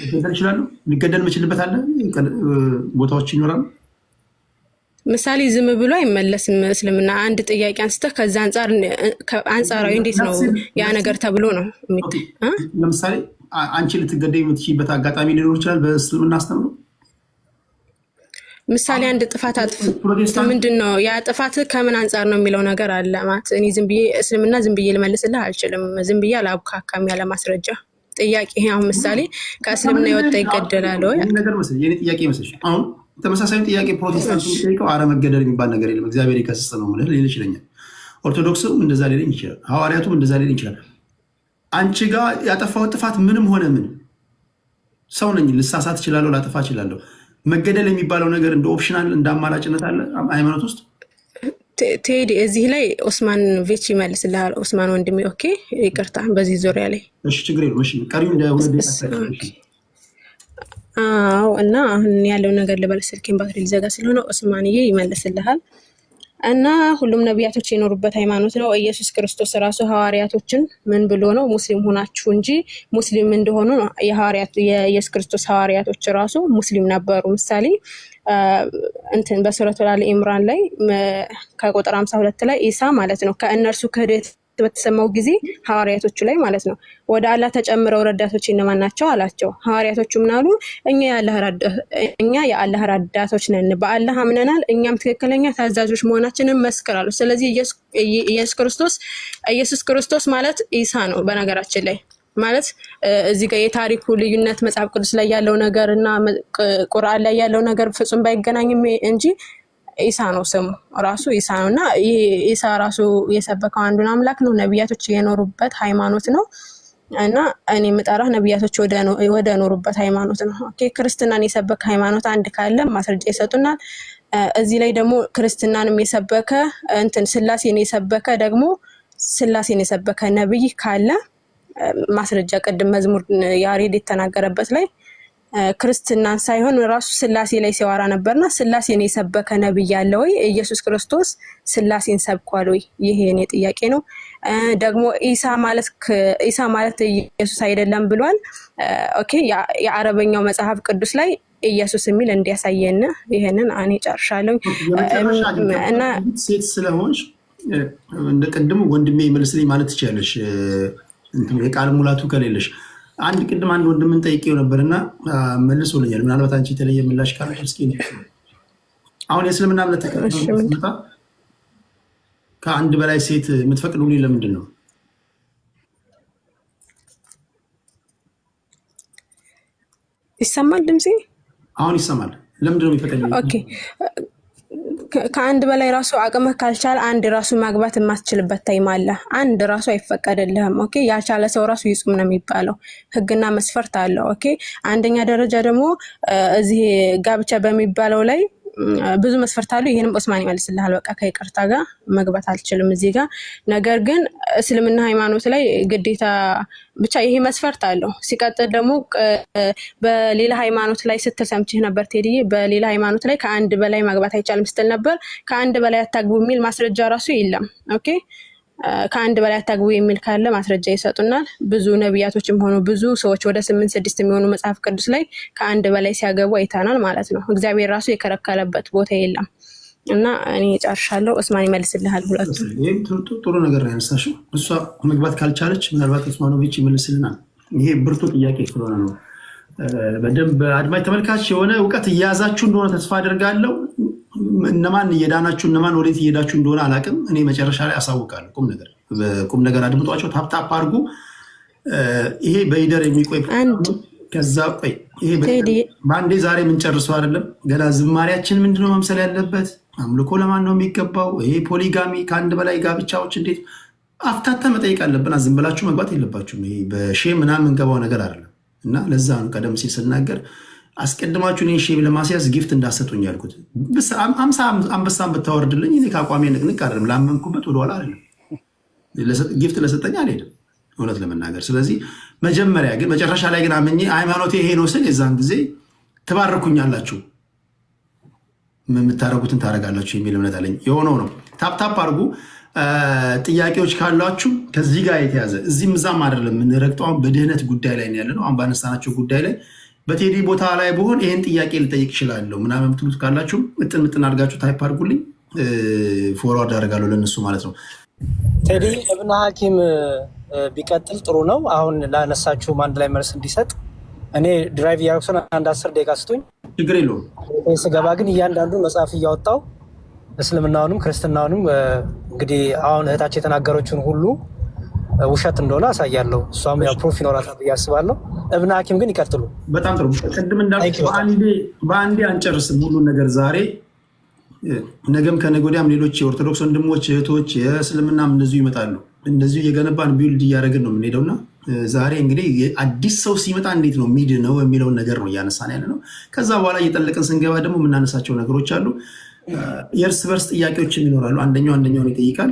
B: ልገደል እችላለሁ? ልገደል የምችልበት አለ ቦታዎች ይኖራሉ?
F: ምሳሌ ዝም ብሎ አይመለስም እስልምና። አንድ ጥያቄ አንስተህ ከዛ አንጻራዊ እንዴት ነው ያ ነገር ተብሎ ነው
B: ለምሳሌ አንቺ ልትገደይ የምትችይበት አጋጣሚ ሊኖር ይችላል በእስልምና አስተምሮ። ምሳሌ
F: አንድ ጥፋት አጥፍተህ ምንድነው ያ ጥፋት ከምን አንጻር ነው የሚለው ነገር አለ ማለት እኔ ዝም ብዬ እስልምና ዝም ብዬ ልመልስልህ አልችልም። ዝም ብዬ አላብካካም ያለ ማስረጃ ጥያቄ። አሁን ምሳሌ ከእስልምና የወጣ ይገደላል ወይ
B: ነገር መሰለኝ የኔ ጥያቄ መሰለኝ። አሁን ተመሳሳይ ጥያቄ ፕሮቴስታንት የሚጠይቀው አረ መገደል የሚባል ነገር የለም እግዚአብሔር ይከስስ ነው ማለት ሊል ይችላል። ኦርቶዶክስም እንደዛ ሊል ይችላል። ሐዋርያቱም እንደዛ ሊል ይችላል። አንቺ ጋር ያጠፋው ጥፋት ምንም ሆነ ምን ሰው ነኝ፣ ልሳሳት እችላለሁ፣ ላጠፋ እችላለሁ። መገደል የሚባለው ነገር እንደ ኦፕሽናል እንደ አማራጭነት አለ ሃይማኖት ውስጥ።
F: ቴዲ እዚህ ላይ ኦስማን ቬች ይመልስልሃል። ኦስማን ወንድሜ ኦኬ ይቅርታ በዚህ ዙሪያ ላይ
B: እሺ ችግር የለም። እሺ ቀሪው እንደ
F: እና አሁን ያለው ነገር ልበል ስልኬን ባትሪ ሊዘጋ ስለሆነ ኦስማንዬ ይመልስልሃል። እና ሁሉም ነቢያቶች የኖሩበት ሃይማኖት ነው። ኢየሱስ ክርስቶስ ራሱ ሐዋርያቶችን ምን ብሎ ነው? ሙስሊም ሆናችሁ እንጂ ሙስሊም እንደሆኑ የሐዋርያት የኢየሱስ ክርስቶስ ሐዋርያቶች ራሱ ሙስሊም ነበሩ። ምሳሌ እንትን በሱረቱል አሊ ኢምራን ላይ ከቁጥር 52 ላይ ኢሳ ማለት ነው ከእነርሱ ክህደት በተሰማው ጊዜ ሐዋርያቶቹ ላይ ማለት ነው ወደ አላህ ተጨምረው ረዳቶች እነማን ናቸው አላቸው። ሐዋርያቶቹ ምን አሉ? እኛ የአላህ ረዳቶች ነን፣ በአላህ አምነናል፣ እኛም ትክክለኛ ታዛዦች መሆናችንን መስክራሉ። ስለዚህ ኢየሱስ ክርስቶስ ማለት ኢሳ ነው። በነገራችን ላይ ማለት እዚህ ጋር የታሪኩ ልዩነት መጽሐፍ ቅዱስ ላይ ያለው ነገር እና ቁርአን ላይ ያለው ነገር ፍጹም ባይገናኝም እንጂ ኢሳ ነው ስሙ ራሱ ኢሳ ነውና ኢሳ ራሱ የሰበከው አንዱን አምላክ ነው። ነብያቶች የኖሩበት ሃይማኖት ነው እና እኔ የምጠራህ ነብያቶች ወደ ኖሩበት ሃይማኖት ነው። ኦኬ ክርስትናን የሰበከ ሃይማኖት አንድ ካለ ማስረጃ ይሰጡናል። እዚህ ላይ ደግሞ ክርስትናንም የሰበከ ስላሴን የሰበከ ደግሞ ስላሴን የሰበከ ነብይ ካለ ማስረጃ ቅድም መዝሙር ያሬድ የተናገረበት ላይ ክርስትናን ሳይሆን ራሱ ስላሴ ላይ ሲያወራ ነበርና ስላሴን የሰበከ ነብይ ያለ ወይ? ኢየሱስ ክርስቶስ ስላሴን ሰብኳል ወይ? ይሄ የኔ ጥያቄ ነው። ደግሞ ኢሳ ማለት ኢየሱስ አይደለም ብሏል። ኦኬ የአረበኛው መጽሐፍ ቅዱስ ላይ ኢየሱስ የሚል እንዲያሳየን ይሄንን እኔ ጨርሻለሁ። እና
B: ሴት ስለሆንሽ እንደ ቀድሞ ወንድሜ ይመልስልኝ ማለት ትችያለሽ የቃል ሙላቱ ከሌለሽ። አንድ ወንድምን ጠይቄው ነበርና መልሶልኛል። ምናልባት አንቺ የተለየ ምላሽ ካለሽ እስኪ አሁን የእስልምና እምነት ተከታዮች ከአንድ በላይ ሴት የምትፈቅዱልኝ ለምንድን ነው?
F: ይሰማል ድምጼ?
B: አሁን ይሰማል። ለምንድን ነው የሚፈቀድ?
F: ኦኬ ከአንድ በላይ ራሱ አቅምህ ካልቻለ አንድ ራሱ ማግባት የማትችልበት ታይም አለ። አንድ ራሱ አይፈቀድልህም። ኦኬ ያልቻለ ሰው ራሱ ይጹም ነው የሚባለው። ህግና መስፈርት አለው። ኦኬ አንደኛ ደረጃ ደግሞ እዚህ ጋብቻ በሚባለው ላይ ብዙ መስፈርት አሉ። ይሄንም ዑስማን ይመልስልሃል። በቃ ከይቅርታ ጋር መግባት አልችልም እዚህ ጋር። ነገር ግን እስልምና ሃይማኖት ላይ ግዴታ ብቻ ይሄ መስፈርት አለው። ሲቀጥል ደግሞ በሌላ ሃይማኖት ላይ ስትል ሰምቼህ ነበር ቴዲዬ፣ በሌላ ሃይማኖት ላይ ከአንድ በላይ ማግባት አይቻልም ስትል ነበር። ከአንድ በላይ አታግቡ የሚል ማስረጃ ራሱ የለም። ኦኬ ከአንድ በላይ አታግቡ የሚል ካለ ማስረጃ ይሰጡናል። ብዙ ነቢያቶችም ሆኑ ብዙ ሰዎች ወደ 8-6 የሚሆኑ መጽሐፍ ቅዱስ ላይ ከአንድ በላይ ሲያገቡ አይተናል ማለት ነው። እግዚአብሔር ራሱ የከለከለበት ቦታ የለም። እና እኔ ጨርሻለሁ። ዑስማን ይመልስልሃል። ሁለቱ
B: ጥሩ ነገር ነው ያነሳሽው። እሷ መግባት ካልቻለች ምናልባት ዑስማኖቪች ይመልስልናል። ይሄ ብርቱ ጥያቄ ስለሆነ ነው። በደንብ አድማጭ ተመልካች የሆነ እውቀት እያያዛችሁ እንደሆነ ተስፋ አድርጋለሁ። እነማን እየዳናችሁ እነማን ወዴት እየሄዳችሁ እንደሆነ አላውቅም። እኔ መጨረሻ ላይ አሳውቃለሁ። ቁም ነገር አድምጧቸው። ታፕታፕ አድርጉ። ይሄ በይደር የሚቆይ ከዛ ቆይ ይሄ በአንዴ ዛሬ የምንጨርሰው አይደለም። ገና ዝማሪያችን ምንድነው መምሰል ያለበት? አምልኮ ለማን ነው የሚገባው? ይሄ ፖሊጋሚ ከአንድ በላይ ጋብቻዎች እንዴት አፍታታ መጠየቅ አለብን። ዝም ብላችሁ መግባት የለባችሁም። ይሄ በሼም ምናምን የምንገባው ነገር አይደለም። እና ለዛ ነው ቀደም ሲል ስናገር አስቀድማችሁ እኔን ሼም ለማስያዝ ጊፍት እንዳሰጡኝ ያልኩት። 50 አንበሳን ብታወርድልኝ እኔ ከአቋሜ ንቅንቅ አይደለም። ላመንኩበት ወደኋላ አይደለም። ጊፍት ለሰጠኝ አልሄድም እውነት ለመናገር። ስለዚህ መጀመሪያ ግን መጨረሻ ላይ ግን አመኜ ሃይማኖቴ ይሄ ነው ስል የዛን ጊዜ ትባርኩኛላችሁ፣ የምታረጉትን ታረጋላችሁ የሚል እምነት አለኝ። የሆነው ነው። ታፕታፕ አድርጉ። ጥያቄዎች ካሏችሁ ከዚህ ጋር የተያዘ እዚህም እዛም አይደለም የምንረግጠው። አሁን በድህነት ጉዳይ ላይ ያለ ነው። አሁን ባነሳናቸው ጉዳይ ላይ በቴዲ ቦታ ላይ ብሆን ይህን ጥያቄ ልጠይቅ እችላለሁ ምናምን የምትሉት ካላችሁ ምጥን አድርጋችሁ ታይፕ አድርጉልኝ፣ ፎርዋርድ አደርጋለሁ ለእነሱ ማለት ነው።
D: ቴዲ እብነ ሐኪም ቢቀጥል ጥሩ ነው። አሁን ላነሳችሁም አንድ ላይ መልስ እንዲሰጥ እኔ ድራይቭ እያደረኩ አንድ 10 ደቂቃ ስጡኝ፣
B: ችግር የለውም።
D: ስገባ ግን እያንዳንዱ መጽሐፍ እያወጣው እስልምናውንም ክርስትናውንም እንግዲህ አሁን እህታቸው የተናገረችውን ሁሉ ውሸት እንደሆነ አሳያለሁ። እሷም ያው ፕሩፍ ይኖራታል ብዬ አስባለሁ። እብነ ሐኪም ግን ይቀጥሉ።
B: በጣም ጥሩ። ቅድም እንዳልኩት በአንዴ አንጨርስም ሁሉን ነገር ዛሬ ነገም ከነገ ወዲያም ሌሎች የኦርቶዶክስ ወንድሞች እህቶች የእስልምናም እንደዚሁ ይመጣሉ። እንደዚሁ እየገነባን ቢውልድ እያደረግን ነው የምንሄደውና ዛሬ እንግዲህ አዲስ ሰው ሲመጣ እንዴት ነው ሚድ ነው የሚለውን ነገር ነው እያነሳን ያለ ነው። ከዛ በኋላ እየጠለቅን ስንገባ ደግሞ የምናነሳቸው ነገሮች አሉ። የእርስ በርስ ጥያቄዎችም ይኖራሉ። አንደኛውን ይጠይቃል።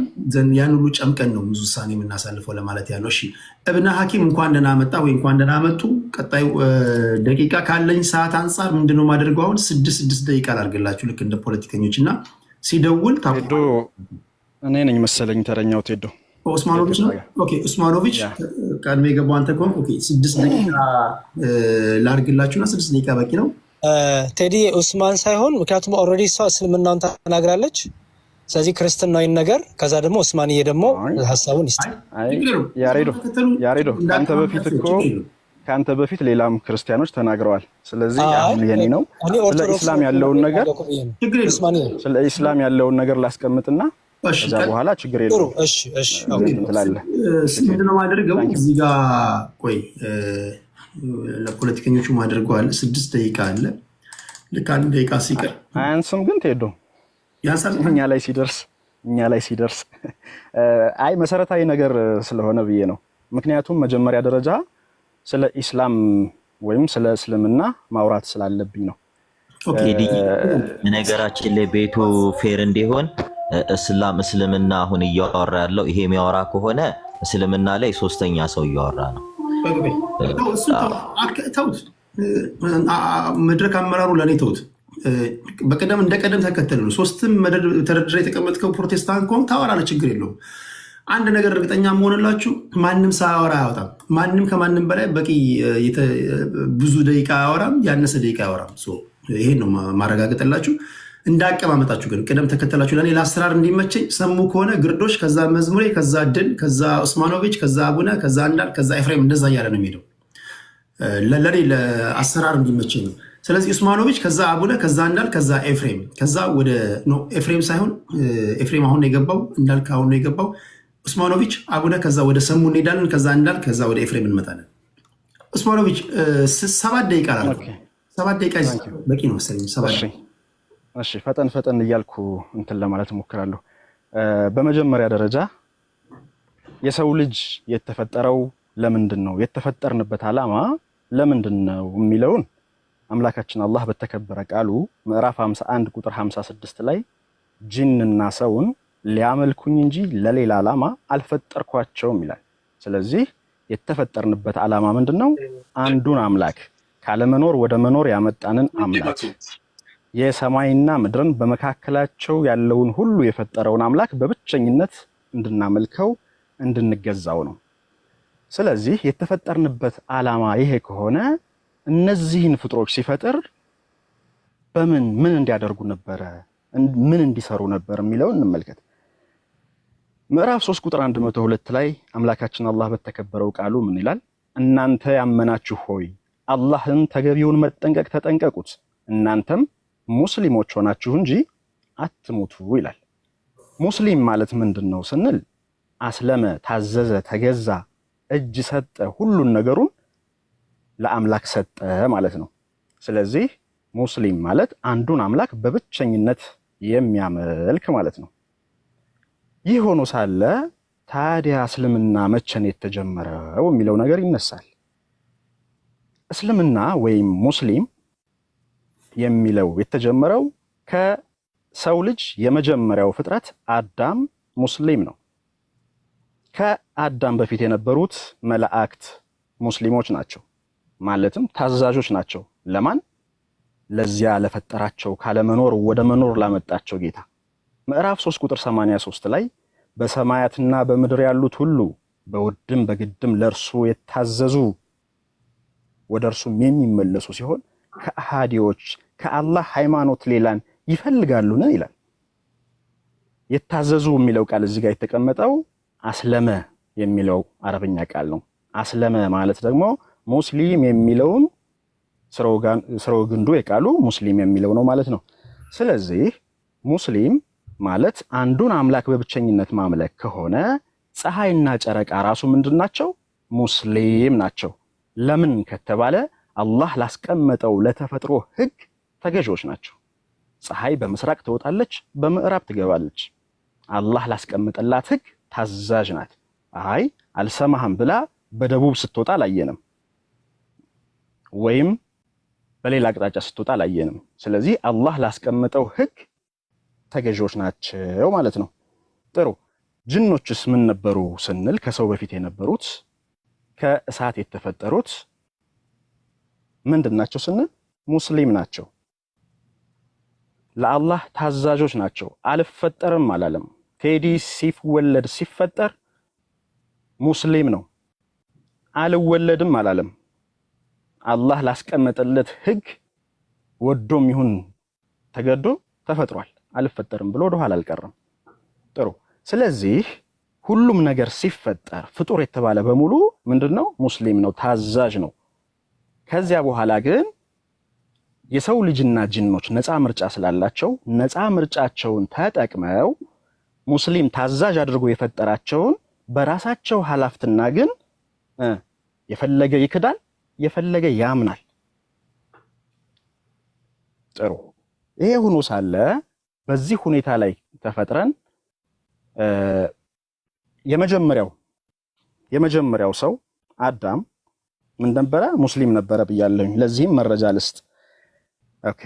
B: ያን ሁሉ ጨምቀን ነው ብዙ ውሳኔ የምናሳልፈው ለማለት ያለው። እሺ እብነ ሐኪም እንኳን ደህና መጣ ወይ እንኳን ደህና መጡ። ቀጣዩ ደቂቃ ካለኝ ሰዓት አንጻር ምንድነው ማድረገው? አሁን 6 ደቂቃ ላድርግላችሁ ልክ እንደ ፖለቲከኞች እና ሲደውል
E: ቴዶ እኔ ነኝ መሰለኝ ተረኛው ቴዶ
B: ኡስማኖቪች ነው። ኦኬ ኡስማኖቪች ቀድሜ የገባው አንተ ከሆንክ ኦኬ 6 ደቂቃ ላድርግላችሁና 6 ደቂቃ በቂ ነው።
D: ቴዲ ኡስማን ሳይሆን ምክንያቱም ኦልሬዲ እሷ እስልምናውን ተናግራለች። ስለዚህ ክርስትናዊን ነገር ከዛ ደግሞ ኡስማንዬ ደግሞ ሀሳቡን ይስጥ።
E: ያሬዶ ከአንተ በፊት ሌላም ክርስቲያኖች ተናግረዋል። ስለዚህ አሁን የኔ ነው ስለ ኢስላም ያለውን ነገር ላስቀምጥና ከዛ በኋላ ችግር የለውም።
D: እሺ
E: ትላለህ።
B: ምንድነው ማድረገው እዚህ ጋር ቆይ ለፖለቲከኞቹ ማድረገዋል። 6 ደቂቃ አለ። ልክ 1 ደቂቃ ሲቀር
E: አያንስም ግን ቴዶ እኛ ላይ ሲደርስ አይ መሰረታዊ ነገር ስለሆነ ብዬ ነው። ምክንያቱም መጀመሪያ ደረጃ ስለ ኢስላም ወይም ስለ እስልምና ማውራት ስላለብኝ ነው።
C: ቴዲ ነገራችን ላይ ቤቱ ፌር እንዲሆን እስልምና አሁን እያወራ ያለው ይሄ የሚያወራ ከሆነ እስልምና ላይ 3ኛ ሰው እያወራ ነው።
B: ተውት፣ መድረክ አመራሩ ለእኔ ተውት። በቀደም እንደ ቀደም ተከተል ነው። 3ም ተደርድረ የተቀመጥከው ፕሮቴስታንት ከሆንክ ታወራለህ፣ ችግር የለውም። አንድ ነገር እርግጠኛ መሆንላችሁ ማንም ሳያወራ አያወጣም። ማንም ከማንም በላይ በቂ ብዙ ደቂቃ አያወራም፣ ያነሰ ደቂቃ አያወራም። ይሄን ነው ማረጋገጥላችሁ። እንዳቀማመጣችሁ ግን ቅደም ተከተላችሁ ለእኔ ለአሰራር እንዲመቸኝ ሰሙ ከሆነ ግርዶሽ፣ ከዛ መዝሙሬ፣ ከዛ ድል፣ ከዛ ኡስማኖቪች፣ ከዛ አቡነ፣ ከዛ እንዳል፣ ከዛ ኤፍሬም እንደዛ እያለ ነው የሚሄደው። ለእኔ ለአሰራር እንዲመቸኝ ነው። ስለዚህ ኡስማኖቪች፣ ከዛ አቡነ፣ ከዛ እንዳል፣ ከዛ ኤፍሬም፣ ከዛ ወደ ኤፍሬም ሳይሆን ኤፍሬም አሁን ነው የገባው፣ እንዳልክ አሁን ነው የገባው። ኡስማኖቪች፣ አቡነ፣ ከዛ ወደ ሰሙ እንሄዳለን፣ ከዛ እንዳል፣ ከዛ ወደ ኤፍሬም እንመጣለን። ኡስማኖቪች 7 ደቂቃ ላድርገው። 7 ደቂቃ በቂ ነው መሰለኝ። 7
E: እሺ ፈጠን እያልኩ እንትን ለማለት እሞክራለሁ። በመጀመሪያ ደረጃ የሰው ልጅ የተፈጠረው ለምንድን ነው? የተፈጠርንበት ዓላማ ለምንድን ነው የሚለውን አምላካችን አላህ በተከበረ ቃሉ ምዕራፍ 51 ቁጥር 56 ላይ ጂንና ሰውን ሊያመልኩኝ እንጂ ለሌላ ዓላማ አልፈጠርኳቸውም ይላል። ስለዚህ የተፈጠርንበት ዓላማ ምንድነው? አንዱን አምላክ ካለመኖር ወደ መኖር ያመጣንን አምላክ የሰማይና ምድርን በመካከላቸው ያለውን ሁሉ የፈጠረውን አምላክ በብቸኝነት እንድናመልከው እንድንገዛው ነው። ስለዚህ የተፈጠርንበት ዓላማ ይሄ ከሆነ እነዚህን ፍጥሮች ሲፈጥር ምን እንዲያደርጉ ነበረ? ምን እንዲሰሩ ነበር የሚለውን እንመልከት። ምዕራፍ 3 ቁጥር 102 ላይ አምላካችን አላህ በተከበረው ቃሉ ምን ይላል? እናንተ ያመናችሁ ሆይ አላህን ተገቢውን መጠንቀቅ ተጠንቀቁት፣ እናንተም ሙስሊሞች ሆናችሁ እንጂ አትሙቱ ይላል። ሙስሊም ማለት ምንድነው ስንል አስለመ፣ ታዘዘ፣ ተገዛ፣ እጅ ሰጠ፣ ሁሉን ነገሩን ለአምላክ ሰጠ ማለት ነው። ስለዚህ ሙስሊም ማለት አንዱን አምላክ በብቸኝነት የሚያመልክ ማለት ነው። ይህ ሆኖ ሳለ ታዲያ እስልምና መቼ ነው የተጀመረው የሚለው ነገር ይነሳል። እስልምና ወይም ሙስሊም የሚለው የተጀመረው ከሰው ልጅ የመጀመሪያው ፍጥረት አዳም ሙስሊም ነው። ከአዳም በፊት የነበሩት መላእክት ሙስሊሞች ናቸው፣ ማለትም ታዛዦች ናቸው። ለማን? ለዚያ ለፈጠራቸው ካለመኖር ወደ መኖር ላመጣቸው ጌታ። ምዕራፍ 3 ቁጥር 83 ላይ በሰማያትና በምድር ያሉት ሁሉ በውድም በግድም ለእርሱ የታዘዙ ወደ እርሱም የሚመለሱ ሲሆን ከአሃዲዎች ከአላህ ሃይማኖት ሌላን ይፈልጋሉን ይላል። የታዘዙ የሚለው ቃል እዚህ ጋር የተቀመጠው አስለመ የሚለው አረበኛ ቃል ነው። አስለመ ማለት ደግሞ ሙስሊም የሚለውን ስርወ ግንዱ የቃሉ ሙስሊም የሚለው ነው ማለት ነው። ስለዚህ ሙስሊም ማለት አንዱን አምላክ በብቸኝነት ማምለክ ከሆነ ፀሐይና ጨረቃ ራሱ ምንድናቸው? ሙስሊም ናቸው። ለምን ከተባለ አላህ ላስቀመጠው ለተፈጥሮ ህግ ተገዥዎች ናቸው። ፀሐይ በምስራቅ ትወጣለች፣ በምዕራብ ትገባለች። አላህ ላስቀመጠላት ህግ ታዛዥ ናት። አይ አልሰማህም ብላ በደቡብ ስትወጣ አላየንም፣ ወይም በሌላ አቅጣጫ ስትወጣ አላየንም። ስለዚህ አላህ ላስቀመጠው ህግ ተገዥዎች ናቸው ማለት ነው። ጥሩ። ጅኖችስ ምን ነበሩ ስንል ከሰው በፊት የነበሩት ከእሳት የተፈጠሩት ምንድናቸው ስንል ሙስሊም ናቸው። ለአላህ ታዛዦች ናቸው። አልፈጠርም አላለም። ቴዲ ሲወለድ ሲፈጠር ሙስሊም ነው። አልወለድም አላለም። አላህ ላስቀመጠለት ህግ ወዶም ይሁን ተገዶ ተፈጥሯል። አልፈጠርም ብሎ ወደኋላ አልቀረም። ጥሩ። ስለዚህ ሁሉም ነገር ሲፈጠር ፍጡር የተባለ በሙሉ ምንድነው? ሙስሊም ነው፣ ታዛዥ ነው። ከዚያ በኋላ ግን የሰው ልጅና ጅኖች ነፃ ምርጫ ስላላቸው ነፃ ምርጫቸውን ተጠቅመው ሙስሊም ታዛዥ አድርጎ የፈጠራቸውን በራሳቸው ኃላፊነትና ግን የፈለገ ይክዳል፣ የፈለገ ያምናል። ጥሩ። ይሄ ሆኖ ሳለ በዚህ ሁኔታ ላይ ተፈጥረን የመጀመሪያው ሰው አዳም ምን ነበረ? ሙስሊም ነበረ ብያለሁኝ። ለዚህም መረጃ ልስጥ። ኦኬ።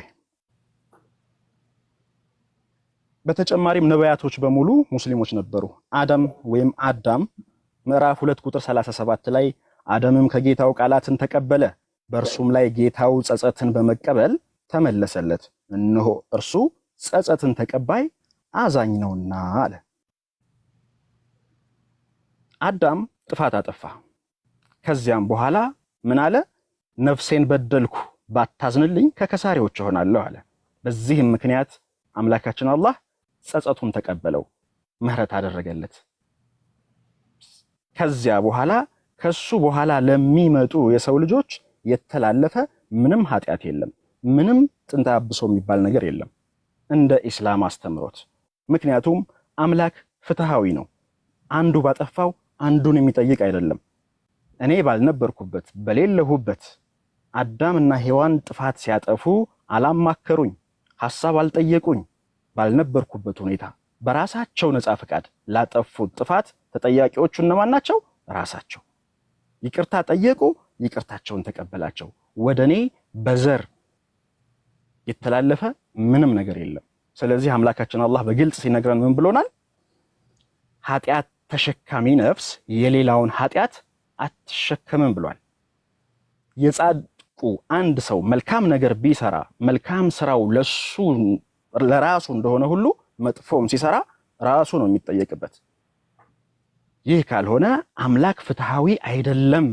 E: በተጨማሪም ነቢያቶች በሙሉ ሙስሊሞች ነበሩ። አዳም ወይም አዳም ምዕራፍ 2 ቁጥር 37 ላይ አዳምም ከጌታው ቃላትን ተቀበለ፣ በእርሱም ላይ ጌታው ጸጸትን በመቀበል ተመለሰለት፣ እነሆ እርሱ ጸጸትን ተቀባይ አዛኝ ነውና አለ። አዳም ጥፋት አጠፋ። ከዚያም በኋላ ምን አለ? ነፍሴን በደልኩ፣ ባታዝንልኝ ከከሳሪዎች እሆናለሁ አለ። በዚህም ምክንያት አምላካችን አላህ ጸጸቱን ተቀበለው፣ ምህረት አደረገለት። ከዚያ በኋላ ከሱ በኋላ ለሚመጡ የሰው ልጆች የተላለፈ ምንም ኃጢአት የለም፣ ምንም ጥንተ አብሶ የሚባል ነገር የለም እንደ ኢስላም አስተምሮት። ምክንያቱም አምላክ ፍትሃዊ ነው። አንዱ ባጠፋው አንዱን የሚጠይቅ አይደለም። እኔ ባልነበርኩበት በሌለሁበት አዳምና ሔዋን ጥፋት ሲያጠፉ አላማከሩኝ፣ ሐሳብ አልጠየቁኝ፣ ባልነበርኩበት ሁኔታ በራሳቸው ነፃ ፈቃድ ላጠፉት ጥፋት ተጠያቂዎቹ እነማን ናቸው? ራሳቸው። ይቅርታ ጠየቁ፣ ይቅርታቸውን ተቀበላቸው። ወደኔ በዘር የተላለፈ ምንም ነገር የለም። ስለዚህ አምላካችን አላህ በግልጽ ሲነግረን ምን ብሎናል? ኃጢአት ተሸካሚ ነፍስ የሌላውን ኃጢአት አትሸከምም ብሏል። የጻድቁ አንድ ሰው መልካም ነገር ቢሰራ መልካም ስራው ለራሱ እንደሆነ ሁሉ መጥፎም ሲሰራ ራሱ ነው የሚጠየቅበት። ይህ ካልሆነ አምላክ ፍትሃዊ አይደለም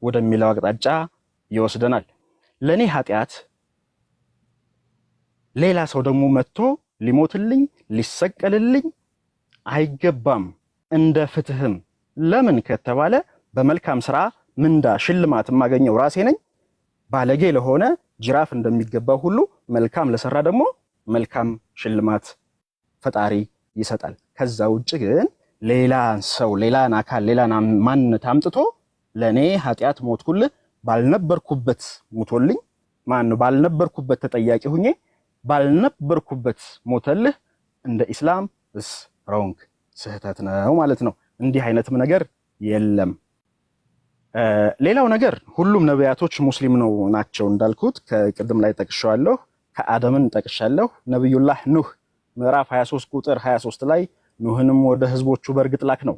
E: ወደሚለው አቅጣጫ ይወስደናል። ለኔ ኃጢአት ሌላ ሰው ደግሞ መጥቶ ሊሞትልኝ ሊሰቀልልኝ አይገባም እንደ ፍትህም። ለምን ከተባለ በመልካም ስራ ምንዳ ሽልማት የማገኘው ራሴ ነኝ። ባለጌ ለሆነ ጅራፍ እንደሚገባው ሁሉ መልካም ለሰራ ደግሞ መልካም ሽልማት ፈጣሪ ይሰጣል። ከዛ ውጭ ግን ሌላን ሰው ሌላን አካል ሌላን ማንነት አምጥቶ ለኔ ኃጢአት ሞትኩልህ ባልነበርኩበት ሙቶልኝ ባልነበርኩበት ተጠያቂ ሁኜ ባልነበርኩበት ሞተልህ እንደ ኢስላም ሮንግ ስህተት ነው ማለት ነው። እንዲህ አይነትም ነገር የለም። ሌላው ነገር ሁሉም ነቢያቶች ሙስሊም ናቸው እንዳልኩት ከቅድም ላይ ጠቅሻለሁ። ከአደምን ጠቅሻለሁ። ነብዩላህ ኑህ ምዕራፍ 23 ቁጥር 23 ላይ ኑህንም ወደ ህዝቦቹ በርግጥ ላክ ነው።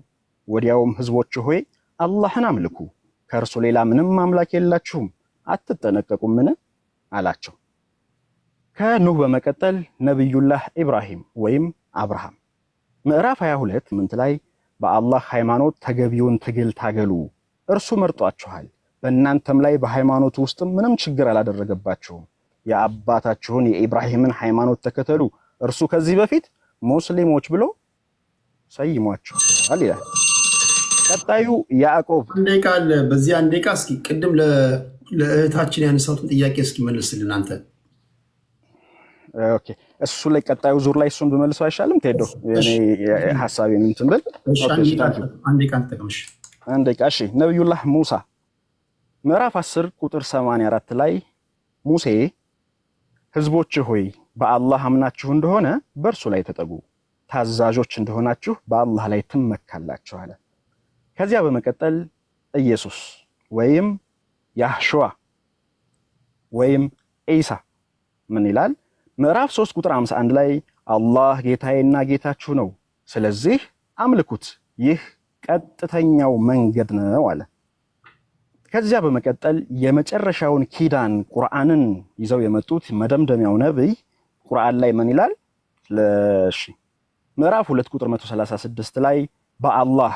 E: ወዲያውም ህዝቦቹ ሆይ አላህን አምልኩ፣ ከእርሱ ሌላ ምንም አምላክ የላችሁም፣ አትጠነቀቁምን አላቸው። ከኑህ በመቀጠል ነብዩላህ ኢብራሂም ወይም አብርሃም ምዕራፍ 22 ላይ በአላህ ሃይማኖት ተገቢውን ትግል ታገሉ፣ እርሱ መርጧችኋል፣ በእናንተም ላይ በሃይማኖቱ ውስጥ ምንም ችግር አላደረገባችሁም፣ የአባታችሁን የኢብራሂምን ሃይማኖት ተከተሉ፣ እርሱ ከዚህ በፊት ሙስሊሞች ብሎ ሰይሟችኋል ይላል። ቀጣዩ ያዕቆብ
B: ቃል በዚህ አንድ ደቂቃ እስኪ ቅድም ለእህታችን ያነሳሁትን ጥያቄ እስኪ መልስልን አንተ።
E: ኦኬ እሱ ላይ ቀጣዩ ዙር ላይ እሱን ብመልሰው አይሻልም? ቴዶ እኔ ሐሳቤን እንትን ብል
B: አንድ ቃል ተቀምሽ
E: አንድ ደቂቃ። እሺ ነብዩላህ ሙሳ ምዕራፍ 10 ቁጥር 84 ላይ ሙሴ ህዝቦች ሆይ በአላህ አምናችሁ እንደሆነ በእርሱ ላይ ተጠጉ፣ ታዛዦች እንደሆናችሁ በአላህ ላይ ትመካላችሁ አለ። ከዚያ በመቀጠል ኢየሱስ ወይም ያህሹዋ ወይም ኢሳ ምን ይላል? ምዕራፍ 3 ቁጥር 51 ላይ አላህ ጌታዬና ጌታችሁ ነው፣ ስለዚህ አምልኩት፣ ይህ ቀጥተኛው መንገድ ነው አለ። ከዚያ በመቀጠል የመጨረሻውን ኪዳን ቁርአንን ይዘው የመጡት መደምደሚያው ነብይ ቁርአን ላይ ምን ይላል? ምዕራፍ 2 ቁጥር 136 ላይ በአላህ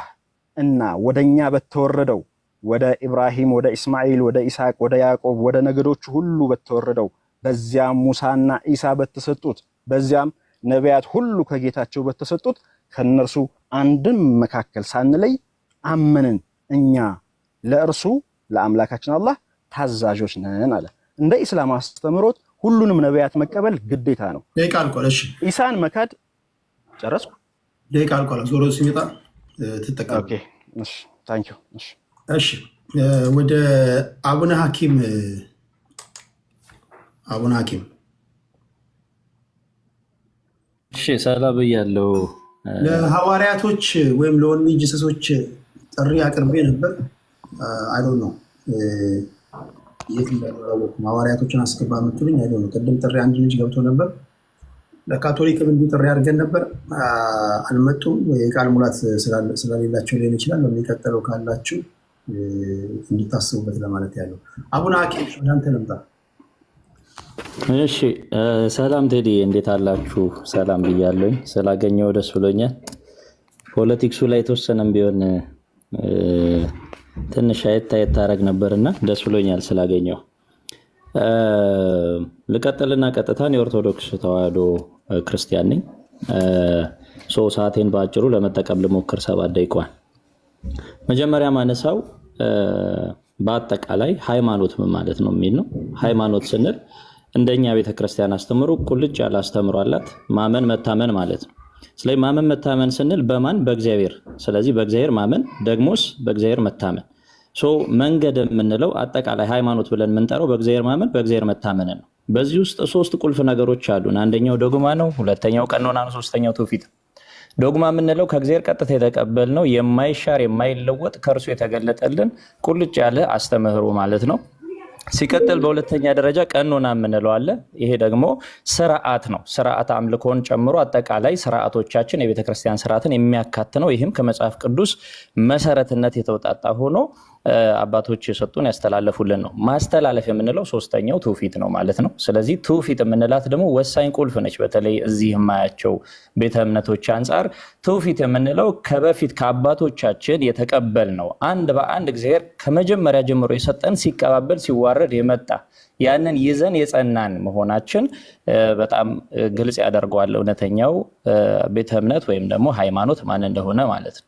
E: እና ወደኛ በተወረደው ወደ ኢብራሂም፣ ወደ ኢስማኤል፣ ወደ ኢስሐቅ፣ ወደ ያዕቆብ፣ ወደ ነገዶቹ ሁሉ በተወረደው በዚያም ሙሳና ኢሳ በተሰጡት በዚያም ነቢያት ሁሉ ከጌታቸው በተሰጡት ከነርሱ አንድም መካከል ሳንለይ አመንን፣ እኛ ለእርሱ ለአምላካችን አላህ ታዛዦች ነን አለ። እንደ ኢስላም አስተምሮት ሁሉንም ነቢያት መቀበል ግዴታ ነው።
B: ደቂቃ አልቋል። እሺ
E: ኢሳን መካድ ጨረስኩ።
B: ደቂቃ አልቋል። ዞሮ ሲመጣ ትጠቀም።
E: ኦኬ እሺ ታንኪ ዩ።
B: እሺ ወደ አቡነ ሐኪም
H: እሺ ሰላም ብያለሁ።
B: ለሐዋርያቶች ወይም ለወንጌል ጂሰሶች ጥሪ አቅርቤ ነበር። አይ ዶንት ኖ የት እንዳደረጉት ሐዋርያቶችን አስገባ የምትሉኝ አይ ዶንት ኖ። ቅድም ጥሪ አንድ ልጅ ገብቶ ነበር። ለካቶሊክም እንዲሁ ጥሪ አድርገን ነበር፣ አልመጡም። የቃል ሙላት ስለሌላቸው ሊሆን ይችላል። በሚቀጥለው ካላችሁ እንድታስቡበት ለማለት ያለው። አቡነ ሐኪም ወደ አንተ ልምጣ።
H: እሺ ሰላም ቴዲ፣ እንዴት አላችሁ? ሰላም ብያለሁኝ። ስላገኘው ደስ ብሎኛል። ፖለቲክሱ ላይ የተወሰነም ቢሆን ትንሽ አየት ታረግ ነበርና ደስ ብሎኛል ስላገኘው። ልቀጥልና ቀጥታን የኦርቶዶክስ ተዋህዶ ክርስቲያን ነኝ። ሰዓቴን በአጭሩ ለመጠቀም ልሞክር። 7 ደቂቃዋን መጀመሪያ ማነሳው በአጠቃላይ ሃይማኖት ምን ማለት ነው የሚል ነው። ሃይማኖት ስንል እንደኛ ቤተክርስቲያን አስተምሮ ቁልጭ ያለ አስተምሮ አላት። ማመን መታመን ማለት ነው። ስለዚህ ማመን መታመን ስንል በማን? በእግዚአብሔር። ስለዚህ በእግዚአብሔር ማመን ደግሞስ በእግዚአብሔር መታመን። መንገድ የምንለው አጠቃላይ ሃይማኖት ብለን የምንጠራው በእግዚአብሔር ማመን በእግዚአብሔር መታመን ነው። በዚህ ውስጥ 3 ቁልፍ ነገሮች አሉን። አንደኛው ዶግማ ነው፣ ሁለተኛው ቀኖና ነው፣ ሶስተኛው ትውፊት። ዶግማ የምንለው ከእግዚአብሔር ቀጥታ የተቀበልነው የማይሻር የማይለወጥ ከእርሱ የተገለጠልን ቁልጭ ያለ አስተምህሮ ማለት ነው። ሲቀጥል በሁለተኛ ደረጃ ቀኖና የምንለው አለ። ይሄ ደግሞ ስርዓት ነው። ስርዓት አምልኮን ጨምሮ አጠቃላይ ስርዓቶቻችን የቤተክርስቲያን ስርዓትን የሚያካትነው ይህም ከመጽሐፍ ቅዱስ መሰረትነት የተውጣጣ ሆኖ አባቶች የሰጡን ያስተላለፉልን ነው። ማስተላለፍ የምንለው ሶስተኛው ትውፊት ነው ማለት ነው። ስለዚህ ትውፊት የምንላት ደግሞ ወሳኝ ቁልፍ ነች። በተለይ እዚህ የማያቸው ቤተ እምነቶች አንጻር ትውፊት የምንለው ከበፊት ከአባቶቻችን የተቀበልነው አንድ በአንድ እግዚአብሔር ከመጀመሪያ ጀምሮ የሰጠን ሲቀባበል ሲዋረድ የመጣ ያንን ይዘን የጸናን መሆናችን በጣም ግልጽ ያደርገዋል እውነተኛው ቤተ እምነት ወይም ደግሞ ሃይማኖት ማን እንደሆነ ማለት ነው።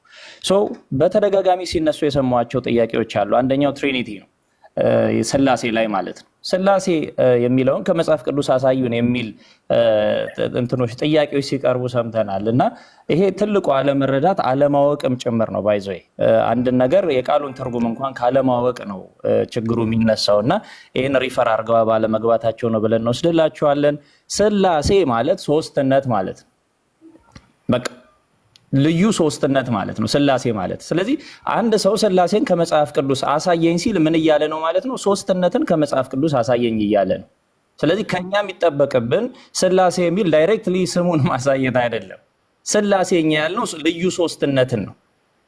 H: በተደጋጋሚ ሲነሱ የሰሟቸው ጥያቄዎች አሉ። አንደኛው ትሪኒቲ ነው፣ ስላሴ ላይ ማለት ነው። ስላሴ የሚለውን ከመጽሐፍ ቅዱስ አሳዩን የሚል እንትኖች ጥያቄዎች ሲቀርቡ ሰምተናል። እና ይሄ ትልቁ አለመረዳት አለማወቅም ጭምር ነው። ባይዘይ አንድን ነገር የቃሉን ትርጉም እንኳን ካለማወቅ ነው ችግሩ የሚነሳው። እና ይህን ሪፈር አድርገዋ ባለመግባታቸው ነው ብለን እንወስድላቸዋለን። ስላሴ ማለት ሶስትነት ማለት ነው። በቃ ልዩ ሶስትነት ማለት ነው ስላሴ ማለት። ስለዚህ አንድ ሰው ስላሴን ከመጽሐፍ ቅዱስ አሳየኝ ሲል ምን እያለ ነው ማለት ነው? ሶስትነትን ከመጽሐፍ ቅዱስ አሳየኝ እያለ ነው። ስለዚህ ከኛ የሚጠበቅብን ስላሴ የሚል ዳይሬክትሊ ስሙን ማሳየት አይደለም። ስላሴ እኛ ያልነው ልዩ ሶስትነትን ነው።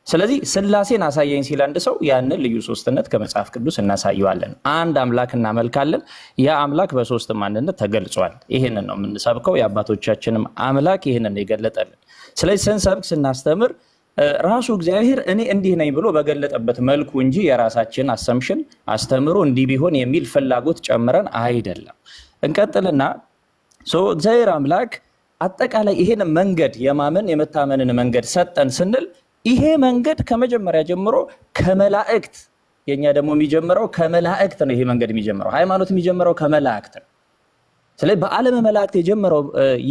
H: ስለዚህ ስላሴን አሳየኝ ሲል አንድ ሰው ያንን ልዩ ሶስትነት ከመጽሐፍ ቅዱስ እናሳየዋለን። አንድ አምላክ እናመልካለን። ያ አምላክ በሶስት ማንነት ተገልጿል። ይሄንን ነው የምንሰብከው። የአባቶቻችንም አምላክ ይሄንን የገለጠልን። ስለዚህ ስንሰብክ ስናስተምር ራሱ እግዚአብሔር እኔ እንዲህ ነኝ ብሎ በገለጠበት መልኩ እንጂ የራሳችን አሰምሽን አስተምሮ እንዲህ ቢሆን የሚል ፍላጎት ጨምረን አይደለም። እንቀጥልና እግዚአብሔር አምላክ አጠቃላይ ይሄን መንገድ የማመን የመታመንን መንገድ ሰጠን ስንል ይሄ መንገድ ከመጀመሪያ ጀምሮ ከመላእክት የኛ ደግሞ የሚጀምረው ከመላእክት ነው። ይሄ መንገድ የሚጀምረው ሃይማኖት የሚጀምረው ከመላእክት ነው። ስለዚህ በዓለም መላእክት የጀመረው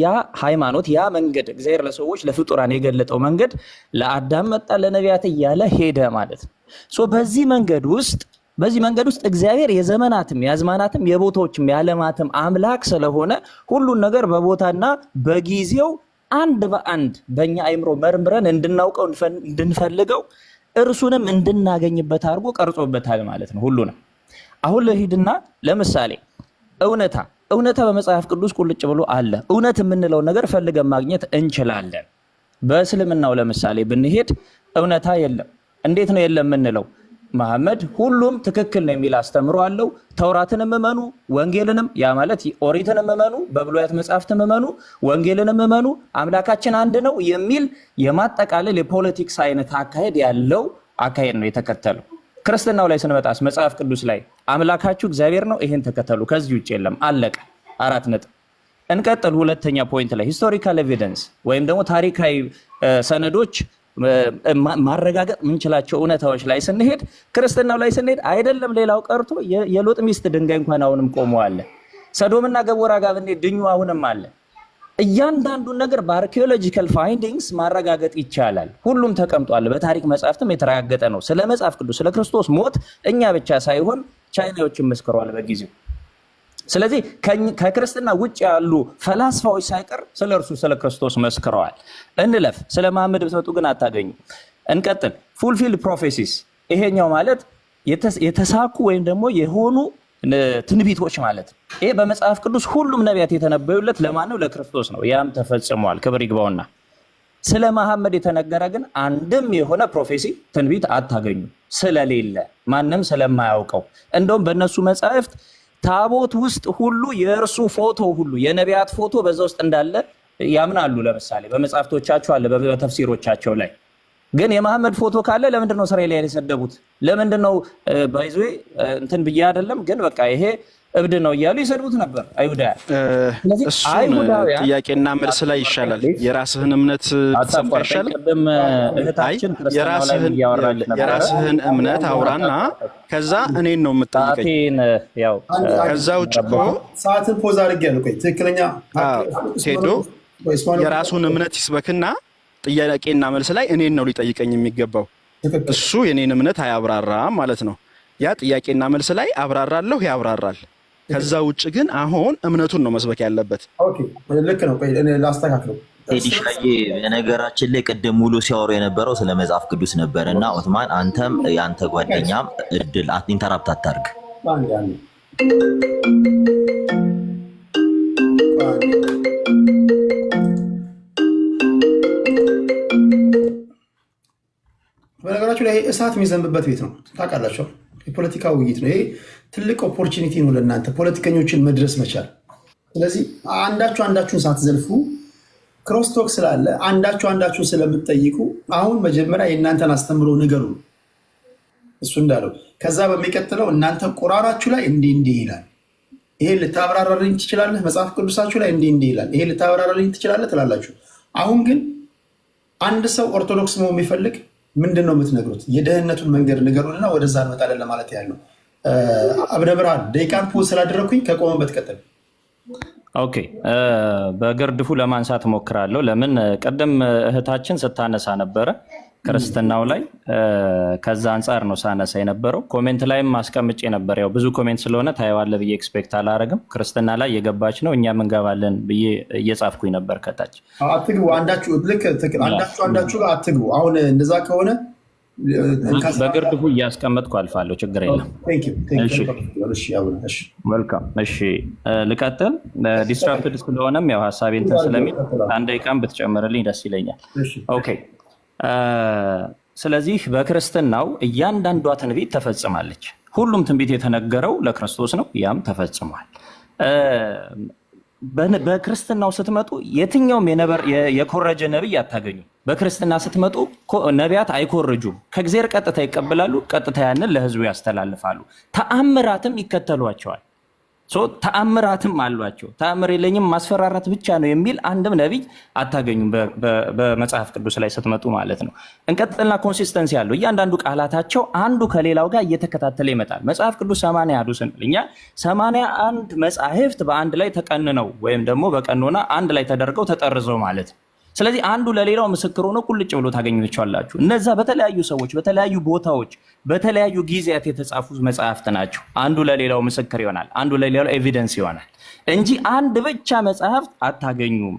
H: ያ ሃይማኖት ያ መንገድ እግዚአብሔር ለሰዎች ለፍጡራን የገለጠው መንገድ ለአዳም መጣ ለነቢያት እያለ ሄደ ማለት ነው። በዚህ መንገድ ውስጥ እግዚአብሔር የዘመናትም የአዝማናትም የቦታዎችም የዓለማትም አምላክ ስለሆነ ሁሉን ነገር በቦታና በጊዜው አንድ በአንድ በእኛ አይምሮ መርምረን እንድናውቀው እንድንፈልገው እርሱንም እንድናገኝበት አድርጎ ቀርጾበታል ማለት ነው ሁሉንም። አሁን ለሂድና ለምሳሌ እውነታ በመጽሐፍ ቅዱስ ቁልጭ ብሎ አለ። እውነት የምንለው ነገር ፈልገን ማግኘት እንችላለን። በእስልምናው ለምሳሌ ብንሄድ እውነታ የለም። እንዴት ነው የለም የምንለው? መሐመድ ሁሉም ትክክል ነው የሚል አስተምሮ አለው። ተውራትንም እመኑ፣ ወንጌልንም ያ ማለት ኦሪትንም እመኑ፣ በብሉያት መጽሐፍትም እመኑ፣ ወንጌልንም እመኑ፣ አምላካችን አንድ ነው የሚል የማጠቃለል የፖለቲክስ አይነት አካሄድ ያለው አካሄድ ነው የተከተለው። ክርስትናው ላይ ስንመጣስ መጽሐፍ ቅዱስ ላይ አምላካችሁ እግዚአብሔር ነው፣ ይሄን ተከተሉ፣ ከዚህ ውጭ የለም፣ አለቀ። 4 ነጥብ። እንቀጥል። ሁለተኛ ፖይንት ላይ ሂስቶሪካል ኤቪደንስ ወይም ደግሞ ታሪካዊ ሰነዶች ማረጋገጥ የምንችላቸው እውነታዎች ላይ ስንሄድ ክርስትናው ላይ ስንሄድ አይደለም ሌላው ቀርቶ የሎጥ ሚስት ድንጋይ እንኳን አሁንም ቆሞ አለ። ሰዶምና ገሞራ ጋር ብንሄድ ድኙ አሁንም አለ። እያንዳንዱን ነገር በአርኪኦሎጂካል ፋይንዲንግስ ማረጋገጥ ይቻላል። ሁሉም ተቀምጧል። በታሪክ መጽሐፍትም የተረጋገጠ ነው። ስለ መጽሐፍ ቅዱስ ስለ ክርስቶስ ሞት እኛ ብቻ ሳይሆን ቻይናዎችም መስክረዋል በጊዜው። ስለዚህ ከክርስትና ውጭ ያሉ ፈላስፋዎች ሳይቀር ስለ እርሱ ስለ ክርስቶስ መስክረዋል። እንለፍ። ስለ መሐመድ ብትመጡ ግን አታገኙ። እንቀጥል። ፉልፊልድ ፕሮፌሲስ፣ ይሄኛው ማለት የተሳኩ ወይም ደግሞ የሆኑ ትንቢቶች ማለት ነው። ይሄ በመጽሐፍ ቅዱስ ሁሉም ነቢያት የተነበዩለት ለማን ነው? ለክርስቶስ ነው። ያም ተፈጽሟል። ክብር ይግባውና ስለ መሐመድ የተነገረ ግን አንድም የሆነ ፕሮፌሲ ትንቢት አታገኙ ስለሌለ ማንም ስለማያውቀው። እንደውም በእነሱ መጽሐፍት ታቦት ውስጥ ሁሉ የእርሱ ፎቶ ሁሉ የነቢያት ፎቶ በዛ ውስጥ እንዳለ ያምናሉ። ለምሳሌ በመጽሐፍቶቻቸው አለ፣ በተፍሲሮቻቸው ላይ ግን የመሐመድ ፎቶ ካለ ለምንድነው እስራኤላውያን የሰደቡት? ለምንድነው ባይዞ እንትን ብዬ አይደለም ግን በቃ ይሄ እብድ ነው እያሉ ይሰድቡት ነበር አይሁዳውያን።
E: እሱን ጥያቄና መልስ ላይ ይሻላል። የራስህን እምነት ትሰብክ ይሻላል። የራስህን እምነት አውራና ከዛ እኔን ነው የምጠይቀኝ። ከዛ ውጭ እኮ
B: ሰዓትን ፖዝ አድርጌ ነው። ትክክለኛ
E: ሄዶ የራሱን እምነት ይስበክና ጥያቄና መልስ ላይ እኔን ነው ሊጠይቀኝ የሚገባው። እሱ የኔን እምነት አያብራራም ማለት ነው። ያ ጥያቄና መልስ ላይ አብራራለሁ፣ ያብራራል። ከዛ ውጭ ግን አሁን እምነቱን ነው መስበክ ያለበት።
B: ኦኬ ልክ ነው። ላስተካክለው።
C: ቴዲሻዬ በነገራችን ላይ ቅድም ሙሉ ሲያወሩ የነበረው ስለ መጽሐፍ ቅዱስ ነበር እና ኦትማን አንተም የአንተ ጓደኛም እድል ኢንተራፕት አታርግ።
B: በነገራችሁ ላይ እሳት የሚዘንብበት ቤት ነው ታውቃላችሁ። የፖለቲካ ውይይት ነው ይሄ። ትልቅ ኦፖርቹኒቲ ነው ለእናንተ ፖለቲከኞችን መድረስ መቻል። ስለዚህ አንዳችሁን ሳትዘልፉ ክሮስቶክ ስላለ አንዳችሁን ስለምትጠይቁ አሁን መጀመሪያ የእናንተን አስተምሮ ንገሩ እሱ እንዳለው። ከዛ በሚቀጥለው እናንተ ቁራናችሁ ላይ እንዲህ ይላል፣ ይሄ ልታብራራልኝ ትችላለህ? መጽሐፍ ቅዱሳችሁ ላይ እንዲህ ይላል፣ ይሄ ልታብራራልኝ ትችላለህ ትላላችሁ። አሁን ግን አንድ ሰው ኦርቶዶክስ መሆን የሚፈልግ ምንድን ነው የምትነግሩት? የደህንነቱን መንገድ ንገሩንና ወደዛ እንመጣለን ለማለት ያለው። አብነ ብርሃን ደቂቃን ፖዝ ስላደረግኩኝ ከቆመበት ቀጥል።
H: ኦኬ በግርድፉ ለማንሳት እሞክራለሁ። ለምን ቅድም እህታችን ስታነሳ ነበረ ክርስትናው ላይ፣ ከዛ አንጻር ነው ሳነሳ የነበረው። ኮሜንት ላይም አስቀምጬ ነበር። ያው ብዙ ኮሜንት ስለሆነ ታየዋለህ ብዬ ኤክስፔክት አላረግም። ክርስትና ላይ የገባች ነው እኛም እንገባለን ብዬ እየጻፍኩኝ ነበር ከታች።
B: አትግቡ፣ አንዳችሁ ጋር አትግቡ። አሁን እንደዛ ከሆነ
H: በግርድፉ እያስቀመጥኩ አልፋለሁ፣ ችግር የለም። መልካም እሺ፣ ልቀጥል። ዲስራፕትድ ስለሆነም ያው ሀሳቤ እንትን ስለሚል አንድ ደቂቃም ብትጨምርልኝ ደስ ይለኛል። ኦኬ ስለዚህ በክርስትናው እያንዳንዷ ትንቢት ተፈጽማለች። ሁሉም ትንቢት የተነገረው ለክርስቶስ ነው፣ ያም ተፈጽሟል። በክርስትናው ስትመጡ የትኛውም የኮረጀ ነቢይ አታገኙ። በክርስትና ስትመጡ ነቢያት አይኮርጁም። ከእግዚአብሔር ቀጥታ ይቀበላሉ፣ ቀጥታ ያንን ለህዝቡ ያስተላልፋሉ። ተአምራትም ይከተሏቸዋል። ተአምራትም አሏቸው። ተአምር የለኝም ማስፈራራት ብቻ ነው የሚል አንድም ነቢይ አታገኙም በመጽሐፍ ቅዱስ ላይ ስትመጡ ማለት ነው። እንቀጥልና ኮንሲስተንሲ ያለው እያንዳንዱ ቃላታቸው አንዱ ከሌላው ጋር እየተከታተለ ይመጣል። መጽሐፍ ቅዱስ 80 ያዱ ስንል እኛ 81 መጻሕፍት በአንድ ላይ ተቀንነው ወይም ደግሞ በቀኖና አንድ ላይ ተደርገው ተጠርዘው ማለት ነው። ስለዚህ አንዱ ለሌላው ምስክር ሆኖ ቁልጭ ብሎ ታገኙቻላችሁ። እነዛ በተለያዩ ሰዎች በተለያዩ ቦታዎች በተለያዩ ጊዜያት የተጻፉ መጽሐፍት ናቸው። አንዱ ለሌላው ምስክር ይሆናል፣ አንዱ ለሌላው ኤቪደንስ ይሆናል እንጂ አንድ ብቻ መጽሐፍት አታገኙም።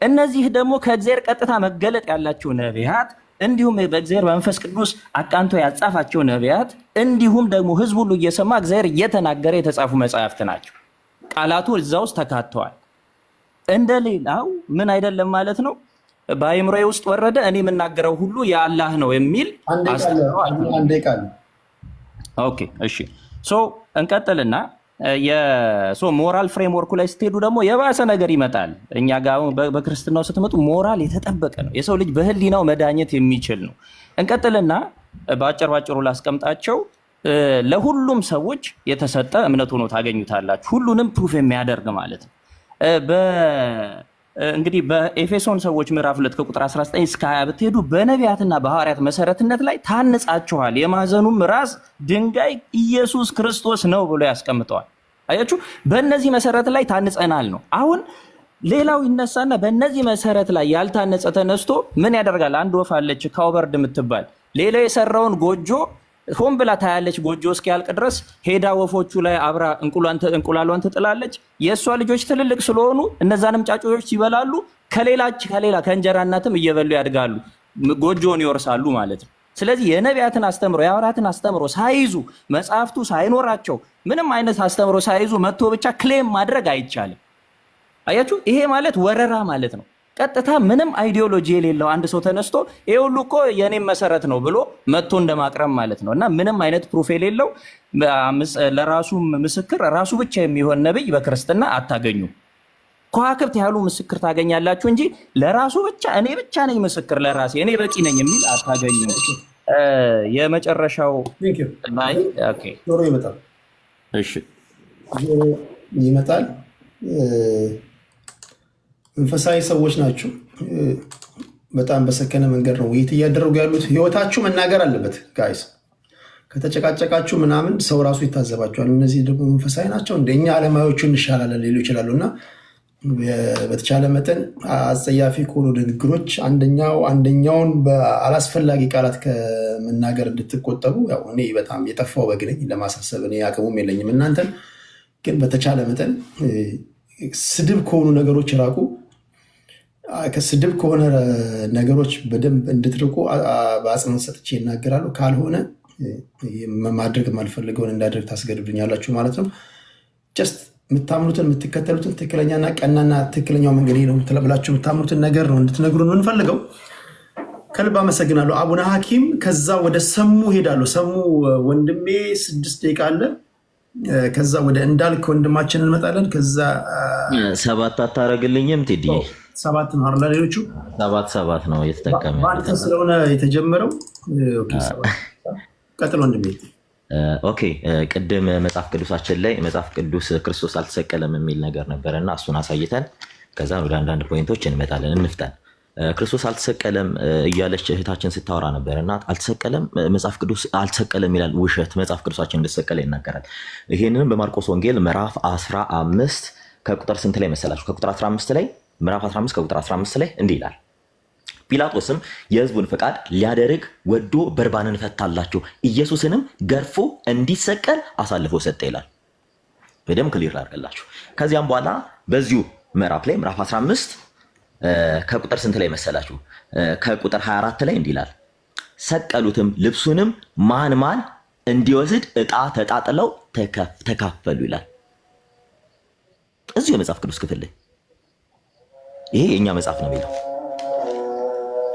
H: እነዚህ ደግሞ ከእግዚአብሔር ቀጥታ መገለጥ ያላቸው ነቢያት፣ እንዲሁም በእግዚአብሔር በመንፈስ ቅዱስ አቃንቶ ያጻፋቸው ነቢያት፣ እንዲሁም ደግሞ ህዝብ ሁሉ እየሰማ እግዚአብሔር እየተናገረ የተጻፉ መጽሐፍት ናቸው። ቃላቱ እዛ ውስጥ ተካተዋል። እንደሌላው ምን አይደለም ማለት ነው። በአእምሮዬ ውስጥ ወረደ እኔ የምናገረው ሁሉ የአላህ ነው የሚል ኦኬ እሺ። እንቀጥልና ሞራል ፍሬምወርኩ ላይ ስትሄዱ ደግሞ የባሰ ነገር ይመጣል። እኛ ጋር በክርስትናው ስትመጡ ሞራል የተጠበቀ ነው። የሰው ልጅ በህሊናው መዳኘት የሚችል ነው። እንቀጥልና በአጭሩ ላስቀምጣቸው። ለሁሉም ሰዎች የተሰጠ እምነት ሆኖ ታገኙታላችሁ። ሁሉንም ፕሩፍ የሚያደርግ ማለት ነው። እንግዲህ በኤፌሶን ሰዎች ምዕራፍ 2 ከቁጥር 19 እስከ 20 ብትሄዱ በነቢያትና በሐዋርያት መሰረትነት ላይ ታንጻችኋል፣ የማዕዘኑም ራስ ድንጋይ ኢየሱስ ክርስቶስ ነው ብሎ ያስቀምጠዋል። አያችሁ፣ በእነዚህ መሰረት ላይ ታንጸናል ነው። አሁን ሌላው ይነሳና በእነዚህ መሰረት ላይ ያልታነጸ ተነስቶ ምን ያደርጋል? አንድ ወፍ አለች ካውበርድ የምትባል ሌላው የሰራውን ጎጆ ሆን ብላ ታያለች። ጎጆ እስኪያልቅ ድረስ ሄዳ ወፎቹ ላይ አብራ እንቁላሏን ትጥላለች። የእሷ ልጆች ትልልቅ ስለሆኑ እነዛንም ጫጩቶች ይበላሉ። ከሌላ ከእንጀራ እናትም እየበሉ ያድጋሉ፣ ጎጆውን ይወርሳሉ ማለት ነው። ስለዚህ የነቢያትን አስተምሮ የሐዋርያትን አስተምሮ ሳይዙ መጽሐፍቱ ሳይኖራቸው ምንም አይነት አስተምሮ ሳይዙ መጥቶ ብቻ ክሌም ማድረግ አይቻልም። አያችሁ፣ ይሄ ማለት ወረራ ማለት ነው። ቀጥታ ምንም አይዲዮሎጂ የሌለው አንድ ሰው ተነስቶ ይሄ ሁሉ እኮ የኔም መሰረት ነው ብሎ መጥቶ እንደማቅረብ ማለት ነው። እና ምንም አይነት ፕሩፍ የሌለው ለራሱ ምስክር ራሱ ብቻ የሚሆን ነብይ በክርስትና አታገኙ። ከዋክብት ያሉ ምስክር ታገኛላችሁ እንጂ ለራሱ ብቻ እኔ ብቻ ነኝ ምስክር ለራሴ እኔ በቂ ነኝ የሚል አታገኙ። የመጨረሻው ላይ ኦኬ ጆሮ ይመጣል። እሺ
B: ይመጣል። መንፈሳዊ ሰዎች ናቸው። በጣም በሰከነ መንገድ ነው ውይይት እያደረጉ ያሉት። ህይወታችሁ መናገር አለበት ጋይስ። ከተጨቃጨቃችሁ ምናምን ሰው ራሱ ይታዘባችኋል። እነዚህ ደግሞ መንፈሳዊ ናቸው፣ እንደኛ ዓለማዮቹ እንሻላለን ሊሉ ይችላሉ። እና በተቻለ መጠን አጸያፊ ከሆኑ ንግግሮች አንደኛውን በአላስፈላጊ ቃላት ከመናገር እንድትቆጠቡ። ያው እኔ በጣም የጠፋው በግ ነኝ ለማሳሰብ እኔ አቅሙም የለኝም። እናንተን ግን በተቻለ መጠን ስድብ ከሆኑ ነገሮች ራቁ። ከስድብ ከሆነ ነገሮች በደንብ እንድትርቁ በአጽንኦት ሰጥቼ ይናገራሉ። ካልሆነ ማድረግ የማልፈልገውን እንዳደርግ ታስገድዱኛላችሁ ማለት ነው። ጀስት የምታምኑትን የምትከተሉትን ትክክለኛና ቀናና ትክክለኛው መንገድ ነው ብላችሁ የምታምኑትን ነገር ነው እንድትነግሩ ነው እንፈልገው። ከልብ አመሰግናለሁ አቡነ ሐኪም። ከዛ ወደ ሰሙ ሄዳለሁ። ሰሙ ወንድሜ 6 ደቂቃ አለ። ከዛ ወደ እንዳልክ ወንድማችን እንመጣለን። ከዛ
C: 7 አታረግልኝም ቴዲ?
B: 7 ነው አይደል? ሌሎቹ
C: 7 ነው እየተጠቀመ
B: በአንተ ስለሆነ የተጀመረው። ቀጥሎ ወንድሜ።
C: ኦኬ ቅድም መጽሐፍ ቅዱሳችን ላይ መጽሐፍ ቅዱስ ክርስቶስ አልተሰቀለም የሚል ነገር ነበረና እሱን አሳይተን ከዛ ወደ አንዳንድ ፖይንቶች እንመጣለን። እንፍጠን። ክርስቶስ አልተሰቀለም እያለች እህታችን ስታወራ ነበርና አልተሰቀለም፣ መጽሐፍ ቅዱስ አልተሰቀለም ይላል። ውሸት። መጽሐፍ ቅዱሳችን እንደተሰቀለ ይናገራል። ይሄንንም በማርቆስ ወንጌል ምዕራፍ 15 ከቁጥር ስንት ላይ መሰላችሁ? ከቁጥር 15 ላይ ምዕራፍ 15 ከቁጥር 15 ላይ እንዲህ ይላል፣ ጲላጦስም የሕዝቡን ፈቃድ ሊያደርግ ወዶ በርባንን ፈታላቸው፣ ኢየሱስንም ገርፎ እንዲሰቀል አሳልፎ ሰጠ ይላል። በደም ክሊር ላድርግላችሁ። ከዚያም በኋላ በዚሁ ምዕራፍ ላይ ምዕራፍ 15 ከቁጥር ስንት ላይ መሰላችሁ? ከቁጥር 24 ላይ እንዲህ ይላል፣ ሰቀሉትም፣ ልብሱንም ማን ማን እንዲወስድ ዕጣ ተጣጥለው ተካፈሉ ይላል። እዚሁ የመጽሐፍ ቅዱስ ክፍል ላይ ይሄ የኛ መጽሐፍ ነው የሚለው።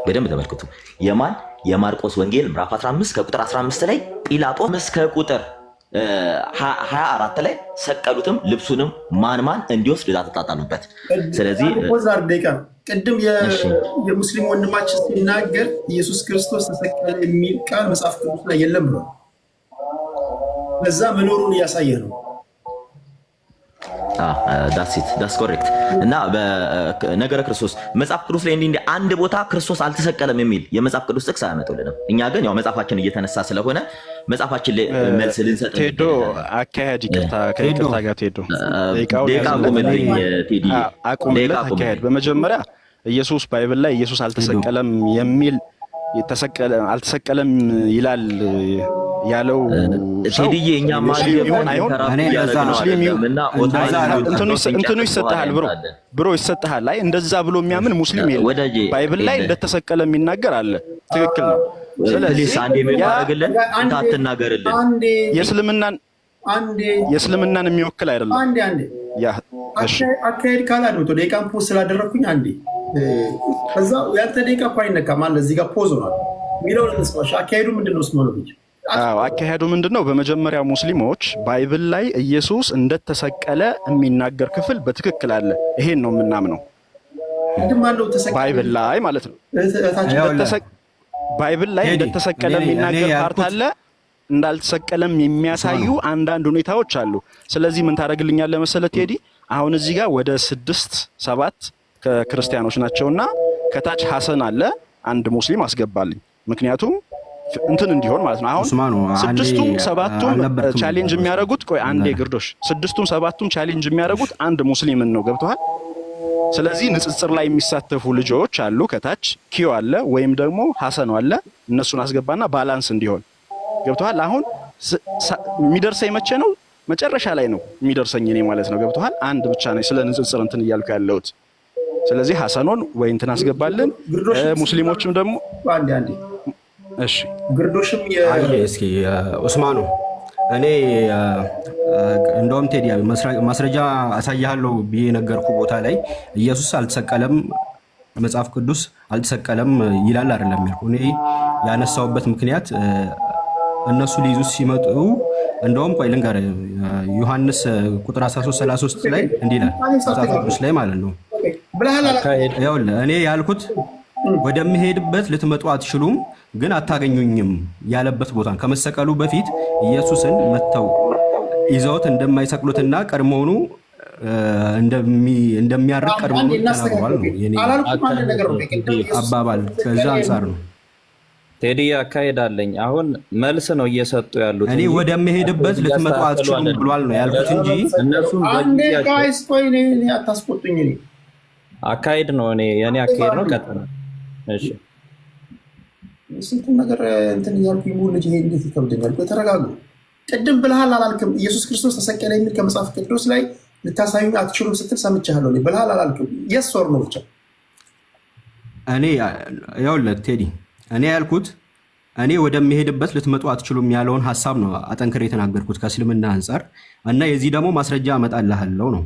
C: በደንብ ተመልክቱ። የማርቆስ ወንጌል ምዕራፍ 15 ከቁጥር 15 ላይ ጲላጦስ ከቁጥር 24 ላይ ሰቀሉትም፣ ልብሱንም ማን ማን እንዲወስድ ዕጣ ተጣጣሉበት። ስለዚህ
B: ቅድም የሙስሊም ወንድማችን ሲናገር ኢየሱስ ክርስቶስ ተሰቀለ የሚል ቃል መጽሐፍ ቅዱስ ላይ የለም ብሎ ለዛ መኖሩን እያሳየ ነው።
C: ዳስ ኮሬክት። እና በነገረ ክርስቶስ መጽሐፍ ቅዱስ ላይ እንዲህ አንድ ቦታ ክርስቶስ አልተሰቀለም የሚል የመጽሐፍ ቅዱስ ጥቅስ አያመጡልንም። እኛ ግን ያው መጽሐፋችን እየተነሳ ስለሆነ መጽሐፋችን ላይ መልስ ልንሰጥ
E: ቴዶ አካሄድ ከይቅርታ ጋር ቴዶ አካሄድ በመጀመሪያ ኢየሱስ ባይብል ላይ ኢየሱስ አልተሰቀለም የሚል አልተሰቀለም ይላል ያለው
C: ቴዲዬ እኛ
E: እንትኑ ይሰጥሃል ብሮ ይሰጥሃል። አይ እንደዛ ብሎ የሚያምን ሙስሊም የለም። ባይብል ላይ እንደተሰቀለ የሚናገር አለ። ትክክል ነው። ስለዚህ
C: አንዴ የሚያደርግልን አትናገርልን።
E: የእስልምናን የሚወክል አይደለም።
B: አካሄድ ካላድምቶ ደቂቃን ፖዝ ስላደረግኩኝ አንዴ ከዛ ያንተ ደቂቃ እኮ አይነካም አለ እዚህ ጋር ፖዝ ሆኗል የሚለውን እንስማሽ። አካሄዱ ምንድን ነው? ስሞሎቪች
E: አካሄዱ ምንድን ነው? በመጀመሪያ ሙስሊሞች ባይብል ላይ ኢየሱስ እንደተሰቀለ የሚናገር ክፍል በትክክል አለ። ይሄን ነው የምናምነው። ባይብል ላይ ማለት ነው። ባይብል ላይ እንደተሰቀለ የሚናገር ፓርት አለ፣ እንዳልተሰቀለም የሚያሳዩ አንዳንድ ሁኔታዎች አሉ። ስለዚህ ምን ታደርግልኛለህ መሰለህ ቴዲ? አሁን እዚህ ጋር ወደ 6-7 ከክርስቲያኖች ናቸውና ከታች ሐሰን አለ፣ አንድ ሙስሊም አስገባልኝ። ምክንያቱም እንትን እንዲሆን ማለት ነው። አሁን 6ቱም 7ቱም ቻሌንጅ የሚያደርጉት አንዴ ግርዶሽ 6ቱም 7ቱም ቻሌንጅ የሚያደርጉት አንድ ሙስሊምን ነው። ገብቶሃል? ስለዚህ ንጽጽር ላይ የሚሳተፉ ልጆች አሉ። ከታች ኪዮ አለ ወይም ደግሞ ሐሰን አለ። እነሱን አስገባና ባላንስ እንዲሆን ገብቶሃል? አሁን የሚደርሰኝ መቼ ነው? መጨረሻ ላይ ነው የሚደርሰኝ እኔ ማለት ነው። ገብቶሃል? አንድ ብቻ ነው ስለ ንጽጽር እንትን እያልኩ ያለሁት። ስለዚህ ሐሰኖን ወይ እንትን አስገባልን። ሙስሊሞችም ደግሞ
B: አንዴ
E: እሺ
B: ግርዶሽም
A: እስኪ ኡስማኑ እኔ እንደውም ቴዲ ማስረጃ አሳያለሁ ብዬ ነገርኩ ቦታ ላይ ኢየሱስ አልተሰቀለም መጽሐፍ ቅዱስ አልተሰቀለም ይላል አይደለም ያልኩ። እኔ ያነሳውበት ምክንያት እነሱ ሊይዙ ሲመጡ እንደውም ቆይ ልንገር ዮሐንስ ቁጥር 13:33 ላይ እንዲህ ይላል መጽሐፍ ቅዱስ ላይ ማለት ነው። እኔ ያልኩት ወደምሄድበት ልትመጡ አትችሉም ግን አታገኙኝም ያለበት ቦታ ከመሰቀሉ በፊት ኢየሱስን መተው ይዘውት እንደማይሰቅሉትና ቀድሞውኑ እንደሚያርቅ ቀድሞውኑ ተናግሯል ነው የኔ አባባል። ከዛ አንፃር ነው
H: ቴዲ አካሄዳለኝ አሁን መልስ ነው እየሰጡ ያሉት።
A: እኔ ወደምሄድበት ልትመጡ አትችሉም ብሏል ነው ያልኩት እንጂ
H: እነሱም
B: ጋይስ ቆይ እኔ አታስቆጡኝ። እኔ
H: አካሄድ ነው የኔ አካሄድ ነው። ቀጥታ እሺ
B: ስንት ነገር እንትን እያልኩ ይሙል ልጅ ይሄ እንዴት ይከብደኛል? ተረጋጉ። ቅድም ብልሃል አላልክም? ኢየሱስ ክርስቶስ ተሰቀለ የሚል ከመጽሐፍ ቅዱስ ላይ ልታሳዩኝ አትችሉም ስትል ሰምቻለሁ። ብልሃል አላልክም? የስ ኦር ኖ ብቻ።
A: እኔ ይኸውልህ ቴዲ እኔ ያልኩት እኔ ወደምሄድበት ልትመጡ አትችሉም ያለውን ሀሳብ ነው አጠንክሬ የተናገርኩት ከእስልምና አንጻር እና የዚህ ደግሞ ማስረጃ አመጣልሃለሁ ነው።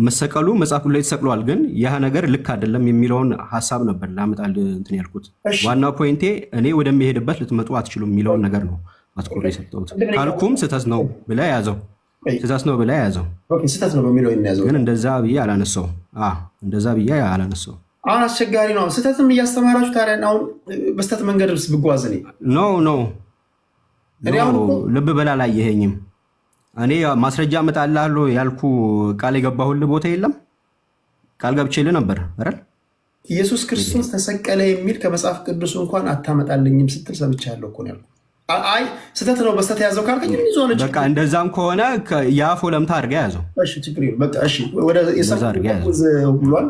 A: መሰቀሉ መጽሐፉ ላይ ተሰቅሏል፣ ግን ያ ነገር ልክ አይደለም የሚለውን ሀሳብ ነበር ላመጣል እንትን ያልኩት። ዋናው ፖይንቴ እኔ ወደምሄድበት ልትመጡ አትችሉም የሚለውን ነገር ነው አትኩሮ የሰጠሁት። ካልኩም ስህተት ነው ብለህ ያዘው፣ ስህተት ነው ብለህ ያዘው።
B: ስህተት ነው በሚለው የሚያዘው ግን
A: እንደዛ ብዬ አላነሳው። እንደዛ ብዬ አላነሳው።
B: አሁን አስቸጋሪ ነው። ስህተትም እያስተማራችሁ ታዲያ አሁን በስተት መንገድ ብጓዝ
A: ኖ ልብ በላ አላየኸኝም። እኔ ማስረጃ እመጣልሃለሁ ያልኩ ቃል የገባሁልህ ቦታ የለም። ቃል ገብቼልህ ነበር አይደል?
B: ኢየሱስ ክርስቶስ ተሰቀለ የሚል ከመጽሐፍ ቅዱስ እንኳን አታመጣልኝም ስትል ሰምቻለሁ እኮ ነው ያልኩት። አይ ስህተት ነው በስተት ያዘው ካልከኝ
A: በቃ እንደዛም ከሆነ የአፍ ወለምታ አድርጋ ያዘው።
B: እሺ ችግር የለም። በቃ እሺ ወደ የሰርጉ ብሏል።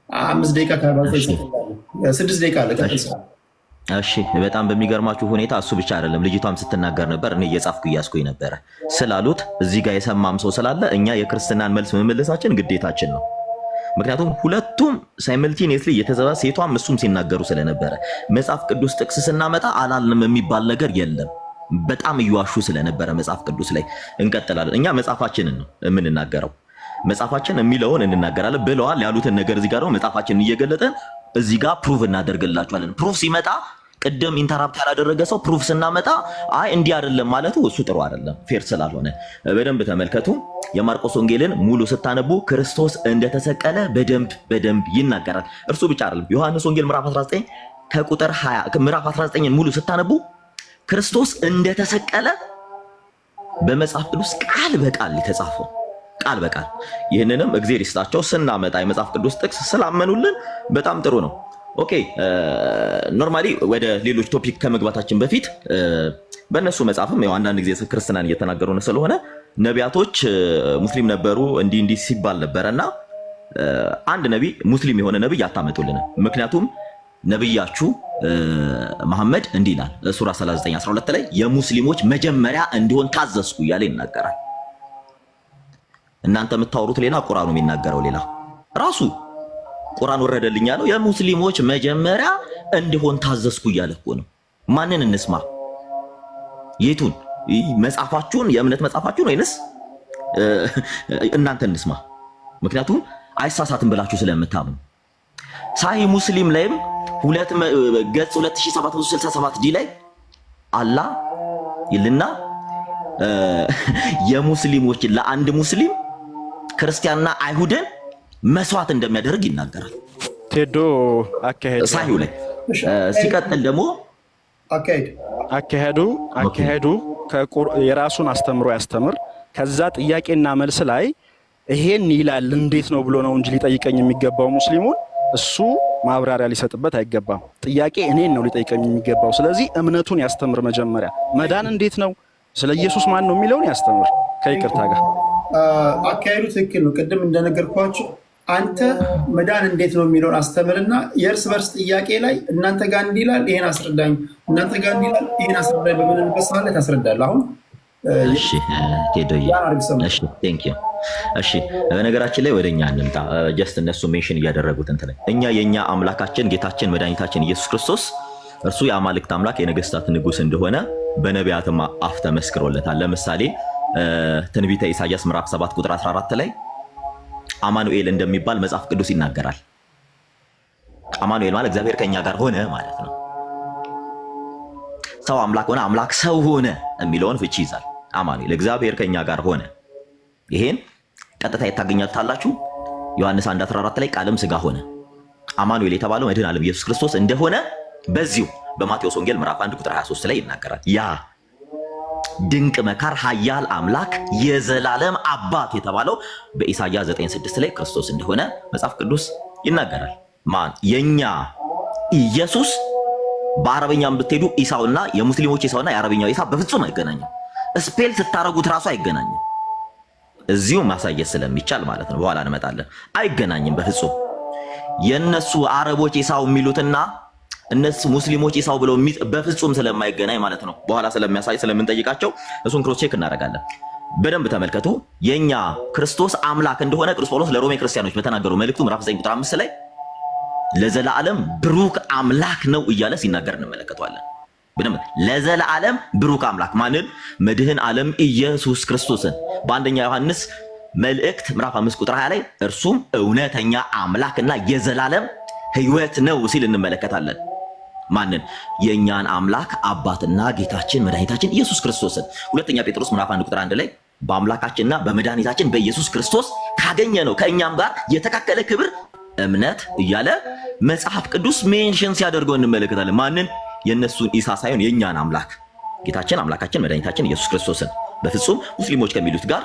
B: 5 ደቂቃ ከ6 ደቂቃ አለ።
C: እሺ በጣም በሚገርማችሁ ሁኔታ እሱ ብቻ አይደለም ልጅቷም ስትናገር ነበር። እኔ እየጻፍኩ እያስኩኝ ነበረ ስላሉት እዚህ ጋር የሰማም ሰው ስላለ እኛ የክርስትናን መልስ መመለሳችን ግዴታችን ነው። ምክንያቱም ሁለቱም ሳይመልቲኒየስሊ የተዘባ ሴቷም እሱም ሲናገሩ ስለነበረ መጽሐፍ ቅዱስ ጥቅስ ስናመጣ አላልንም የሚባል ነገር የለም። በጣም እየዋሹ ስለነበረ መጽሐፍ ቅዱስ ላይ እንቀጥላለን። እኛ መጽሐፋችንን ነው የምንናገረው፣ መጽሐፋችን የሚለውን እንናገራለን ብለዋል ያሉትን ነገር እዚህ ጋር ነው መጽሐፋችንን እየገለጠን እዚህ ጋር ፕሩፍ እናደርግላችኋለን። ፕሩፍ ሲመጣ ቅድም ኢንተራፕት ያላደረገ ሰው ፕሩፍ ስናመጣ አይ እንዲህ አይደለም ማለቱ እሱ ጥሩ አይደለም፣ ፌር ስላልሆነ በደንብ ተመልከቱ። የማርቆስ ወንጌልን ሙሉ ስታነቡ ክርስቶስ እንደተሰቀለ በደንብ ይናገራል። እርሱ ብቻ አይደለም። ዮሐንስ ወንጌል ምዕራፍ 19 ከቁጥር 20 ምዕራፍ 19 ሙሉ ስታነቡ ክርስቶስ እንደተሰቀለ በመጽሐፍ ቅዱስ ቃል በቃል የተጻፈው ቃል በቃል። ይህንንም እግዚአብሔር ይስጣቸው ስናመጣ የመጽሐፍ ቅዱስ ጥቅስ ስላመኑልን በጣም ጥሩ ነው። ኦኬ ኖርማሊ ወደ ሌሎች ቶፒክ ከመግባታችን በፊት በእነሱ መጽሐፍም ያው አንዳንድ ጊዜ ክርስትናን እየተናገሩ ነው ስለሆነ ነቢያቶች ሙስሊም ነበሩ እንዲህ ሲባል ነበረና አንድ ነቢ ሙስሊም የሆነ ነብይ አታመጡልን። ምክንያቱም ነብያችሁ መሐመድ እንዲህ ይላል ሱራ 39:12 ላይ የሙስሊሞች መጀመሪያ እንዲሆን ታዘዝኩ እያለ ይናገራል። እናንተ የምታወሩት ሌላ፣ ቁርአኑ የሚናገረው ሌላ። ራሱ ቁርአን ወረደልኝ ያለው የሙስሊሞች መጀመሪያ እንዲሆን ታዘዝኩ እያለ እኮ ነው። ማንን እንስማ? የቱን መጽሐፋችሁን የእምነት መጽሐፋችሁን ወይንስ እናንተ እንስማ? ምክንያቱም አይሳሳትም ብላችሁ ስለምታምኑ ሳሂህ ሙስሊም ላይም ገጽ 2767 ዲ ላይ አላህ ይልና የሙስሊሞች ለአንድ ሙስሊም ክርስቲያንና አይሁድን መስዋዕት እንደሚያደርግ ይናገራል።
E: ቴዶ አካሄዱ
C: ሳሂህ ላይ ሲቀጥል ደግሞ
E: አካሄዱ የራሱን አስተምሮ ያስተምር። ከዛ ጥያቄና መልስ ላይ ይሄን ይላል እንዴት ነው ብሎ ነው እንጂ ሊጠይቀኝ የሚገባው ሙስሊሙን እሱ ማብራሪያ ሊሰጥበት አይገባም። ጥያቄ እኔን ነው ሊጠይቀኝ የሚገባው። ስለዚህ እምነቱን ያስተምር። መጀመሪያ መዳን እንዴት ነው፣ ስለ ኢየሱስ ማን ነው የሚለውን ያስተምር። ከይቅርታ ጋር
B: አካሄዱ ትክክል ነው። ቅድም እንደነገርኳችሁ አንተ መዳን እንዴት ነው የሚለውን አስተምርና የእርስ በርስ ጥያቄ ላይ እናንተ ጋር እንዲህ ይላል ይሄን አስረዳኝ፣ እናንተ ጋር እንዲህ ይላል ይሄን አስረዳኝ በምንልበት ሰዓት ላይ ታስረዳለህ። አሁን
C: እሺ ቴዶዬ እሺ ቴንክ ዩ። እሺ በነገራችን ላይ ወደኛ እንምጣ። ጀስት እነሱ ሜንሽን እያደረጉት እንትን ላይ እኛ የኛ አምላካችን ጌታችን መድኃኒታችን ኢየሱስ ክርስቶስ እርሱ የአማልክት አምላክ የነገስታት ንጉስ እንደሆነ በነቢያትም አፍ ተመስክሮለታል። ለምሳሌ ትንቢተ ኢሳይያስ ምዕራፍ 7 ቁጥር 14 ላይ አማኑኤል እንደሚባል መጽሐፍ ቅዱስ ይናገራል። አማኑኤል ማለት እግዚአብሔር ከኛ ጋር ሆነ ማለት ነው። ሰው አምላክ ሆነ፣ አምላክ ሰው ሆነ የሚለውን ፍቺ ይዛል። አማኑኤል እግዚአብሔር ከኛ ጋር ሆነ። ይሄን ቀጥታ የታገኛታላችሁ ዮሐንስ 1:14 ላይ ቃልም ስጋ ሆነ። አማኑኤል የተባለው መድኃኔ ዓለም ኢየሱስ ክርስቶስ እንደሆነ በዚሁ በማቴዎስ ወንጌል ምዕራፍ 1 ቁጥር 23 ላይ ይናገራል። ያ ድንቅ መካር፣ ኃያል አምላክ፣ የዘላለም አባት የተባለው በኢሳይያስ 9:6 ላይ ክርስቶስ እንደሆነ መጽሐፍ ቅዱስ ይናገራል። ማን? የኛ ኢየሱስ በአረበኛም ብትሄዱ ኢሳውና የሙስሊሞች ኢሳውና የአረበኛው ኢሳ በፍጹም አይገናኝም። ስፔል ስታረጉት ራሱ አይገናኝም። እዚሁ ማሳየት ስለሚቻል ማለት ነው። በኋላ እንመጣለን። አይገናኝም በፍጹም። የነሱ አረቦች ኢሳው የሚሉትና እነሱ ሙስሊሞች ኢሳው ብለው በፍጹም ስለማይገናኝ ማለት ነው። በኋላ ስለሚያሳይ ስለምንጠይቃቸው እሱን ክሮስ ቼክ እናደርጋለን። በደንብ ተመልከቱ። የኛ ክርስቶስ አምላክ እንደሆነ ቅዱስ ጳውሎስ ለሮሜ ክርስቲያኖች በተናገረው መልእክቱ ምዕራፍ 9 ቁጥር 5 ላይ ለዘላለም ብሩክ አምላክ ነው እያለ ሲናገር እንመለከተዋለን። በደንብ ለዘላለም ብሩክ አምላክ ማንን? መድህን ዓለም ኢየሱስ ክርስቶስን። በአንደኛ ዮሐንስ መልእክት ምዕራፍ 5 ቁጥር 20 ላይ እርሱም እውነተኛ አምላክና የዘላለም ሕይወት ነው ሲል እንመለከታለን። ማንን? የኛን አምላክ አባትና ጌታችን መድኃኒታችን ኢየሱስ ክርስቶስን። ሁለተኛ ጴጥሮስ ምዕራፍ 1 ቁጥር 1 ላይ በአምላካችንና በመድኃኒታችን በኢየሱስ ክርስቶስ ካገኘ ነው ከእኛም ጋር የተካከለ ክብር እምነት እያለ መጽሐፍ ቅዱስ ሜንሽን ሲያደርገው እንመለከታለን። ማንን? የነሱን ኢሳ ሳይሆን የኛን አምላክ ጌታችን አምላካችን መድኃኒታችን ኢየሱስ ክርስቶስን። በፍጹም ሙስሊሞች ከሚሉት ጋር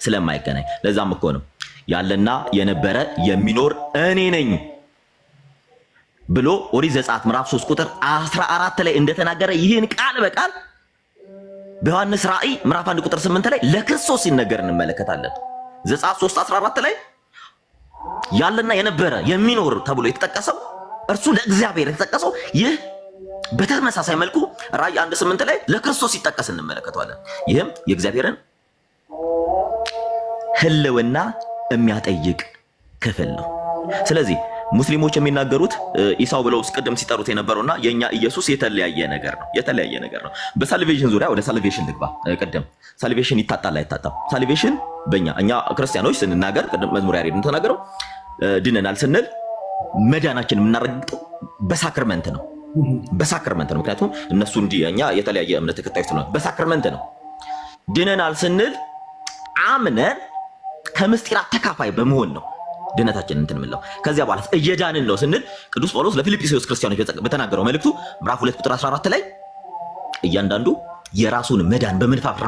C: ስለማይገናኝ ለዛም እኮ ነው ያለና የነበረ የሚኖር እኔ ነኝ ብሎ ኦሪት ዘጸአት ምዕራፍ 3 ቁጥር 14 ላይ እንደተናገረ ይህን ቃል በቃል በዮሐንስ ራእይ ምዕራፍ 1 ቁጥር 8 ላይ ለክርስቶስ ሲነገር እንመለከታለን። ዘጸአት 3:14 ላይ ያለና የነበረ የሚኖር ተብሎ የተጠቀሰው እርሱ ለእግዚአብሔር የተጠቀሰው ይህ በተመሳሳይ መልኩ ራእይ 1:8 ላይ ለክርስቶስ ሲጠቀስ እንመለከተዋለን። ይህም የእግዚአብሔርን ሕልውና የሚያጠይቅ ክፍል ነው። ስለዚህ ሙስሊሞች የሚናገሩት ኢሳው ብለው ቅድም ሲጠሩት የነበረውና የኛ ኢየሱስ የተለያየ ነገር ነው። በሳልቬሽን ዙሪያ ወደ ሳልቬሽን ልግባ። ቅድም ሳልቬሽን ይታጣል አይታጣም? ሳልቬሽን እኛ ክርስቲያኖች ስንናገር ቅድም መዝሙር ያሬድ ተናገረው ድነናል ስንል መዳናችን የምናረጋግጠው በሳክርመንት ነው። ምክንያቱም እነሱ እንዲህ እኛ የተለያየ እምነት ተከታዮች ነው። በሳክርመንት ነው ድነናል ስንል አምነን ከምስጢራት ተካፋይ በመሆን ነው ድነታችን እንትን ምንለው። ከዚያ በኋላ እየዳንን ነው ስንል ቅዱስ ጳውሎስ ለፊልጵስዩስ ክርስቲያኖች በተናገረው መልእክቱ ምዕራፍ 2 ቁጥር 14 ላይ እያንዳንዱ የራሱን መዳን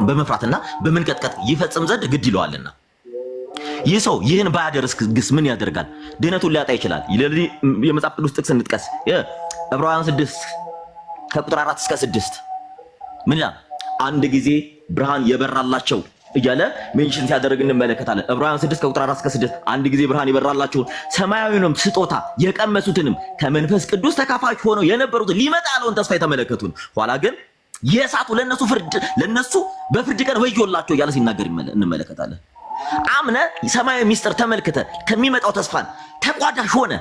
C: በመፍራትና በመንቀጥቀጥ ይፈጽም ዘንድ ግድ ይለዋልና ይህ ሰው ይህን ባያደርግስ ምን ያደርጋል? ድነቱን ሊያጣ ይችላል። የመጽሐፍ ቅዱስ ጥቅስ እንጥቀስ። ዕብራውያን 6 ከቁጥር 4 እስከ 6 ምን ይላል? አንድ ጊዜ ብርሃን የበራላቸው እያለ ሜንሽን ሲያደርግ እንመለከታለን። ዕብራውያን 6 ከቁጥር 4 እስከ 6 አንድ ጊዜ ብርሃን የበራላቸውን ሰማያዊንም ስጦታ የቀመሱትንም ከመንፈስ ቅዱስ ተካፋዮች ሆነው የነበሩትን ሊመጣ ያለውን ተስፋ የተመለከቱን ኋላ ግን የእሳቱ ለነሱ በፍርድ ቀን ወዮላቸው እያለ ሲናገር እንመለከታለን። አምነ ሰማያዊ ሚስጥር ተመልክተ ከሚመጣው ተስፋን ተቋዳሽ ሆነ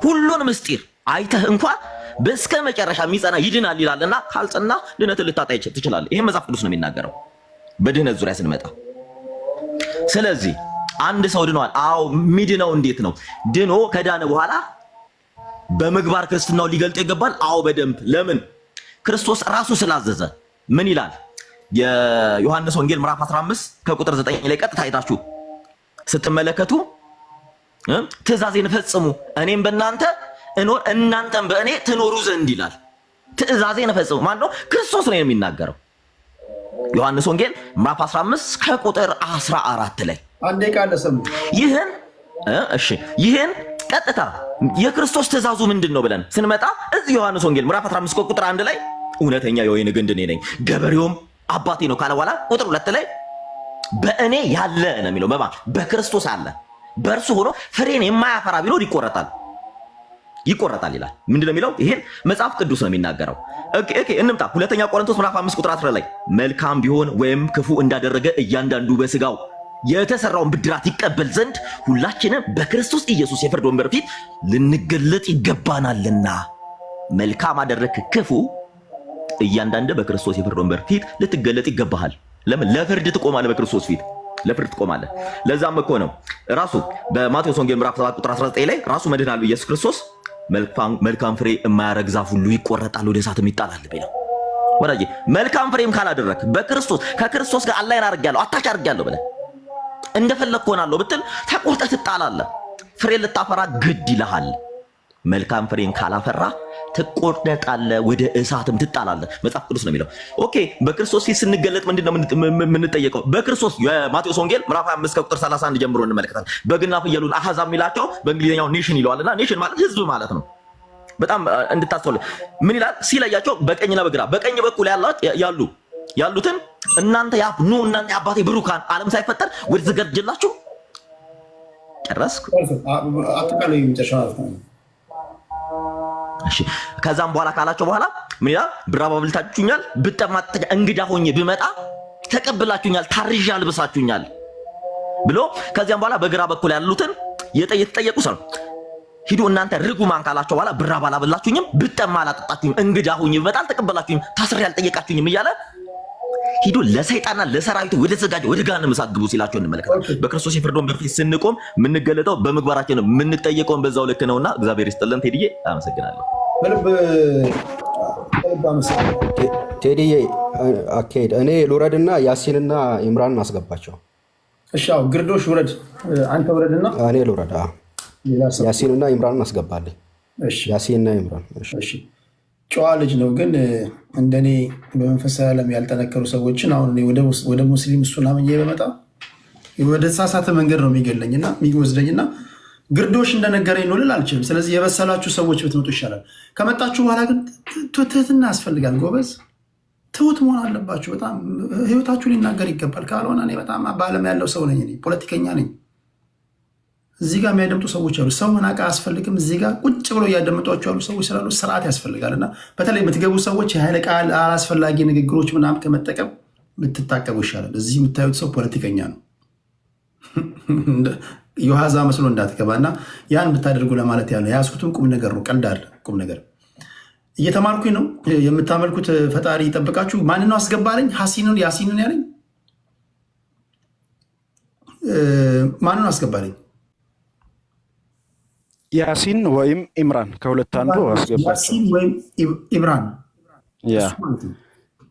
C: ሁሉን ምስጢር አይተህ እንኳን በስከ መጨረሻ የሚጸና ይድናል ይላልና ካልጸና ድነትን ልታጣ ትችላለህ። ይሄ መጽሐፍ ቅዱስ ነው የሚናገረው በድህነት ዙሪያ ስንመጣ። ስለዚህ አንድ ሰው ድኗል። አዎ ሚድነው እንዴት ነው? ድኖ ከዳነ በኋላ በምግባር ክርስትናው ሊገልጥ ይገባል። አዎ በደንብ። ለምን? ክርስቶስ ራሱ ስላዘዘ። ምን ይላል? የዮሐንስ ወንጌል ምዕራፍ 15 ከቁጥር 9 ላይ ቀጥታ አይታችሁ ስትመለከቱ ትእዛዜን ፈጽሙ እኔም በእናንተ እኖር እናንተም በእኔ ትኖሩ ዘንድ ይላል። ትእዛዜን ፈጽሙ ማን ነው? ክርስቶስ ነው የሚናገረው። ዮሐንስ ወንጌል ምዕራፍ 15 ከቁጥር 14 ላይ
B: አንዴ ቃል ሰሙ።
C: ይህን ቀጥታ የክርስቶስ ትእዛዙ ምንድነው ብለን ስንመጣ እዚህ ዮሐንስ ወንጌል ምዕራፍ 15 ከቁጥር 1 ላይ እውነተኛ የወይን ግንድ እኔ ነኝ ገበሬውም አባቴ ነው ካለ በኋላ ቁጥር 2 ላይ በእኔ ያለ ነው የሚለው። በክርስቶስ አለ በእርሱ ሆኖ ፍሬን የማያፈራ ቢኖር ይቆረጣል ይላል። ምንድነው የሚለው? ይሄን መጽሐፍ ቅዱስ ነው የሚናገረው። ኦኬ እንምጣ። ሁለተኛ ቆሮንቶስ ምዕራፍ 5 ቁጥር 10 ላይ መልካም ቢሆን ወይም ክፉ እንዳደረገ እያንዳንዱ በስጋው የተሰራውን ብድራት ይቀበል ዘንድ ሁላችንም በክርስቶስ ኢየሱስ የፍርድ ወንበር ፊት ልንገለጥ ይገባናልና። መልካም አደረክ ክፉ እያንዳንዱ በክርስቶስ የፍርድ ወንበር ፊት ልትገለጥ ይገባሃል። ለምን? ለፍርድ ትቆማለህ። በክርስቶስ ፊት ለፍርድ ትቆማለህ። ለዛም እኮ ነው ራሱ በማቴዎስ ወንጌል ምዕራፍ 7 ቁጥር 19 ላይ ራሱ መድኃኒታችን ኢየሱስ ክርስቶስ መልካም ፍሬ የማያረግ ዛፍ ሁሉ ይቆረጣል፣ ወደ እሳትም ይጣላል ቢለው። ወዳጄ መልካም ፍሬም ካላደረክ ከክርስቶስ ጋር አላይን አድርጌያለሁ አታች አድርጌያለሁ ብለህ እንደፈለግህ ሆናለሁ ብትል ተቆርጠህ ትጣላለህ። ፍሬ ልታፈራ ግድ ይልሃል። መልካም ፍሬን ካላፈራ ትቆርጣለህ፣ ወደ እሳትም ትጣላለህ። መጽሐፍ ቅዱስ ነው የሚለው። ኦኬ በክርስቶስ ፊት ስንገለጥ ምንድነው የምንጠየቀው? በክርስቶስ የማቴዎስ ወንጌል ምዕራፍ 5 ከቁጥር 31 ጀምሮ እንመለከታለን። በግና ፍየሉን አሕዛብ የሚላቸው በእንግሊዝኛው ኔሽን ይለዋልና ኔሽን ማለት ህዝብ ማለት ነው። በጣም እንድታስተውሉ ምን ይላል ሲለያቸው በቀኝና በግራ በቀኝ በኩል ያሉትን እናንተ እናንተ የአባቴ ብሩካን ዓለም ሳይፈጠር ወደ ተዘጋጀላችሁ ጨረስኩ።
B: አጠቃላይ የሚጨርሻው
C: እሺ ከዛም በኋላ ካላቸው በኋላ ምን ይላል? ብራብ አብልታችሁኛል፣ ብጠማ እንግዳ ሆኜ ብመጣ ተቀብላችሁኛል፣ ታርዣ አልብሳችሁኛል ብሎ ከዚያም በኋላ በግራ በኩል ያሉትን የተጠየቁ ሰው ሂዱ እናንተ ርጉማን ካላቸው በኋላ ብራብ አላበላችሁኝም፣ ብጠማ አላጠጣችሁኝም፣ እንግዳ ሆኜ ብመጣ አልተቀበላችሁኝም፣ ታስሬ አልጠየቃችሁኝም እያለ ሂዱ ለሰይጣንና ለሰራዊቱ ወደ ተዘጋጀ ወደ ገሃነመ እሳት ግቡ ሲላቸው እንመለከታለን። በክርስቶስ የፍርድ ወንበር ፊት ስንቆም የምንገለጠው በምግባራችን ነው፣ የምንጠየቀውን በዛው ልክ ነውና እግዚአብሔር ይስጥልን። ቴዲዬ አመሰግናለሁ።
A: ቴዲዬ አካሄድ እኔ ልውረድና ያሲንና ኢምራን አስገባቸው።
B: እሺ አው ግርዶሽ ውረድ፣ አንተ ውረድና
A: እኔ ልውረድ። ያሲንና ኢምራን አስገባልኝ።
B: እሺ
A: ያሲንና ኢምራን።
B: እሺ ጨዋ ልጅ ነው፣ ግን እንደኔ በመንፈሳዊ ዓለም ያልጠነከሩ ሰዎችን አሁን እኔ ወደ ሙስሊም እሱን አምኜ በመጣ ወደ ተሳሳተ መንገድ ነው የሚገለኝና የሚወስደኝና ግርዶሽ እንደነገረኝ ነው ልል አልችልም። ስለዚህ የበሰላችሁ ሰዎች ብትመጡ ይሻላል። ከመጣችሁ በኋላ ግን ትህትና ያስፈልጋል። ጎበዝ ትሁት መሆን አለባችሁ። በጣም ህይወታችሁ ሊናገር ይገባል። ካልሆነ እኔ በጣም በዓለም ያለው ሰው ነኝ፣ ፖለቲከኛ ነኝ። እዚህ ጋር የሚያደምጡ ሰዎች አሉ። ሰው መናቅ አያስፈልግም። እዚህ ጋር ቁጭ ብለው እያደመጧቸው ያሉ ሰዎች ስላሉ ስርዓት ያስፈልጋል። እና በተለይ የምትገቡ ሰዎች የኃይለ ቃል አላስፈላጊ ንግግሮች ምናምን ከመጠቀም ብትታቀቡ ይሻላል። እዚህ የምታዩት ሰው ፖለቲከኛ ነው። የዋዛ መስሎ እንዳትገባ እና ያን ብታደርጉ ለማለት ያለ የያዝኩትም ቁም ነገር ነው። ቀልድ አለ ቁም ነገር እየተማርኩኝ ነው። የምታመልኩት ፈጣሪ ይጠብቃችሁ። ማንን ነው አስገባለኝ? ያሲንን ያለኝ ማንን አስገባለኝ?
E: ያሲን ወይም ኢምራን ከሁለት አንዱ አስገባቸው።
B: ያሲን ወይም ኢምራን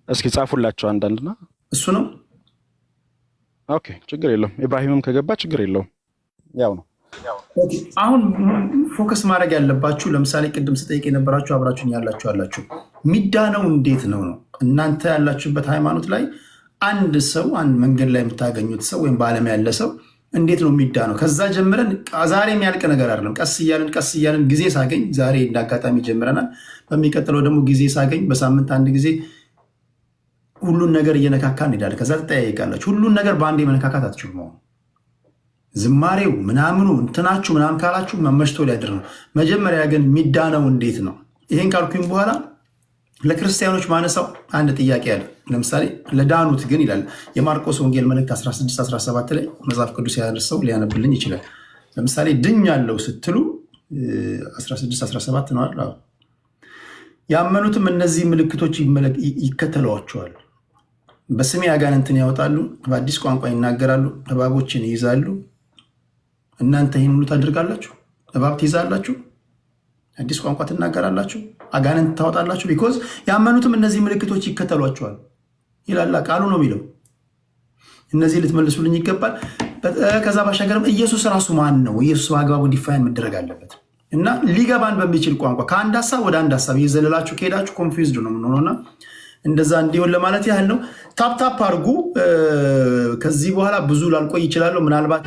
E: እስኪ ጻፉላቸው አንዳንድና
B: እሱ ነው።
E: ኦኬ ችግር የለውም። ኢብራሂምም ከገባ ችግር የለውም። ያው ነው።
B: አሁን ፎከስ ማድረግ ያለባችሁ ለምሳሌ ቅድም ስጠይቅ የነበራችሁ አብራችሁኝ ያላችሁ ሚዳነው እንዴት ነው ነው እናንተ ያላችሁበት ሃይማኖት ላይ አንድ ሰው አንድ መንገድ ላይ የምታገኙት ሰው ወይም በዓለም ያለ ሰው እንዴት ነው የሚዳነው? ከዛ ጀምረን ዛሬ የሚያልቅ ነገር አይደለም። ቀስ እያልን ጊዜ ሳገኝ ዛሬ እንዳጋጣሚ ጀምረናል። በሚቀጥለው ደግሞ ጊዜ ሳገኝ በሳምንት አንድ ጊዜ ሁሉን ነገር እየነካካ እንሄዳለን። ከዛ ትጠያየቃላችሁ። ሁሉን ነገር በአንዴ መነካካት አትችሉም። አሁን ዝማሬው ምናምኑ እንትናችሁ ምናምን ካላችሁ መመሽቶ ሊያድር ነው። መጀመሪያ ግን የሚዳነው እንዴት ነው? ይሄን ካልኩኝ በኋላ ለክርስቲያኖች ማነሳው አንድ ጥያቄ አለ። ለምሳሌ ለዳኑት ግን ይላል የማርቆስ ወንጌል መልእክት 16:17 ላይ መጽሐፍ ቅዱስ ያነሳው ሊያነብልኝ ይችላል። ለምሳሌ ድኛለሁ ስትሉ 16:17 ነው አይደል? ያመኑትም እነዚህ ምልክቶች ይከተሏቸዋል። በስሜ አጋንንትን ያወጣሉ፣ በአዲስ ቋንቋ ይናገራሉ፣ እባቦችን ይይዛሉ። እናንተ ይህን ሁሉ ታደርጋላችሁ? እባብ ትይዛላችሁ፣ አዲስ ቋንቋ ትናገራላችሁ፣ አጋንንት ታወጣላችሁ። ቢኮዝ ያመኑትም እነዚህ ምልክቶች ይከተሏቸዋል ይላል ቃሉ ነው የሚለው። እነዚህ ልትመልሱልኝ ይገባል። ከዛ ባሻገርም ኢየሱስ ራሱ ማን ነው? ኢየሱስ በአግባቡ ዲፋይን መደረግ አለበት እና ሊገባን በሚችል ቋንቋ ከአንድ ሀሳብ ወደ አንድ ሀሳብ እየዘለላችሁ ከሄዳችሁ ኮንፊውዝድ ነው የምንሆነውና እንደዛ እንዲሆን ለማለት ያህል ነው። ታፕታፕ አድርጉ። ከዚህ በኋላ ብዙ ላልቆይ ይችላለሁ ምናልባት